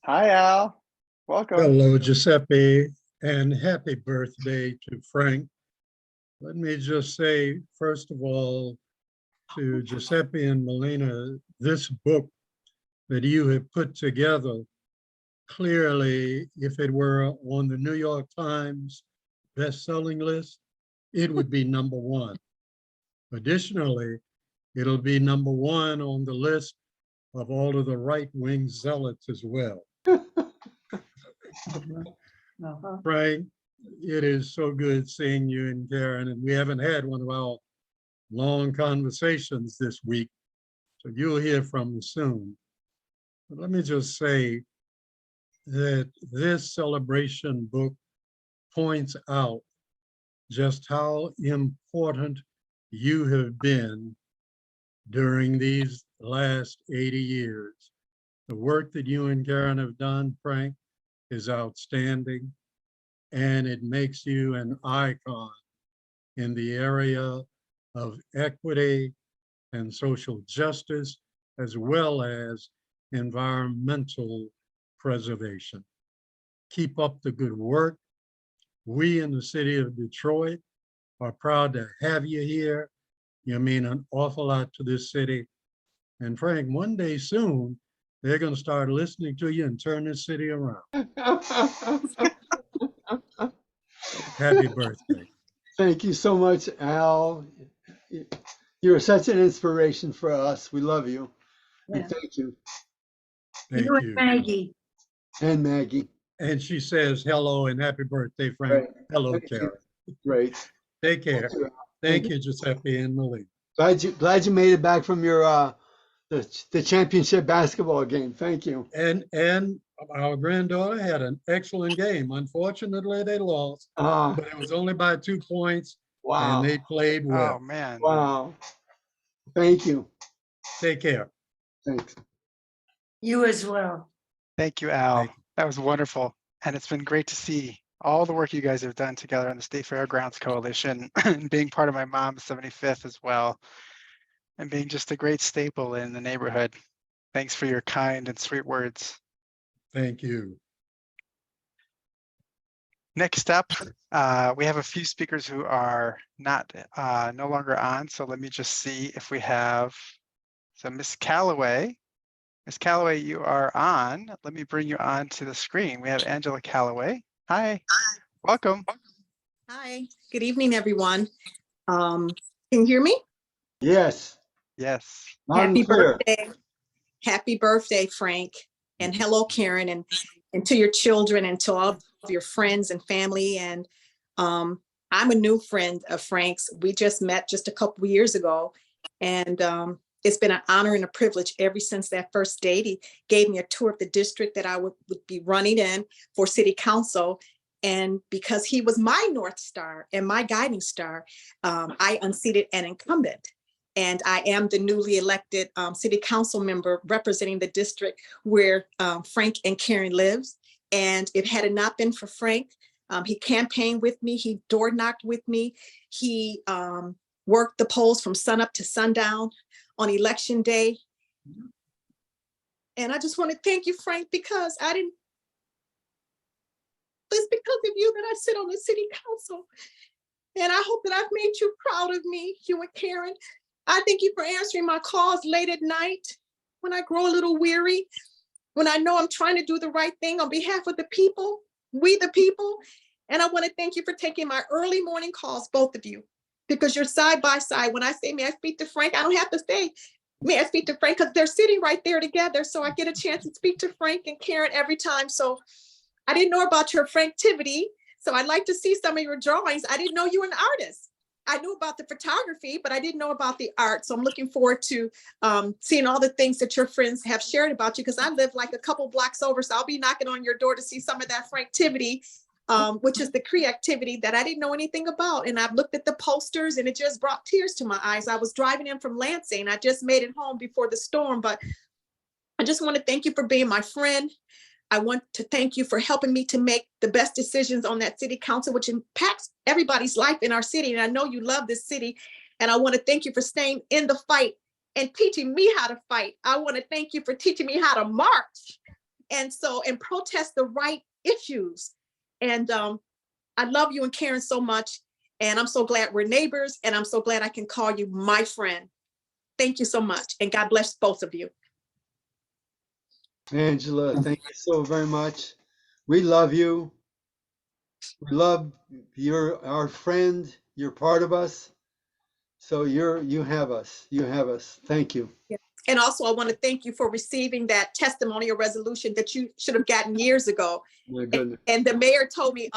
Hi, Al. Welcome. Hello, Giuseppe, and happy birthday to Frank. Let me just say, first of all, to Giuseppe and Melina, this book that you have put together, clearly, if it were on the New York Times best-selling list, it would be #1. Additionally, it'll be #1 on the list of all of the right-wing zealots as well. Frank, it is so good seeing you and Karen, and we haven't had one of our long conversations this week, so you'll hear from me soon. But let me just say that this celebration book points out just how important you have been during these last 80 years. The work that you and Karen have done, Frank, is outstanding, and it makes you an icon in the area of equity and social justice, as well as environmental preservation. Keep up the good work. We in the city of Detroit are proud to have you here. You mean an awful lot to this city. And Frank, one day soon, they're going to start listening to you and turn this city around. Happy birthday. Thank you so much, Al. You're such an inspiration for us. We love you. And thank you. Thank You and you. Maggie. And Maggie. And she says hello and happy birthday, Frank. Right. Hello, Thank you. Karen. Great. Take care. Thank you. Thank you, Giuseppe and Melina. Glad you made it back from your the championship basketball game. Thank you. And our granddaughter had an excellent game. Unfortunately, they lost, but it was only by 2 points. Wow. And they played well. Oh, man. Wow. Thank you. Take care. Thanks. You as well. Thank you, Al. That was wonderful. And it's been great to see all the work you guys have done together on the State Fairgrounds Coalition and being part of my mom's 75th as well, and being just a great staple in the neighborhood. Thanks for your kind and sweet words. Thank you. Next up, we have a few speakers who are no longer on. So let me just see if we have, so Miss Calloway. Miss Calloway, you are on. Let me bring you on to the screen. We have Angela Calloway. Hi, welcome. Hi, good evening, everyone. Can you hear me? Yes. Yes. Happy birthday. Happy birthday, Frank. And hello, Karen, and to your children and to all of your friends and family. And I'm a new friend of Frank's. We just met just a couple of years ago. And it's been an honor and a privilege ever since that first date. He gave me a tour of the district that I would be running in for city council. And because he was my North Star and my guiding star, I unseated an incumbent. And I am the newly elected city council member representing the district where Frank and Karen lives. And if it had not been for Frank, he campaigned with me, he door knocked with me, he worked the polls from sunup to sundown on election day. And I just want to thank you, Frank, because it's because of you that I sit on the city council. And I hope that I've made you proud of me, you and Karen. I thank you for answering my calls late at night when I grow a little weary, when I know I'm trying to do the right thing on behalf of the people, we the people. And I want to thank you for taking my early morning calls, both of you, because you're side by side. When I say, may I speak to Frank, I don't have to say, may I speak to Frank, because they're sitting right there together. So I get a chance to speak to Frank and Karen every time. So I didn't know about your Franktivity. So I'd like to see some of your drawings. I didn't know you were an artist. I knew about the photography, but I didn't know about the art. So I'm looking forward to seeing all the things that your friends have shared about you, because I live like a couple blocks over. So I'll be knocking on your door to see some of that Franktivity, which is the creativity that I didn't know anything about. And I've looked at the posters and it just brought tears to my eyes. I was driving in from Lansing. I just made it home before the storm, but I just want to thank you for being my friend. I want to thank you for helping me to make the best decisions on that city council, which impacts everybody's life in our city. And I know you love this city. And I want to thank you for staying in the fight and teaching me how to fight. I want to thank you for teaching me how to march and protest the right issues. And I love you and Karen so much. And I'm so glad we're neighbors. And I'm so glad I can call you my friend. Thank you so much. And God bless both of you. Angela, thank you so very much. We love you. We love you're our friend. You're part of us. So you have us. You have us. Thank you. Yeah. And also, I want to thank you for receiving that testimonial resolution that you should have gotten years ago. My goodness. And the mayor told me,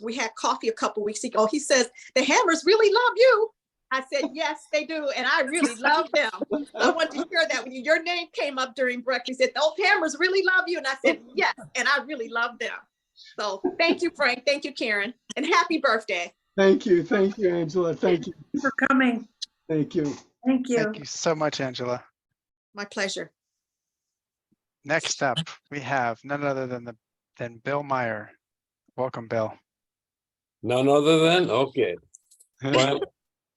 we had coffee a couple weeks ago. He says, the Hammers really love you. I said, yes, they do. And I really love them. So I want to share that with you. Your name came up during breakfast. He said, those Hammers really love you. And I said, yes, and I really love them. So thank you, Frank. Thank you, Karen. And happy birthday. Thank you. Thank you, Angela. Thank you. For coming. Thank you. Thank you. Thank you so much, Angela. My pleasure. Next up, we have none other than Bill Meyer. Welcome, Bill. None other than, okay. Well,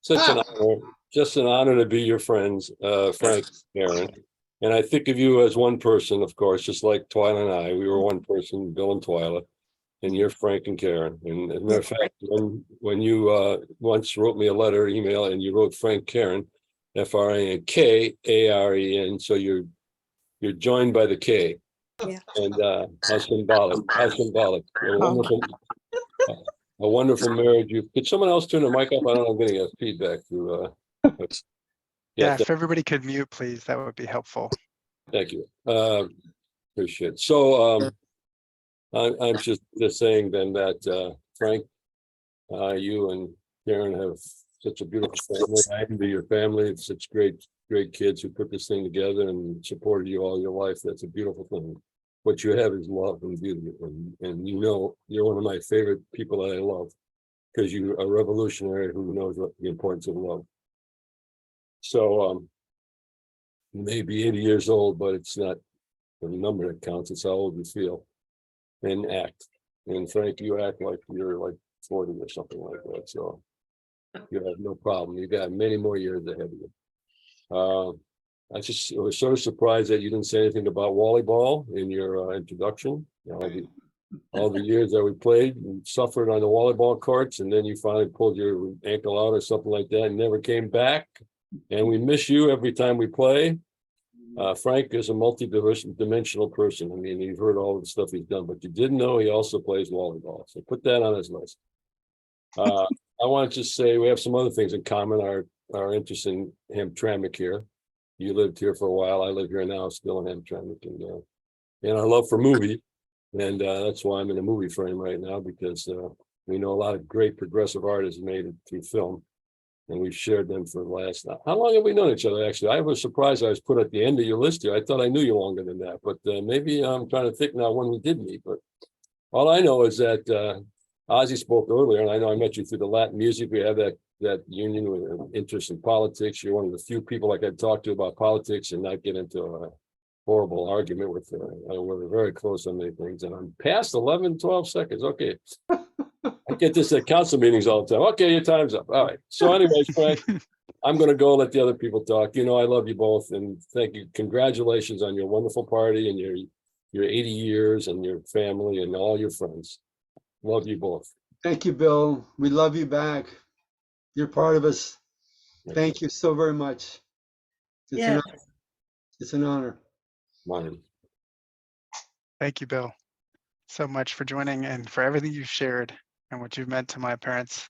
such an honor, just an honor to be your friends, Frank, Karen. And I think of you as one person, of course, just like Twyla and I. We were one person, Bill and Twyla, and you're Frank and Karen. And as a matter of fact, when you once wrote me a letter, email, and you wrote Frank Karen, F-R-A-N-K-A-R-E-N, so you're joined by the K. Yeah. And how symbolic, how symbolic. A wonderful marriage. Could someone else turn the mic up? I don't know, I'm getting a feedback through. Yeah, if everybody could mute, please, that would be helpful. Thank you. Appreciate it. So I'm just saying then that Frank, you and Karen have such a beautiful family. I envy your family. It's such great kids who put this thing together and supported you all your life. That's a beautiful thing. What you have is love and beauty, and you know you're one of my favorite people that I love because you're a revolutionary who knows what the importance of love. So you may be 80 years old, but it's not the number that counts, it's how old you feel and act. And Frank, you act like you're like 40 or something like that, so you have no problem. You got many more years ahead of you. I just was sort of surprised that you didn't say anything about volleyball in your introduction. All the years that we played and suffered on the volleyball courts, and then you finally pulled your ankle out or something like that and never came back. And we miss you every time we play. Frank is a multi-dimensional person. I mean, you've heard all the stuff he's done, but you didn't know he also plays volleyball. So put that on his list. I want to just say we have some other things in common. Our interest in Hamtramck here. You lived here for a while. I live here now, still in Hamtramck, and our love for movie. And that's why I'm in a movie frame right now, because we know a lot of great progressive artists made it through film, and we've shared them for the last. How long have we known each other? Actually, I was surprised I was put at the end of your list here. I thought I knew you longer than that, but maybe I'm trying to think now when we did meet. But all I know is that Ozzy spoke earlier, and I know I met you through the Latin music. We have that union with an interest in politics. You're one of the few people I could talk to about politics and not get into a horrible argument with. We're very close on many things, and I'm past 11, 12 seconds. Okay. I get this at council meetings all the time. Okay, your time's up. All right. So anyways, Frank, I'm going to go let the other people talk. You know, I love you both, and thank you. Congratulations on your wonderful party and your 80 years and your family and all your friends. Love you both. Thank you, Bill. We love you back. You're part of us. Thank you so very much. It's an honor. Mine. Thank you, Bill, so much for joining and for everything you've shared and what you've meant to my parents.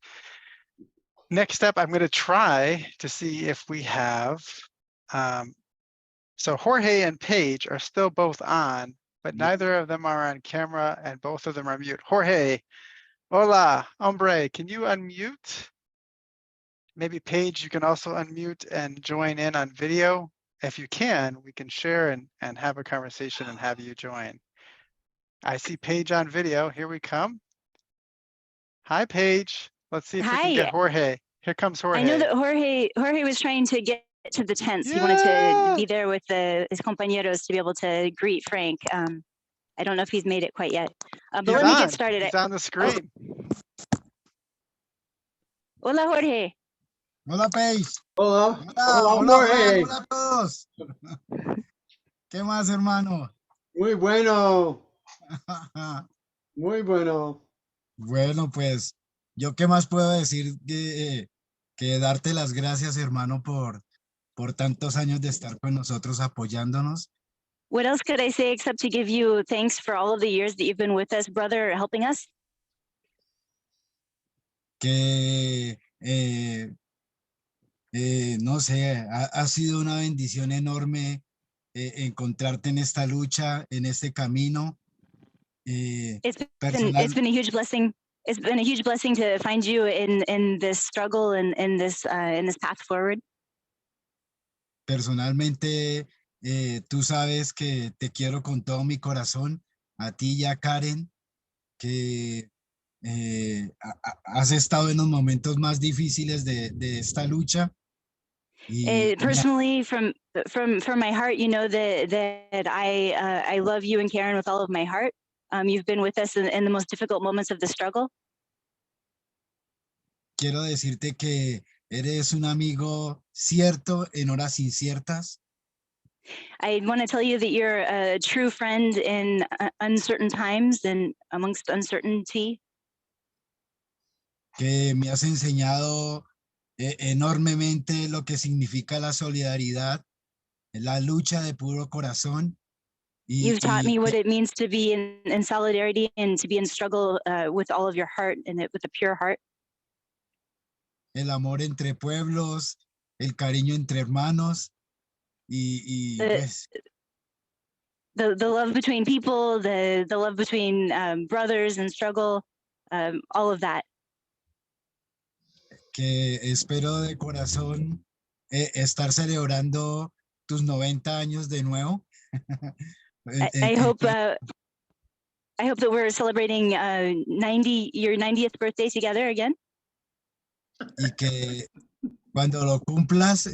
Next up, I'm going to try to see if we have, so Jorge and Paige are still both on, but neither of them are on camera and both of them are mute. Jorge, hola, hombre, can you unmute? Maybe Paige, you can also unmute and join in on video. If you can, we can share and have a conversation and have you join. I see Paige on video. Here we come. Hi, Paige. Let's see if we can get Jorge. Here comes Jorge. I know that Jorge was trying to get to the tents. He wanted to be there with his compañeros to be able to greet Frank. I don't know if he's made it quite yet. But let me get started. He's on the screen. Hola, Jorge. Hola, Paige. Hola. Hola, Jorge. hola a todos. ¿Qué más, hermano? Muy bueno. Muy bueno. Bueno, pues, ¿yo qué más puedo decir que darte las gracias, hermano, por tantos años de estar con nosotros apoyándonos? What else could I say except to give you thanks for all of the years that you've been with us, brother, helping us? Que, no sé, ha sido una bendición enorme encontrarte en esta lucha, en este camino. It's Personal, been a huge blessing. It's been a huge blessing to find you in this struggle and in this path forward. personalmente, tú sabes que te quiero con todo mi corazón, a ti y a Karen, que has estado en los momentos más difíciles de esta lucha. Y Personally, from my heart, you know that I love you and Karen with all of my heart. You've been with us in the most difficult moments of the struggle. quiero decirte que eres un amigo cierto en horas inciertas, I want to tell you that you're a true friend in uncertain times and amongst uncertainty. que me has enseñado enormemente lo que significa la solidaridad, la lucha de puro corazón. You've taught me what it means to be in solidarity and to be in struggle with all of your heart and with a pure heart. El amor entre pueblos, el cariño entre hermanos pues, the love between people, the love between brothers and struggle, all of that. que espero de corazón estar celebrando tus 90 años de nuevo. I hope that we're celebrating your 90th birthday together again. Y que cuando lo cumplas,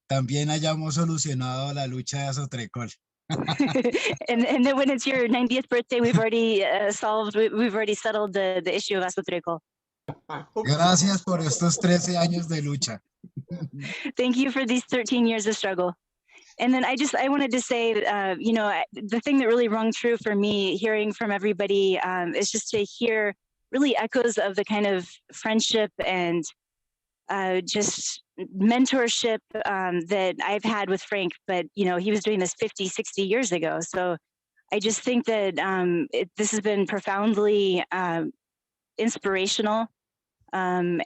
también hayamos solucionado la lucha de Azotrecol. and then when it's your 90th birthday, we've already we've already settled the issue of Azotrecol. Gracias por estos 13 años de lucha. Thank you for these 13 years of struggle. And then I wanted to say, you know, the thing that really rung true for me, hearing from everybody, is just to hear really echoes of the kind of friendship and just mentorship that I've had with Frank. But, you know, he was doing this 50, 60 years ago. So I just think that this has been profoundly inspirational. And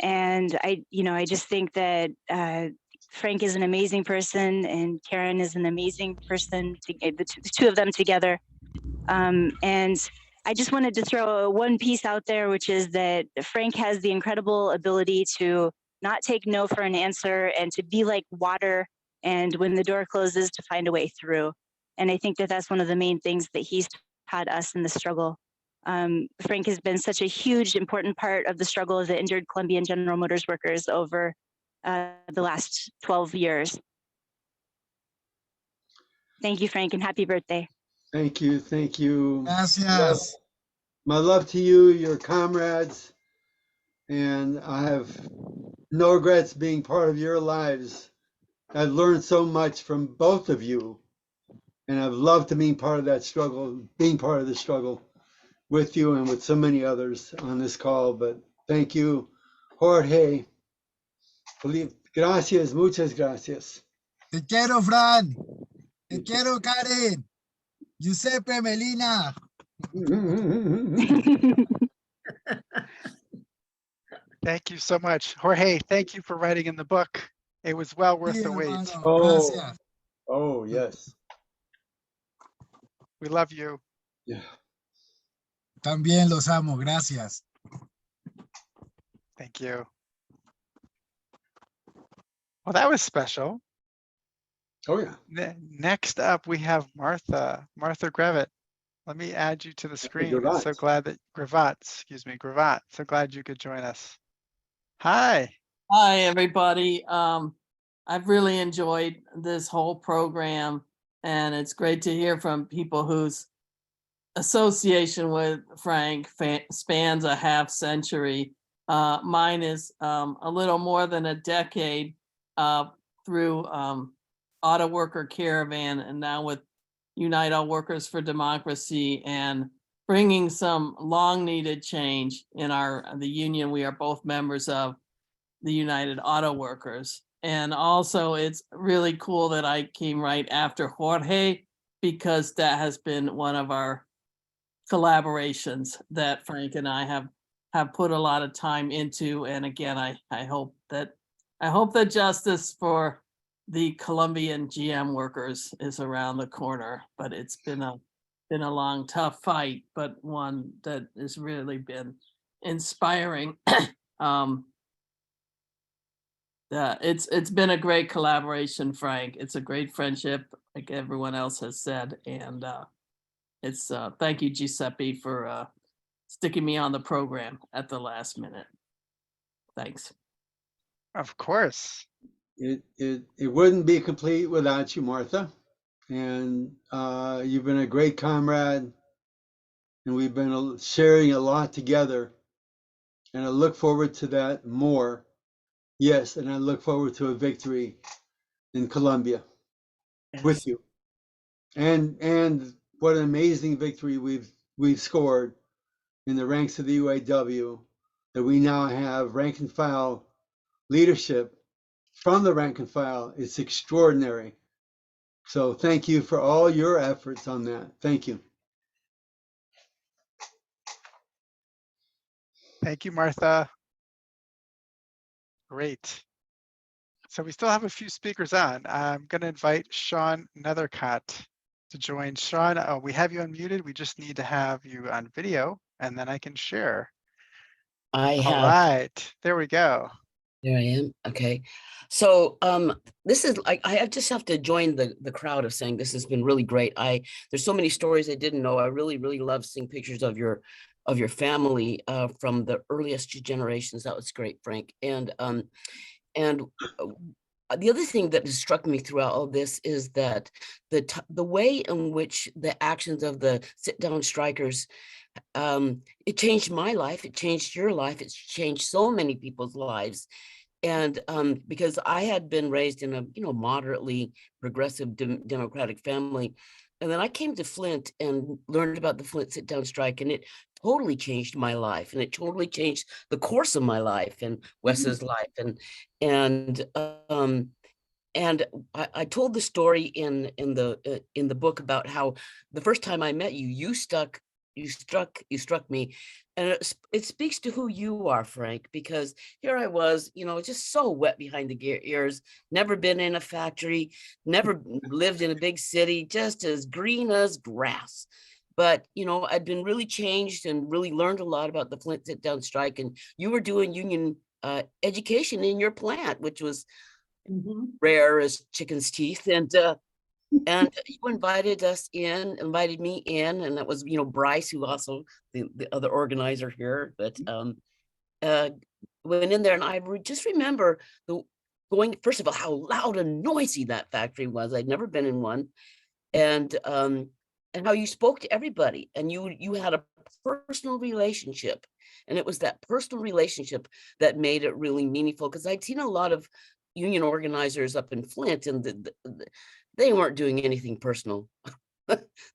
I just think that Frank is an amazing person and Karen is an amazing person, the two of them together. And I just wanted to throw one piece out there, which is that Frank has the incredible ability to not take no for an answer and to be like water. And when the door closes, to find a way through. And I think that that's one of the main things that he's taught us in the struggle. Frank has been such a huge, important part of the struggle of the injured Colombian General Motors workers over the last 12 years. Thank you, Frank, and happy birthday. Thank you. Thank you. Gracias. My love to you, your comrades, and I have no regrets being part of your lives. I've learned so much from both of you, and I've loved to be part of that struggle, being part of the struggle with you and with so many others on this call. But thank you, Jorge. Gracias, muchas gracias. Te quiero, Fran. Te quiero, Karen. Giuseppe, Melina. Thank you so much. Jorge, thank you for writing in the book. It was well worth the wait. Gracias. Oh, yes. We love you. Yeah. También los amo. Gracias. Thank you. Well, that was special. Oh, yeah. Next up, we have Martha Grevitt. Let me add you to the screen. I'm so glad that Grevat. So glad you could join us. Hi. Hi, everybody. I've really enjoyed this whole program, and it's great to hear from people whose association with Frank spans a half century. Mine is a little more than a decade through Auto Worker Caravan, and now with Unite All Workers for Democracy and bringing some long needed change in the union we are both members of, the United Auto Workers. And also it's really cool that I came right after Jorge, because that has been one of our collaborations that Frank and I have put a lot of time into. And again, I hope that justice for the Colombian GM workers is around the corner, but it's been a long, tough fight, but one that has really been inspiring. It's been a great collaboration, Frank. It's a great friendship, like everyone else has said, and it's thank you, Giuseppe, for sticking me on the program at the last minute. Thanks. Of course. It wouldn't be complete without you, Martha. And you've been a great comrade, and we've been sharing a lot together. And I look forward to that more. Yes, and I look forward to a victory in Colombia with you. And what an amazing victory we've scored in the ranks of the UAW, that we now have rank and file leadership from the rank and file. It's extraordinary. So thank you for all your efforts on that. Thank you. Thank you, Martha. Great. So we still have a few speakers on. I'm going to invite Sean Nethercott to join. Sean, we have you unmuted. We just need to have you on video, and then I can share. All right, there we go. There I am. Okay. So this is like, I just have to join the crowd of saying this has been really great. There's so many stories I didn't know. I really love seeing pictures of your family from the earliest generations. That was great, Frank. And the other thing that has struck me throughout all this is that the way in which the actions of the sit-down strikers, it changed my life, it changed your life, it's changed so many people's lives. And because I had been raised in a moderately progressive democratic family, and then I came to Flint and learned about the Flint sit-down strike, and it totally changed my life, and it totally changed the course of my life and Wes's life. And I told the story in the book about how the first time I met you, you struck me, and it speaks to who you are, Frank, because here I was, just so wet behind the ears, never been in a factory, never lived in a big city, just as green as grass. But, I'd been really changed and really learned a lot about the Flint sit-down strike, and you were doing union education in your plant, which was rare as chicken's teeth. And you invited me in, and that was, Bryce, who also the other organizer here, but went in there, and I just remember going, first of all, how loud and noisy that factory was. I'd never been in one. And how you spoke to everybody, and you had a personal relationship, and it was that personal relationship that made it really meaningful, because I'd seen a lot of union organizers up in Flint, and they weren't doing anything personal.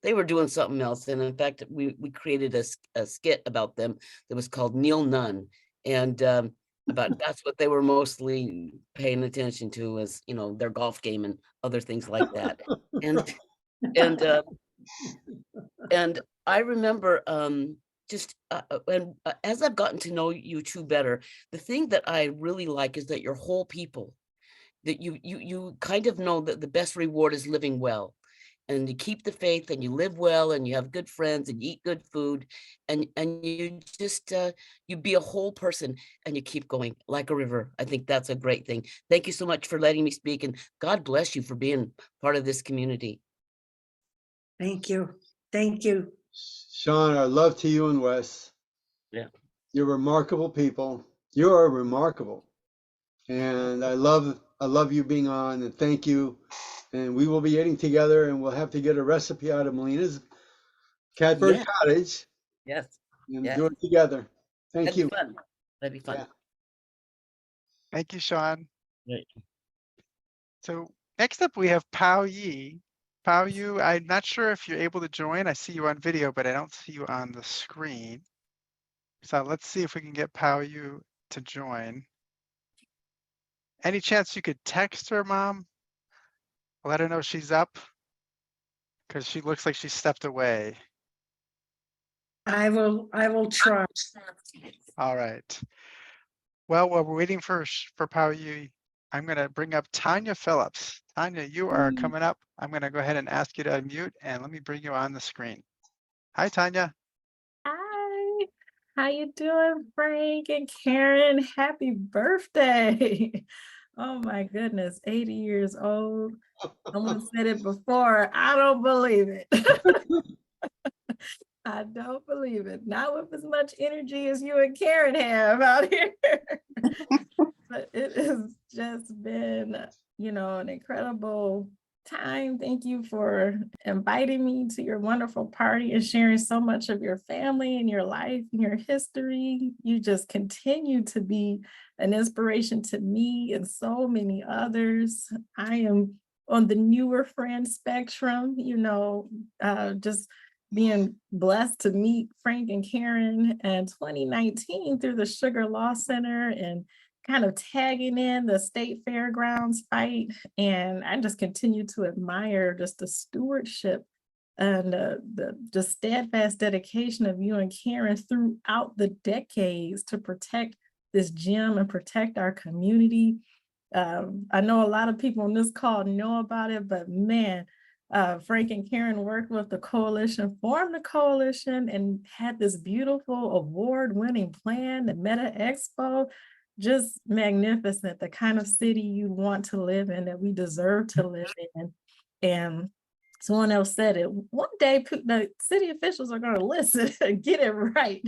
They were doing something else. And in fact, we created a skit about them that was called Neil Nunn, and about that's what they were mostly paying attention to, was their golf game and other things like that. And I remember as I've gotten to know you two better, the thing that I really like is that you're whole people, that you kind of know that the best reward is living well, and you keep the faith, and you live well, and you have good friends, and you eat good food, and you just you be a whole person, and you keep going like a river. I think that's a great thing. Thank you so much for letting me speak, and God bless you for being part of this community. Thank you. Thank you. Sean, our love to you and Wes. Yeah. You're remarkable people. You are remarkable. And I love you being on, and thank you. And we will be eating together, and we'll have to get a recipe out of Melina's Catbird Cottage. Yes. And do it together. Thank you. That'd be fun. Yeah. Thank you, Sean. Right. So next up, we have Pao Yi. Pao Yu, I'm not sure if you're able to join. I see you on video, but I don't see you on the screen. So let's see if we can get Pao Yu to join. Any chance you could text her, Mom? Let her know she's up, because she looks like she stepped away. I will try. All right. Well, while we're waiting for Pao Yu, I'm going to bring up Tanya Phillips. Tanya, you are coming up. I'm going to go ahead and ask you to unmute, and let me bring you on the screen. Hi, Tanya. Hi, how you doing, Frank and Karen? Happy birthday. Oh my goodness, 80 years old. Someone said it before. I don't believe it. I don't believe it. Not with as much energy as you and Karen have out here. But it has just been, an incredible time. Thank you for inviting me to your wonderful party and sharing so much of your family and your life and your history. You just continue to be an inspiration to me and so many others. I am on the newer friend spectrum, just being blessed to meet Frank and Karen in 2019 through the Sugar Law Center and kind of tagging in the state fairgrounds fight. And I just continue to admire just the stewardship and the just steadfast dedication of you and Karen throughout the decades to protect this gem and protect our community. I know a lot of people on this call know about it, but man, Frank and Karen worked with the coalition, formed the coalition, and had this beautiful award-winning plan, the Meta Expo. Just magnificent, the kind of city you want to live in, that we deserve to live in. And someone else said it, one day the city officials are going to listen and get it right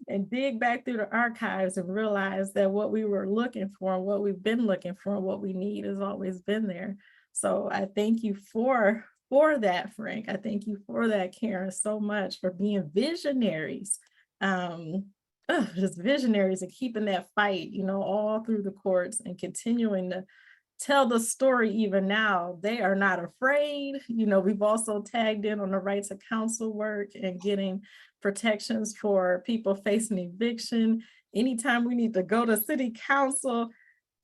and dig back through the archives and realize that what we were looking for, what we've been looking for, what we need has always been there. So I thank you for that, Frank. I thank you for that, Karen, so much, for being visionaries. Just visionaries and keeping that fight, all through the courts and continuing to tell the story even now. They are not afraid. We've also tagged in on the right to counsel work and getting protections for people facing eviction. Anytime we need to go to city council,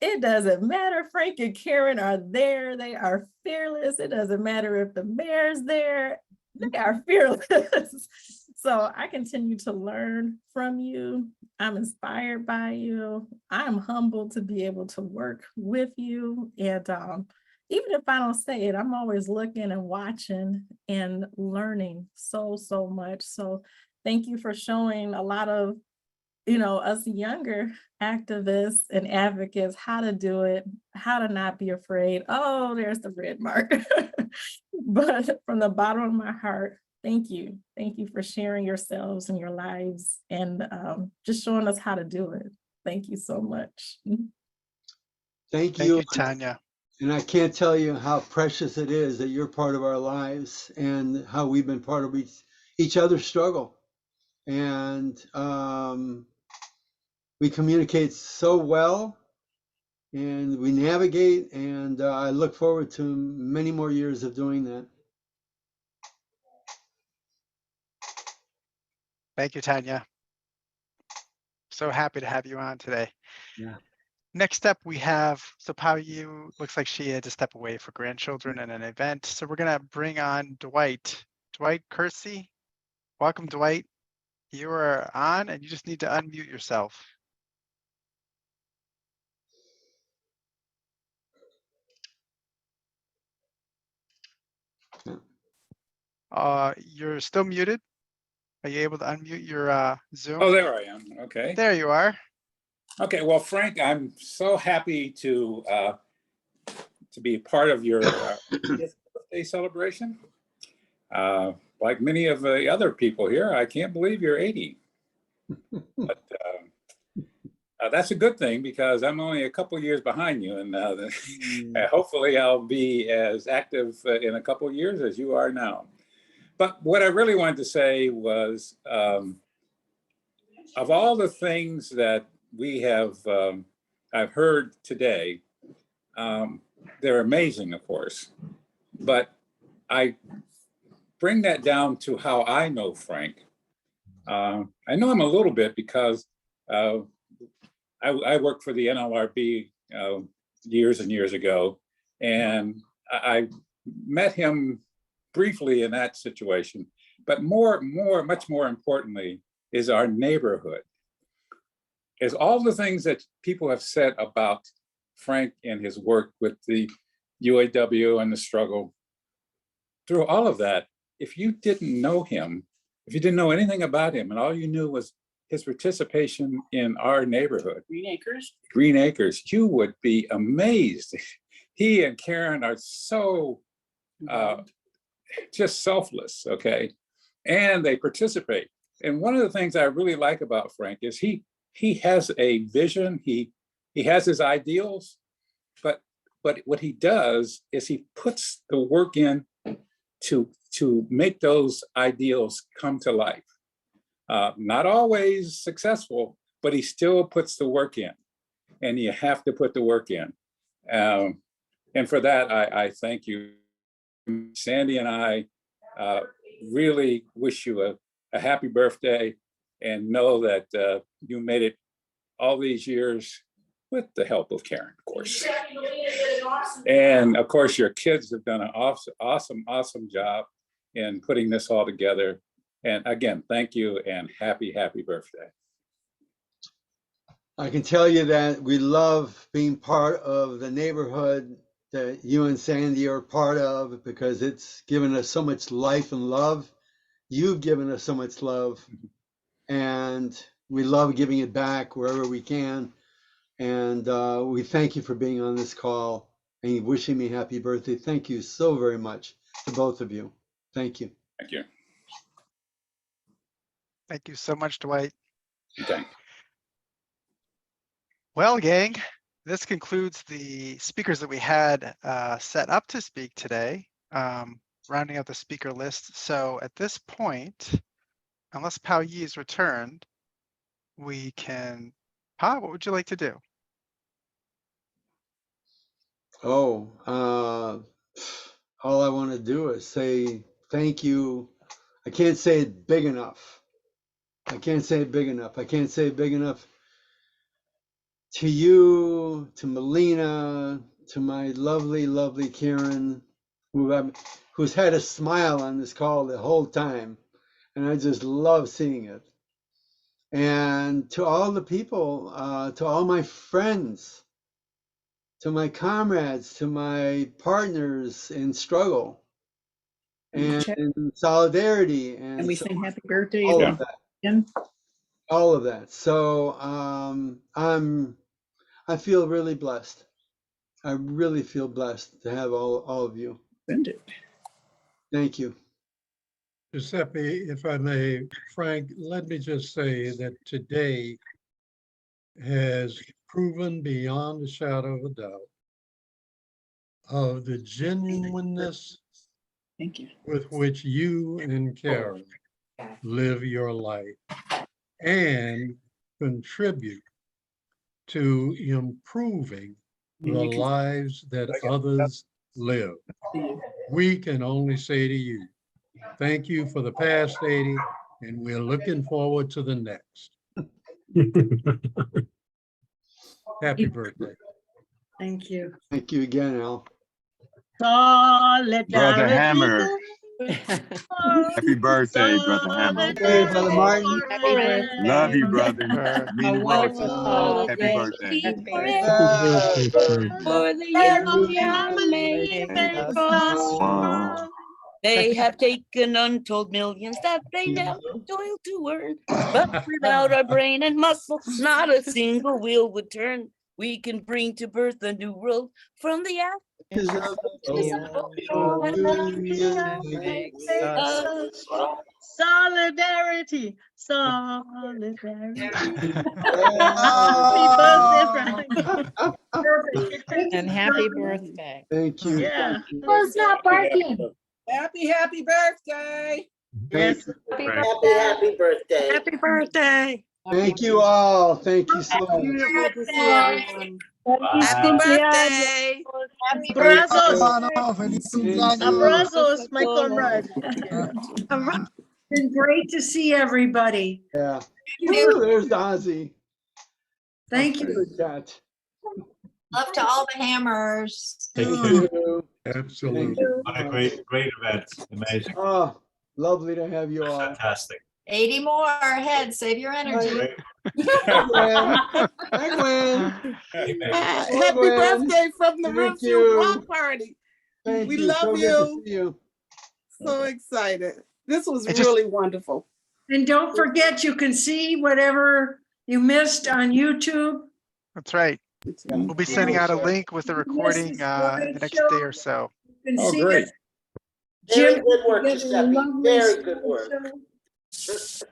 it doesn't matter. Frank and Karen are there. They are fearless. It doesn't matter if the mayor's there. They are fearless. So I continue to learn from you. I'm inspired by you. I'm humbled to be able to work with you. And even if I don't say it, I'm always looking and watching and learning so much. So thank you for showing a lot of, us younger activists and advocates how to do it, how to not be afraid. Oh, there's the red mark. But from the bottom of my heart, thank you. Thank you for sharing yourselves and your lives and just showing us how to do it. Thank you so much. Thank you, Tanya. And I can't tell you how precious it is that you're part of our lives and how we've been part of each other's struggle. And we communicate so well and we navigate, and I look forward to many more years of doing that. Thank you, Tanya. So happy to have you on today. Yeah. Next up, we have, so Pao Yu looks like she had to step away for grandchildren and an event. So we're going to bring on Dwight Kersey. Welcome, Dwight. You are on and you just need to unmute yourself. You're still muted. Are you able to unmute your Zoom? Oh, there I am. Okay. There you are. Okay. Well, Frank, I'm so happy to be a part of your birthday celebration. Like many of the other people here, I can't believe you're 80. But that's a good thing because I'm only a couple years behind you, and hopefully I'll be as active in a couple years as you are now. But what I really wanted to say was, of all the things that we have, I've heard today, they're amazing, of course. But I bring that down to how I know Frank. I know him a little bit because I worked for the NLRB years and years ago, and I met him briefly in that situation. But much more importantly, is our neighborhood. Is all the things that people have said about Frank and his work with the UAW and the struggle. Through all of that, if you didn't know him, if you didn't know anything about him, and all you knew was his participation in our neighborhood, Greenacres, you would be amazed. He and Karen are so just selfless, okay? And they participate. And one of the things I really like about Frank is he has a vision, he has his ideals, but what he does is he puts the work in to make those ideals come to life. Not always successful, but he still puts the work in, and you have to put the work in. And for that, I thank you. Sandy and I really wish you a happy birthday, and know that you made it all these years with the help of Karen, of course. And of course, your kids have done an awesome job in putting this all together. And again, thank you and happy birthday. I can tell you that we love being part of the neighborhood that you and Sandy are part of, because it's given us so much life and love. You've given us so much love, and we love giving it back wherever we can. And we thank you for being on this call and wishing me happy birthday. Thank you so very much to both of you. Thank you. Thank you. Thank you so much, Dwight. Okay. Well, gang, this concludes the speakers that we had set up to speak today, rounding out the speaker list. So at this point, unless Pao Yi is returned, we can, Pa, what would you like to do? Oh, all I want to do is say thank you. I can't say it big enough. I can't say it big enough. I can't say it big enough to you, to Melina, to my lovely Karen, who's had a smile on this call the whole time, and I just love seeing it. And to all the people, to all my friends, to my comrades, to my partners in struggle and in solidarity, And we sing happy birthday all again. of that. All of that. So I feel really blessed. I really feel blessed to have all of you. Thank you. Giuseppe, if I may, Frank, let me just say that today has proven beyond a shadow of a doubt of the genuineness with which you and Karen live your life and contribute to improving the lives that others live. We can only say to you, thank you for the past 80, and we're looking forward to the next. Happy birthday. Thank you. Thank you again, Al. Brother Hammer. Happy birthday, Brother Hammer. Hey, Brother Martin. Love you, brother. Mean the world to you. Happy birthday. For the years you made for us. They have taken untold millions that they never toiled to earn. But without our brain and muscle, not a single wheel would turn. We can bring to birth a new world from the ashes of Solidarity, solidarity. And happy birthday. Thank you. Yeah. Who's not barking? Happy birthday. Yes. Happy birthday. Happy birthday. Thank you all. Thank you so much. beautiful to see everyone. Happy birthday. Abrazos. Feliz Abrazos, my comrade. Been great to see everybody. Yeah. Woo, there's Ozzy. Thank you. Good catch. Love to all the hammers. Thank You you. too. Absolutely. What a great event. Amazing. Oh, lovely to have you all. Fantastic. 80 more ahead. Save your energy. Great. Hi, Gwen. Happy Gwen. birthday from the Thank Roof you. Block Party. Thank We you. love So good to you. see you. So excited. This was I just- really wonderful. And don't forget, you can see whatever you missed on YouTube. That's right. We'll be sending out a link with the recording This is the next day or so. You can Oh, see great. it. Very Jim good work, did a Giuseppe. lovely Very good work. slideshow.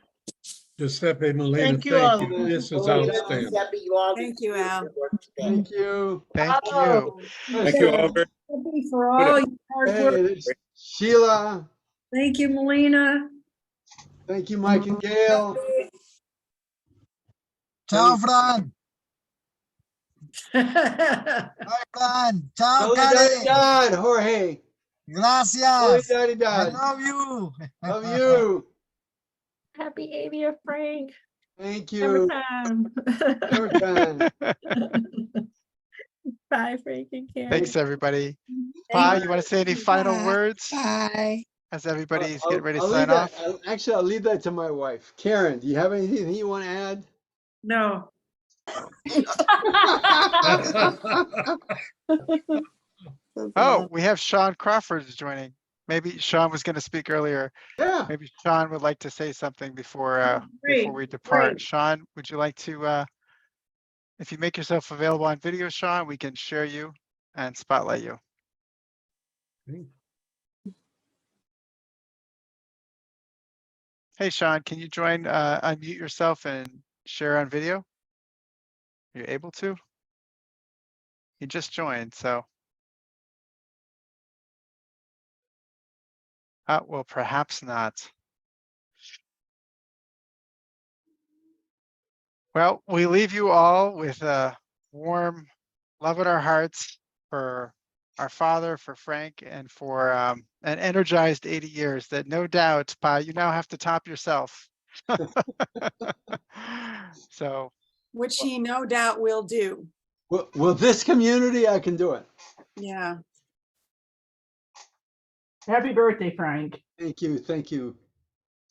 Giuseppe, Melina, Thank you all. This is Melina, outstanding. Giuseppe, you all did Thank you, really Al. good work today. Thank you. Thank you. Oh, Thank you all very happy for all your hard Hey, work. there's Sheila. Thank you, Melina. Thank you, Mike and Gail. Ciao, Fran. Thank Bye, Fran. Ciao, Felicidad, Karen. Jorge. Gracias. I Felicidad. love you. Love you. Happy 80th, Frank. Thank Every you. time. Your time. Bye, Frank and Karen. Thanks, everybody. Pi, you want to say any final words Bye. as everybody's I'll- getting ready to I'll sign leave that- off? Actually, I'll leave that to my wife. Karen, do you have anything you want to add? No. Oh, we have Sean Crawford is joining. Maybe Sean was going to speak earlier. Yeah. Maybe Sean would like to say something before Great, we depart. great. Sean, would you like to, if you make yourself available on video, Sean, we can share you and spotlight you. Hey, Sean, can you join, unmute yourself and share on video? Are you able to? You just joined, so. Well, perhaps not. Well, we leave you all with a warm love in our hearts for our father, for Frank, and for an energized 80 years that no doubt, Pa, you now have to top yourself. So. Which he no doubt will do. Well, this community, I can do it. Yeah. Happy birthday, Frank. Thank you. Thank you.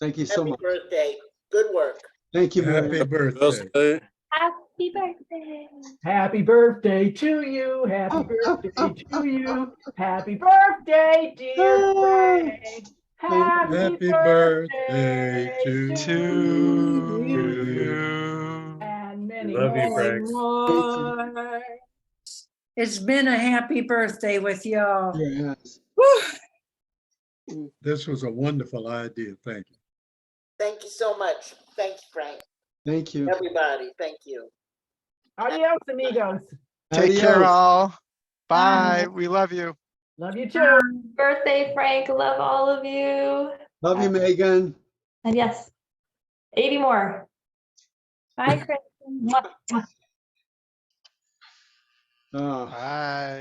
Thank you so Happy much. birthday. Good work. Thank you very Happy much. birthday. Happy birthday. Happy birthday to you. Happy birthday to you. Happy birthday, dear Frank. Happy birthday to you. And many Love you, more. Frank. More. It's been a happy birthday with y'all. Yes. This was a wonderful idea. Thank you. Thank you so much. Thanks, Frank. Thank you. Everybody, thank you. Adios, amigos. Take care, Adios. all. Bye. We love you. Love you too. Birthday, Frank. Love all of you. Love you, Megan. And yes, 80 more. Bye, Kristen. Oh. Bye.